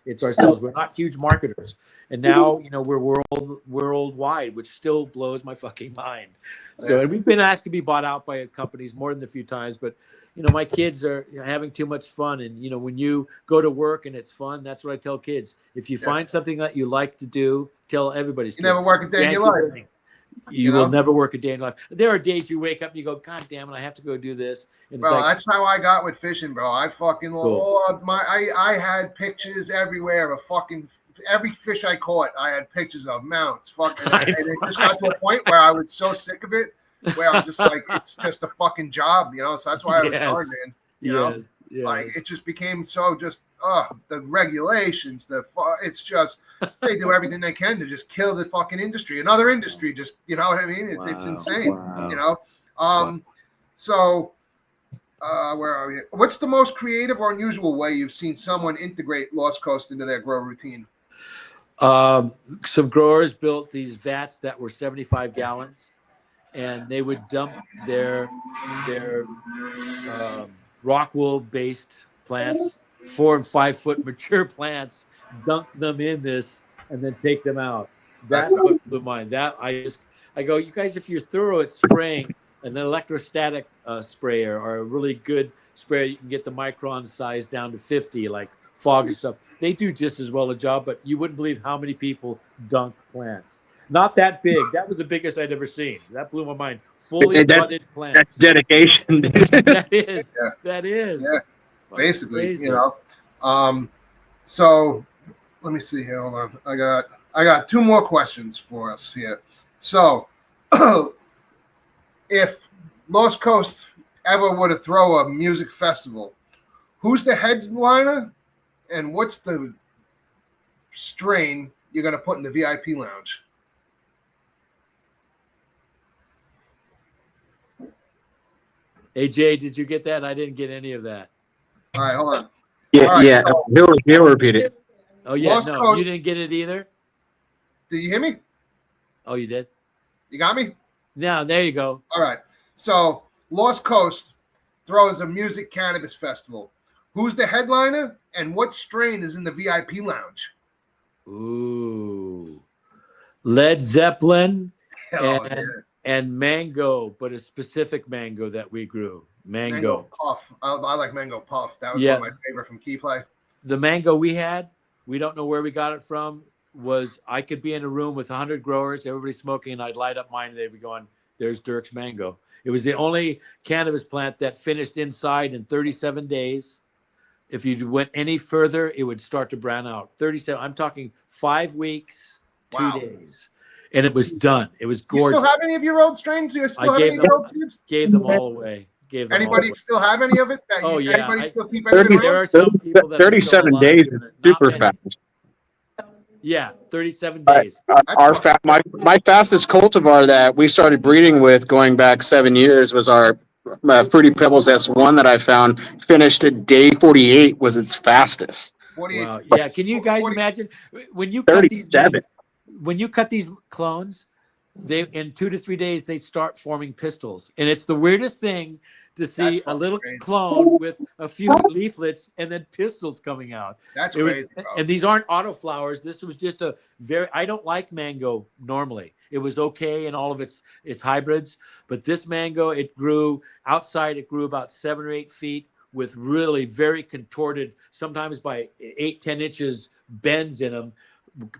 it's ourselves. We're not huge marketers. And now, we're worldwide, which still blows my fucking mind. So, and we've been asked to be bought out by companies more than a few times, but my kids are having too much fun. And, when you go to work and it's fun, that's what I tell kids. If you find something that you like to do, tell everybody's You never work a day in your life. You will never work a day in your life. There are days you wake up and you go, God damn it, I have to go do this. And bro, that's how I got with fishing, bro. I fucking loved I had pictures everywhere of every fish I caught. I had pictures of mounts, fucking, and it just got to a point where I was so sick of it, where I'm just like, it's just a fucking job, So that's why I retired, man. You know, like it just became so the regulations, it's just they do everything they can to just kill the fucking industry. Another industry, just you know what I mean? It's insane, So, where are we? What's the most creative or unusual way you've seen someone integrate Lost Coast into their grow routine? Some growers built these vats that were 75 gallons, and they would dump their rock wool based plants, 4 and 5 foot mature plants, dunk them in this, and then take them out. That's what blew mine. That I go, you guys, if you're thorough at spraying an electrostatic sprayer or a really good sprayer, you can get the micron size down to 50, like fog and stuff. They do just as well a job, but you wouldn't believe how many people dunk plants. Not that big. That was the biggest I'd ever seen. That blew my mind. Fully budded plants. That's dedication. That is. Yeah. Basically, So let me see here. Hold on. I got 2 more questions for us here. So if Lost Coast ever were to throw a music festival, who's the headliner and what's the strain you're going to put in the VIP lounge? Hey, Jay, did you get that? I didn't get any of that. All right, hold on. He'll repeat it. Oh, yeah, Lost no, Coast. You didn't get it either? Did you hear me? Oh, you did? You got me? No, there you go. All right. So Lost Coast throws a music cannabis festival. Who's the headliner and what strain is in the VIP lounge? Ooh. Led Zeppelin and mango, but a specific mango that we grew. Mango puff. I like mango puff. That was one of my favorite from Key Play. The mango we had, we don't know where we got it from, was I could be in a room with 100 growers, everybody smoking, and I'd light up mine and they'd be going, there's Dirk's mango. It was the only cannabis plant that finished inside in 37 days. If you went any further, it would start to brown out. 37, I'm talking 5 weeks, 2 days. And it was done. It was gorgeous. You still have any of your old strains? You still have any of your old seeds? Gave them all away. Anybody still have any of it? Yeah. Still keep any of it? There are some people that 37 days is super fast. Yeah, 37 days. My fastest cultivar that we started breeding with going back 7 years was our Fruity Pebbles S1 that I found. Finished at day 48 was its fastest. 48. Wow. Yeah, can you guys imagine when you cut these clones? They in 2 to 3 days they start forming pistils, and it's the weirdest thing to see a little clone with a few leaflets and then pistils coming out. That's crazy, bro. And these aren't auto flowers. This was just I don't like mango normally. It was okay in all of its hybrids, but this mango, it grew outside. It grew about 7 or 8 feet with really very contorted, sometimes by 8-10 inches bends in them.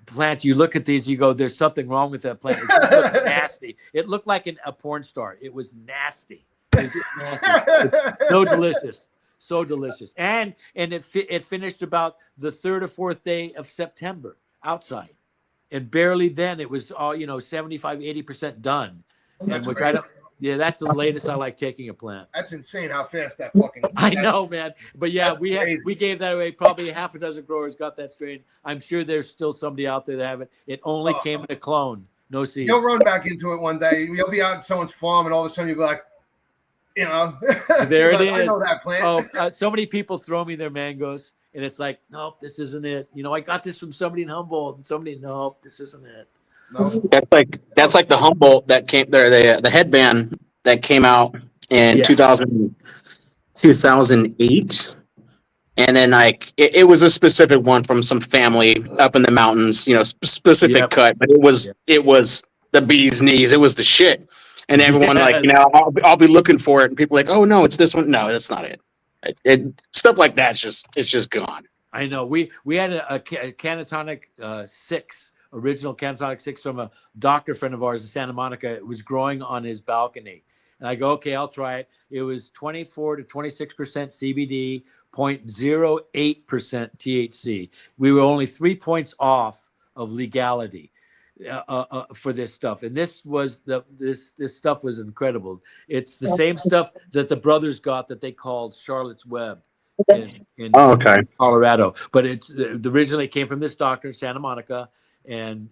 Plant, you look at these, you go, there's something wrong with that plant. It looked nasty. It looked like a porn star. It was nasty. It was just nasty. So delicious. And it finished about the 3rd or 4th day of September outside, and barely then it was all 75-80% done. That's which crazy. I don't. Yeah, that's the latest I like taking a plant. That's insane how fast that fucking. I know, man. But yeah, we gave that away. Probably half a dozen growers got that strain. I'm sure there's still somebody out there that have it. It only came in a clone, no seeds. You'll run back into it one day. You'll be out in someone's farm, and all of a sudden you'll be like, You know, There it I is. know that plant. So many people throw me their mangoes, and it's like, nope, this isn't it. You know, I got this from somebody in Humboldt, and somebody, nope, this isn't it. No. That's like the Humboldt that came there, the headband that came out in 2008. And then like it was a specific one from some family up in the mountains, you know, specific cut, but it was the bee's knees. It was the shit. And everyone like, you know, I'll be looking for it, and people are like, oh no, it's this one. No, that's not it. Stuff like that's it's just gone. I know. We had a Cannatonic 6, original Cannatonic 6 from a doctor friend of ours in Santa Monica. It was growing on his balcony. And I go, okay, I'll try it. It was 24 to 26% CBD, 0.08% THC. We were only 3 points off of legality for this stuff. And this stuff was incredible. It's the same stuff that the brothers got that they called Charlotte's Web in Colorado. But it's originally came from this doctor in Santa Monica, and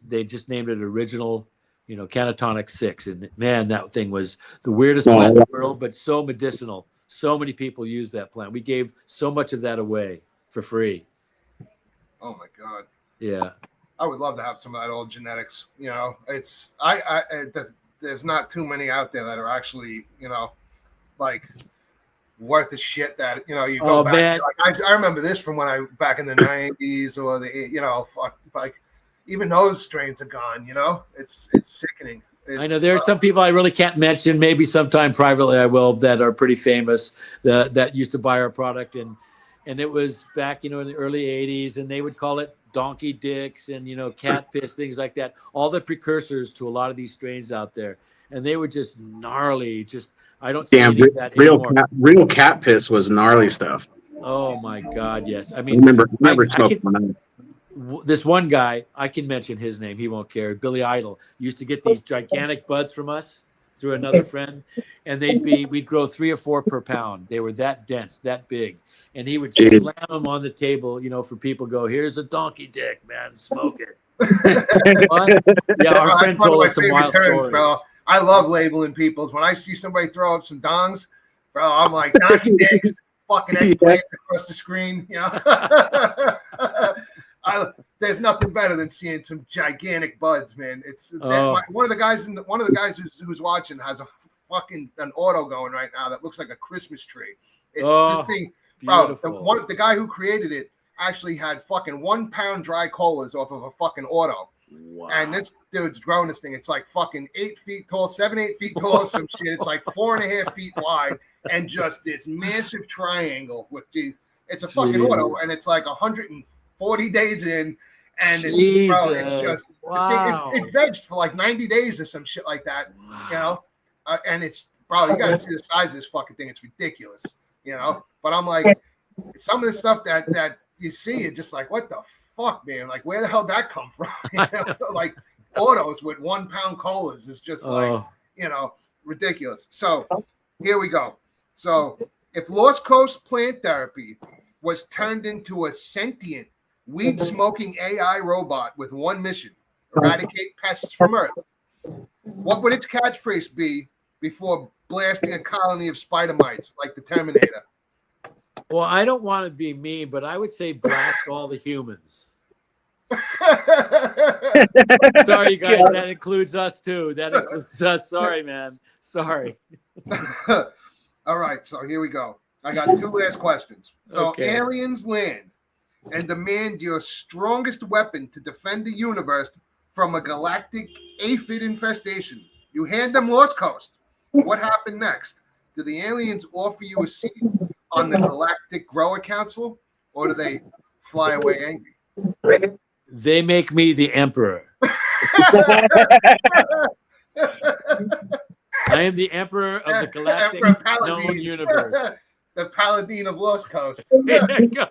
they just named it original, you know, Cannatonic 6. And man, that thing was the weirdest plant in the world, but so medicinal. So many people use that plant. We gave so much of that away for free. Oh my God. Yeah. I would love to have some of that old genetics. You know, it's there's not too many out there that are actually, you know, like worth the shit that, you know, you go back. Man. Like, I remember this from when I back in the 90s or the, you know, like even those strains are gone. You know, it's sickening. I know there are some people I really can't mention. Maybe sometime privately I will, that are pretty famous that used to buy our product, and it was back, you know, in the early 80s, and they would call it donkey dicks and, you know, cat piss, things like that. All the precursors to a lot of these strains out there, and they were just gnarly. Just I don't see any of that anymore. Real cat piss was gnarly stuff. Oh my God, yes. I mean, remember smoking one. This one guy, I can mention his name. He won't care. Billy Idol used to get these gigantic buds from us through another friend, and we'd grow 3 or 4 per pound. They were that dense, that big, and he would slam them on the table, you know, for people. Go, here's a donkey dick, man, smoke it. Yeah, our friend told us some wild stories. Bro. I love labeling people's. When I see somebody throw up some dongs, bro, I'm like, donkey dicks, fucking eggplants across the screen, you know. There's nothing better than seeing some gigantic buds, man. It's one of the guys who's watching has a fucking an auto going right now that looks like a Christmas tree. It's this thing, bro. The guy who created it actually had fucking 1 pound dry colas off of a fucking auto. Wow. And this dude's growing this thing. It's like fucking 8 feet tall, 7-8 feet tall, some shit. It's like 4.5 feet wide, and just this massive triangle with these. It's a fucking auto, and it's like 140 days in, and it's just it vegged for like 90 days or some shit like that, you know. And it's you got to see the size of this fucking thing. It's ridiculous, you know. But I'm like, some of the stuff that you see, it's just like, what the fuck, man? Like, where the hell did that come from? You know? Like autos with 1 pound colas is just like, you know, ridiculous. So here we go. So if Lost Coast Plant Therapy was turned into a sentient weed smoking AI robot with one mission: eradicate pests from Earth, what would its catchphrase be before blasting a colony of spider mites like the Terminator? Well, I don't want to be mean, but I would say blast all the humans. Sorry, you guys. That includes us too. That includes us. Sorry, man. Sorry. All right. So here we go. I got 2 last questions. So aliens land and demand your strongest weapon to defend the universe from a galactic aphid infestation. You hand them Lost Coast. What happened next? Do the aliens offer you a seat on the Galactic Grower Council, or do they fly away angry? They make me the emperor. I am the emperor of the galactic known universe. The paladin of Lost Coast. There you go.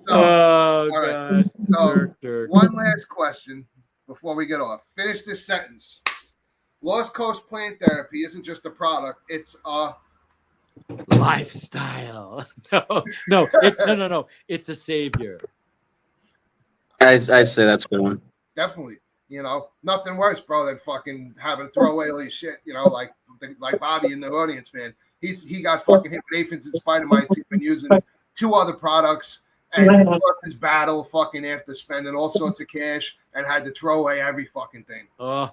God. So one last question before we get off. Finish this sentence. Lost Coast Plant Therapy isn't just a product; it's a lifestyle. No. It's a savior. I say that's a good one. Definitely. you know, nothing worse, bro, than fucking having to throw away all your shit, you know, like Bobby in the audience, man. He got fucking hit with aphids and spider mites. He's been using 2 other products and he lost his battle fucking after spending all sorts of cash and had to throw away every fucking thing. I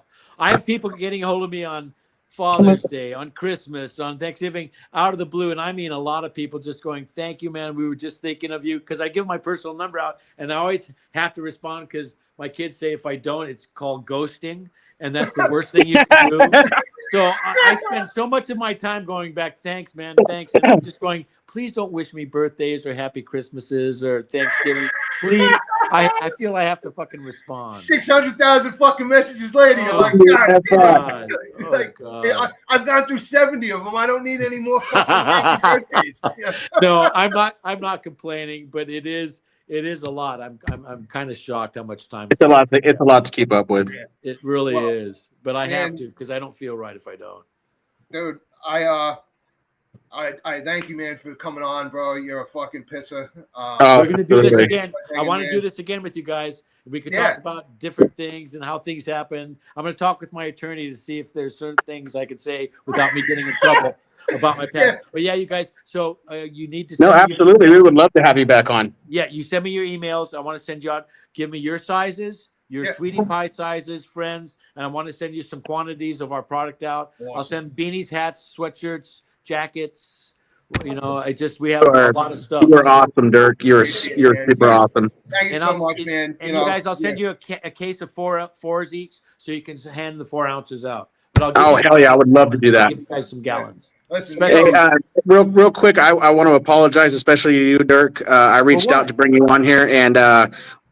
have people getting a hold of me on Father's Day, on Christmas, on Thanksgiving, out of the blue. And I mean, a lot of people just going, thank you, man. We were just thinking of you. Because I give my personal number out and I always have to respond because my kids say if I don't, it's called ghosting. And that's the worst thing you can do. So I spend so much of my time going back, thanks, man, thanks. And I'm just going, please don't wish me birthdays or happy Christmases or Thanksgiving. Please. I feel I have to fucking respond. 600,000 fucking messages later. You're like, God. Like, I've gone through 70 of them. I don't need any more fucking happy birthdays. No, I'm not complaining, but it is a lot. I'm kind of shocked how much time. It's a lot. It's a lot to keep up with. It really is, but I have to because I don't feel right if I don't. Dude, I thank you, man, for coming on, bro. You're a fucking pisser. We're gonna do this again. I want to do this again with you guys. We could talk about different things and how things happen. I'm gonna talk with my attorney to see if there's certain things I could say without me getting in trouble about my past. But yeah, you guys. So you need to. No, absolutely. We would love to have you back on. Yeah, you send me your emails. I want to send you out. Give me your sizes, your sweetie pie sizes, friends, and I want to send you some quantities of our product out. Awesome. I'll send beanies, hats, sweatshirts, jackets. You know, we have a lot of stuff. You're awesome, Dirk. You're super awesome. Thank you so much, man. And you guys, I'll send you a case of fours each, so you can hand the 4 ounces out. But hell yeah, I would love to do that. Give you guys some gallons. Listen, real quick, I want to apologize, especially to you, Dirk. I reached out to bring you on here, and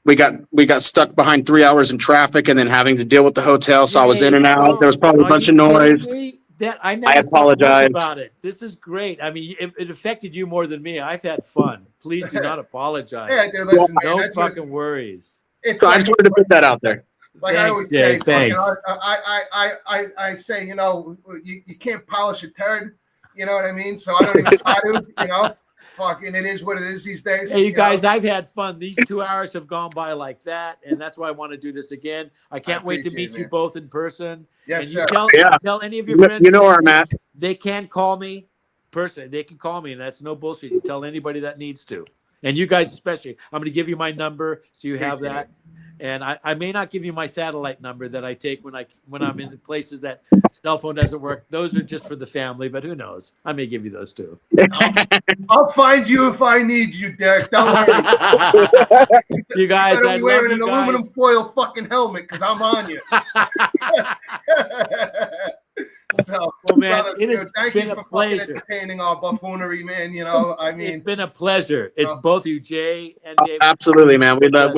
we got stuck behind 3 hours in traffic, and then having to deal with the hotel. So I was in and out. There was probably a bunch of noise. I apologize about it. This is great. I mean, it affected you more than me. I've had fun. Please do not apologize. Yeah, dude, listen, no man, fucking worries. So I just wanted to put that out there. Like thanks, I always say, thanks. I say, you know, you can't polish a turd. You know what I mean? So I don't even try to. You know, fucking, it is what it is these days. Hey, you guys, I've had fun. These 2 hours have gone by like that, and that's why I want to do this again. I can't wait to meet you both in person. Yes, and sir. Tell any of your friends. You know where I'm at. They can call me personally. They can call me, and that's no bullshit. You tell anybody that needs to. And you guys especially. I'm going to give you my number so you have that. And I may not give you my satellite number that I take when I'm in places that cell phone doesn't work. Those are just for the family, but who knows? I may give you those too. I'll find you if I need you, Derek. Don't worry. You guys, I'm wearing an aluminum foil fucking helmet because I'm on you. So, well, man, brother, it has thank been you a for pleasure. entertaining our buffoonery, man. You know, I mean, it's been a pleasure. It's both you, Jay and David. Absolutely, man. We love.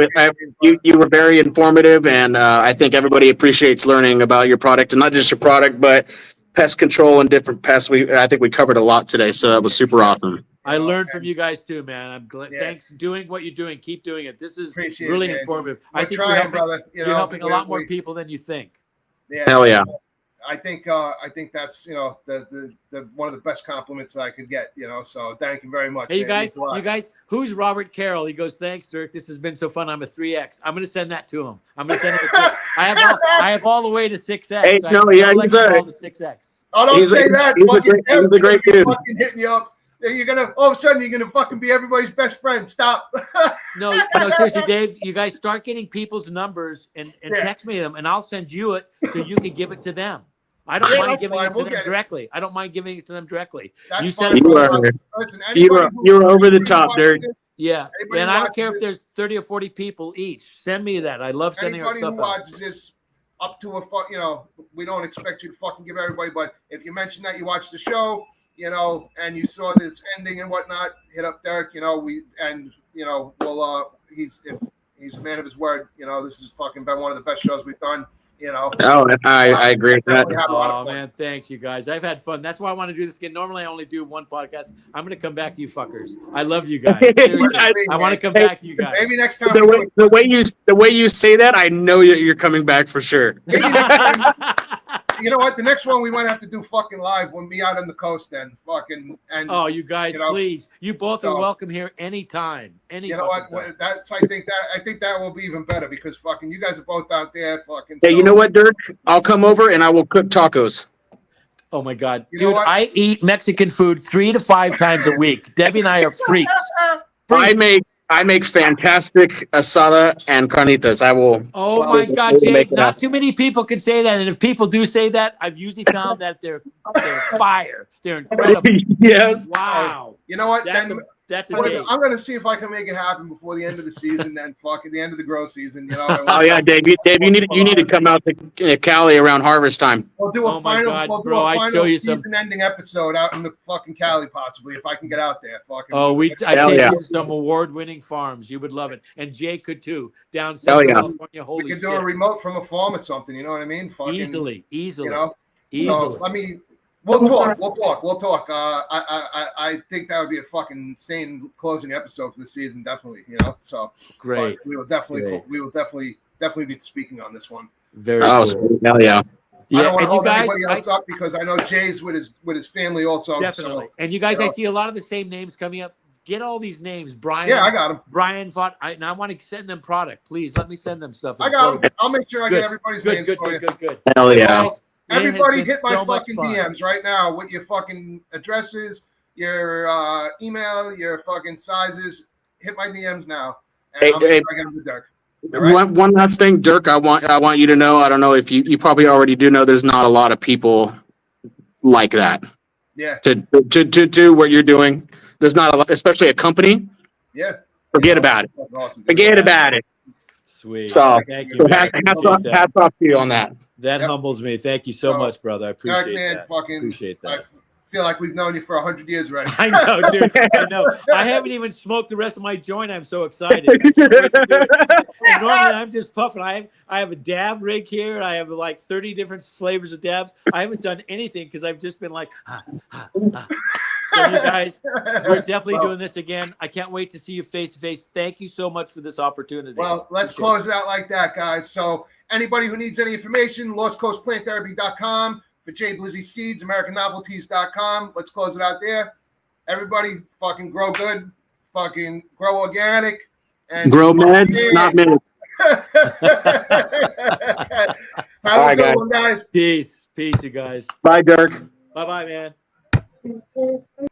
You were very informative, and I think everybody appreciates learning about your product, and not just your product, but pest control and different pests. I think we covered a lot today, so that was super awesome. I learned from you guys too, man. I'm glad. Thanks for doing what you're doing. Keep doing it. This is Appreciate really it, informative. I think you're helping, you're helping a lot more people than you think. Yeah, hell yeah. I think that's, you know, the one of the best compliments that I could get, you know. So thank you very much. Hey, you guys, who's Robert Carroll? He goes, thanks, Dirk. This has been so fun. I'm a 3X. I'm gonna send that to him. I'm gonna send him I have all the way to 6X. Hey, no, yeah, he's all to 6X. Oh, don't say that. He's a great dude. Fucking hitting you up. You're gonna all of a sudden you're gonna fucking be everybody's best friend. Stop. No, seriously, Dave. You guys start getting people's numbers and text me them, and I'll send you it so you can give it to them. I don't mind giving it to them directly. I don't mind giving it to them directly. That's you fine. You were over the top, Dirk. Yeah, and I don't care if there's 30 or 40 people each. Send me that. I love sending our stuff out. Anybody who watches this up to you know, we don't expect you to fucking give everybody, but if you mention that you watched the show, you know, and you saw this ending and whatnot, hit up Derek. You know, we'll he's a man of his word. You know, this has fucking been one of the best shows we've done. You know. Oh, I agree with that. Oh man, thanks you guys. I've had fun. That's why I want to do this again. Normally I only do one podcast. I'm gonna come back to you fuckers. I love you guys. I want to come back to you guys. Maybe next time. The way you say that, I know that you're coming back for sure. Maybe you know what? The next one we might have to do fucking live when we out on the coast. Then fucking and Oh, you guys, please! You both are so- welcome here anytime. Any you know what? fucking time. That's I think that will be even better because fucking you guys are both out there fucking. Hey, you know what, Dirk? I'll come over and I will cook tacos. Oh my God, You know dude! what? I eat Mexican food 3 to 5 times a week. Debbie and I are freaks. I make fantastic asada and carnitas. I will. Oh Well, my God, we'll Jay! make it Not happen. too many people can say that, and if people do say that, I've usually found that they're fire. They're incredible. Yes. Wow, You know what? that's a I'm date. gonna see if I can make it happen before the end of the season. Then fucking the end of the grow season. You know. Oh yeah, Dave. You need to come out to Cali around harvest time. We'll do a Oh my final. God, we'll do bro, a I'd final show you some- season-ending episode out in the fucking Cali, possibly if I can get out there. Fucking. Oh, I Hell take yeah. you to some award-winning farms. You would love it, and Jay could too. Down Hell Southern yeah. California, holy We could shit! do a remote from a farm or something. You know what I mean? Fucking. Easily. You know. Easily. So let me. We'll talk. I think that would be a fucking insane closing episode for the season. Definitely. You know. So. Great. We will definitely. Great. We will definitely be speaking on this one. Very Oh, cool. sweet. Hell yeah. I Yeah, don't want and to you hold guys, anybody else up because I know Jay's with his family also. definitely. So, And you guys, you I know. see a lot of the same names coming up. Get all these names, Brian. yeah, I got him. Brian fought. And I want to send them product. Please let me send them stuff. I got him. I'll make sure I Good. get everybody's Good, names good, for you. good. Hell yeah. Guys, it has Everybody been hit my so much fucking fun. DMs right now with your fucking addresses, your email, your fucking sizes. Hit my DMs now. And Hey, I'll make hey. sure I get them to Dirk. All right? One last thing, Dirk. I want you to know. I don't know if you probably already do know. There's not a lot of people like that Yeah. to do what you're doing. There's not a lot, especially a company. Yeah. Forget about it. That's awesome, dude. Forget about it. Sweet. So, Thank you. So man. I appreciate that. hats off to you on that. That Yep. humbles me. Thank you so So, much, brother. I Dirk, appreciate man, that. fucking. Appreciate I that. feel like we've known you for 100 years already. I know, dude. I know. I haven't even smoked the rest of my joint. I'm so excited. I can't wait to do it. And normally I'm just puffing. I have a dab rig here. I have like 30 different flavors of dabs. I haven't done anything because I've just been like, So you guys, we're definitely doing this again. I can't wait to see you face to face. Thank you so much for this opportunity. Well, let's Appreciate close it out like that, guys. So anybody who needs any information, lostcoastplanttherapy.com. For Jay Blizzy Seeds, AmericanNovelties.com. Let's close it out there. Everybody fucking grow good, fucking grow organic, and Grow meds, not minutes. Have All right, a good guys. one, guys. Peace, you guys. Bye, Dirk. Bye, man. Okay.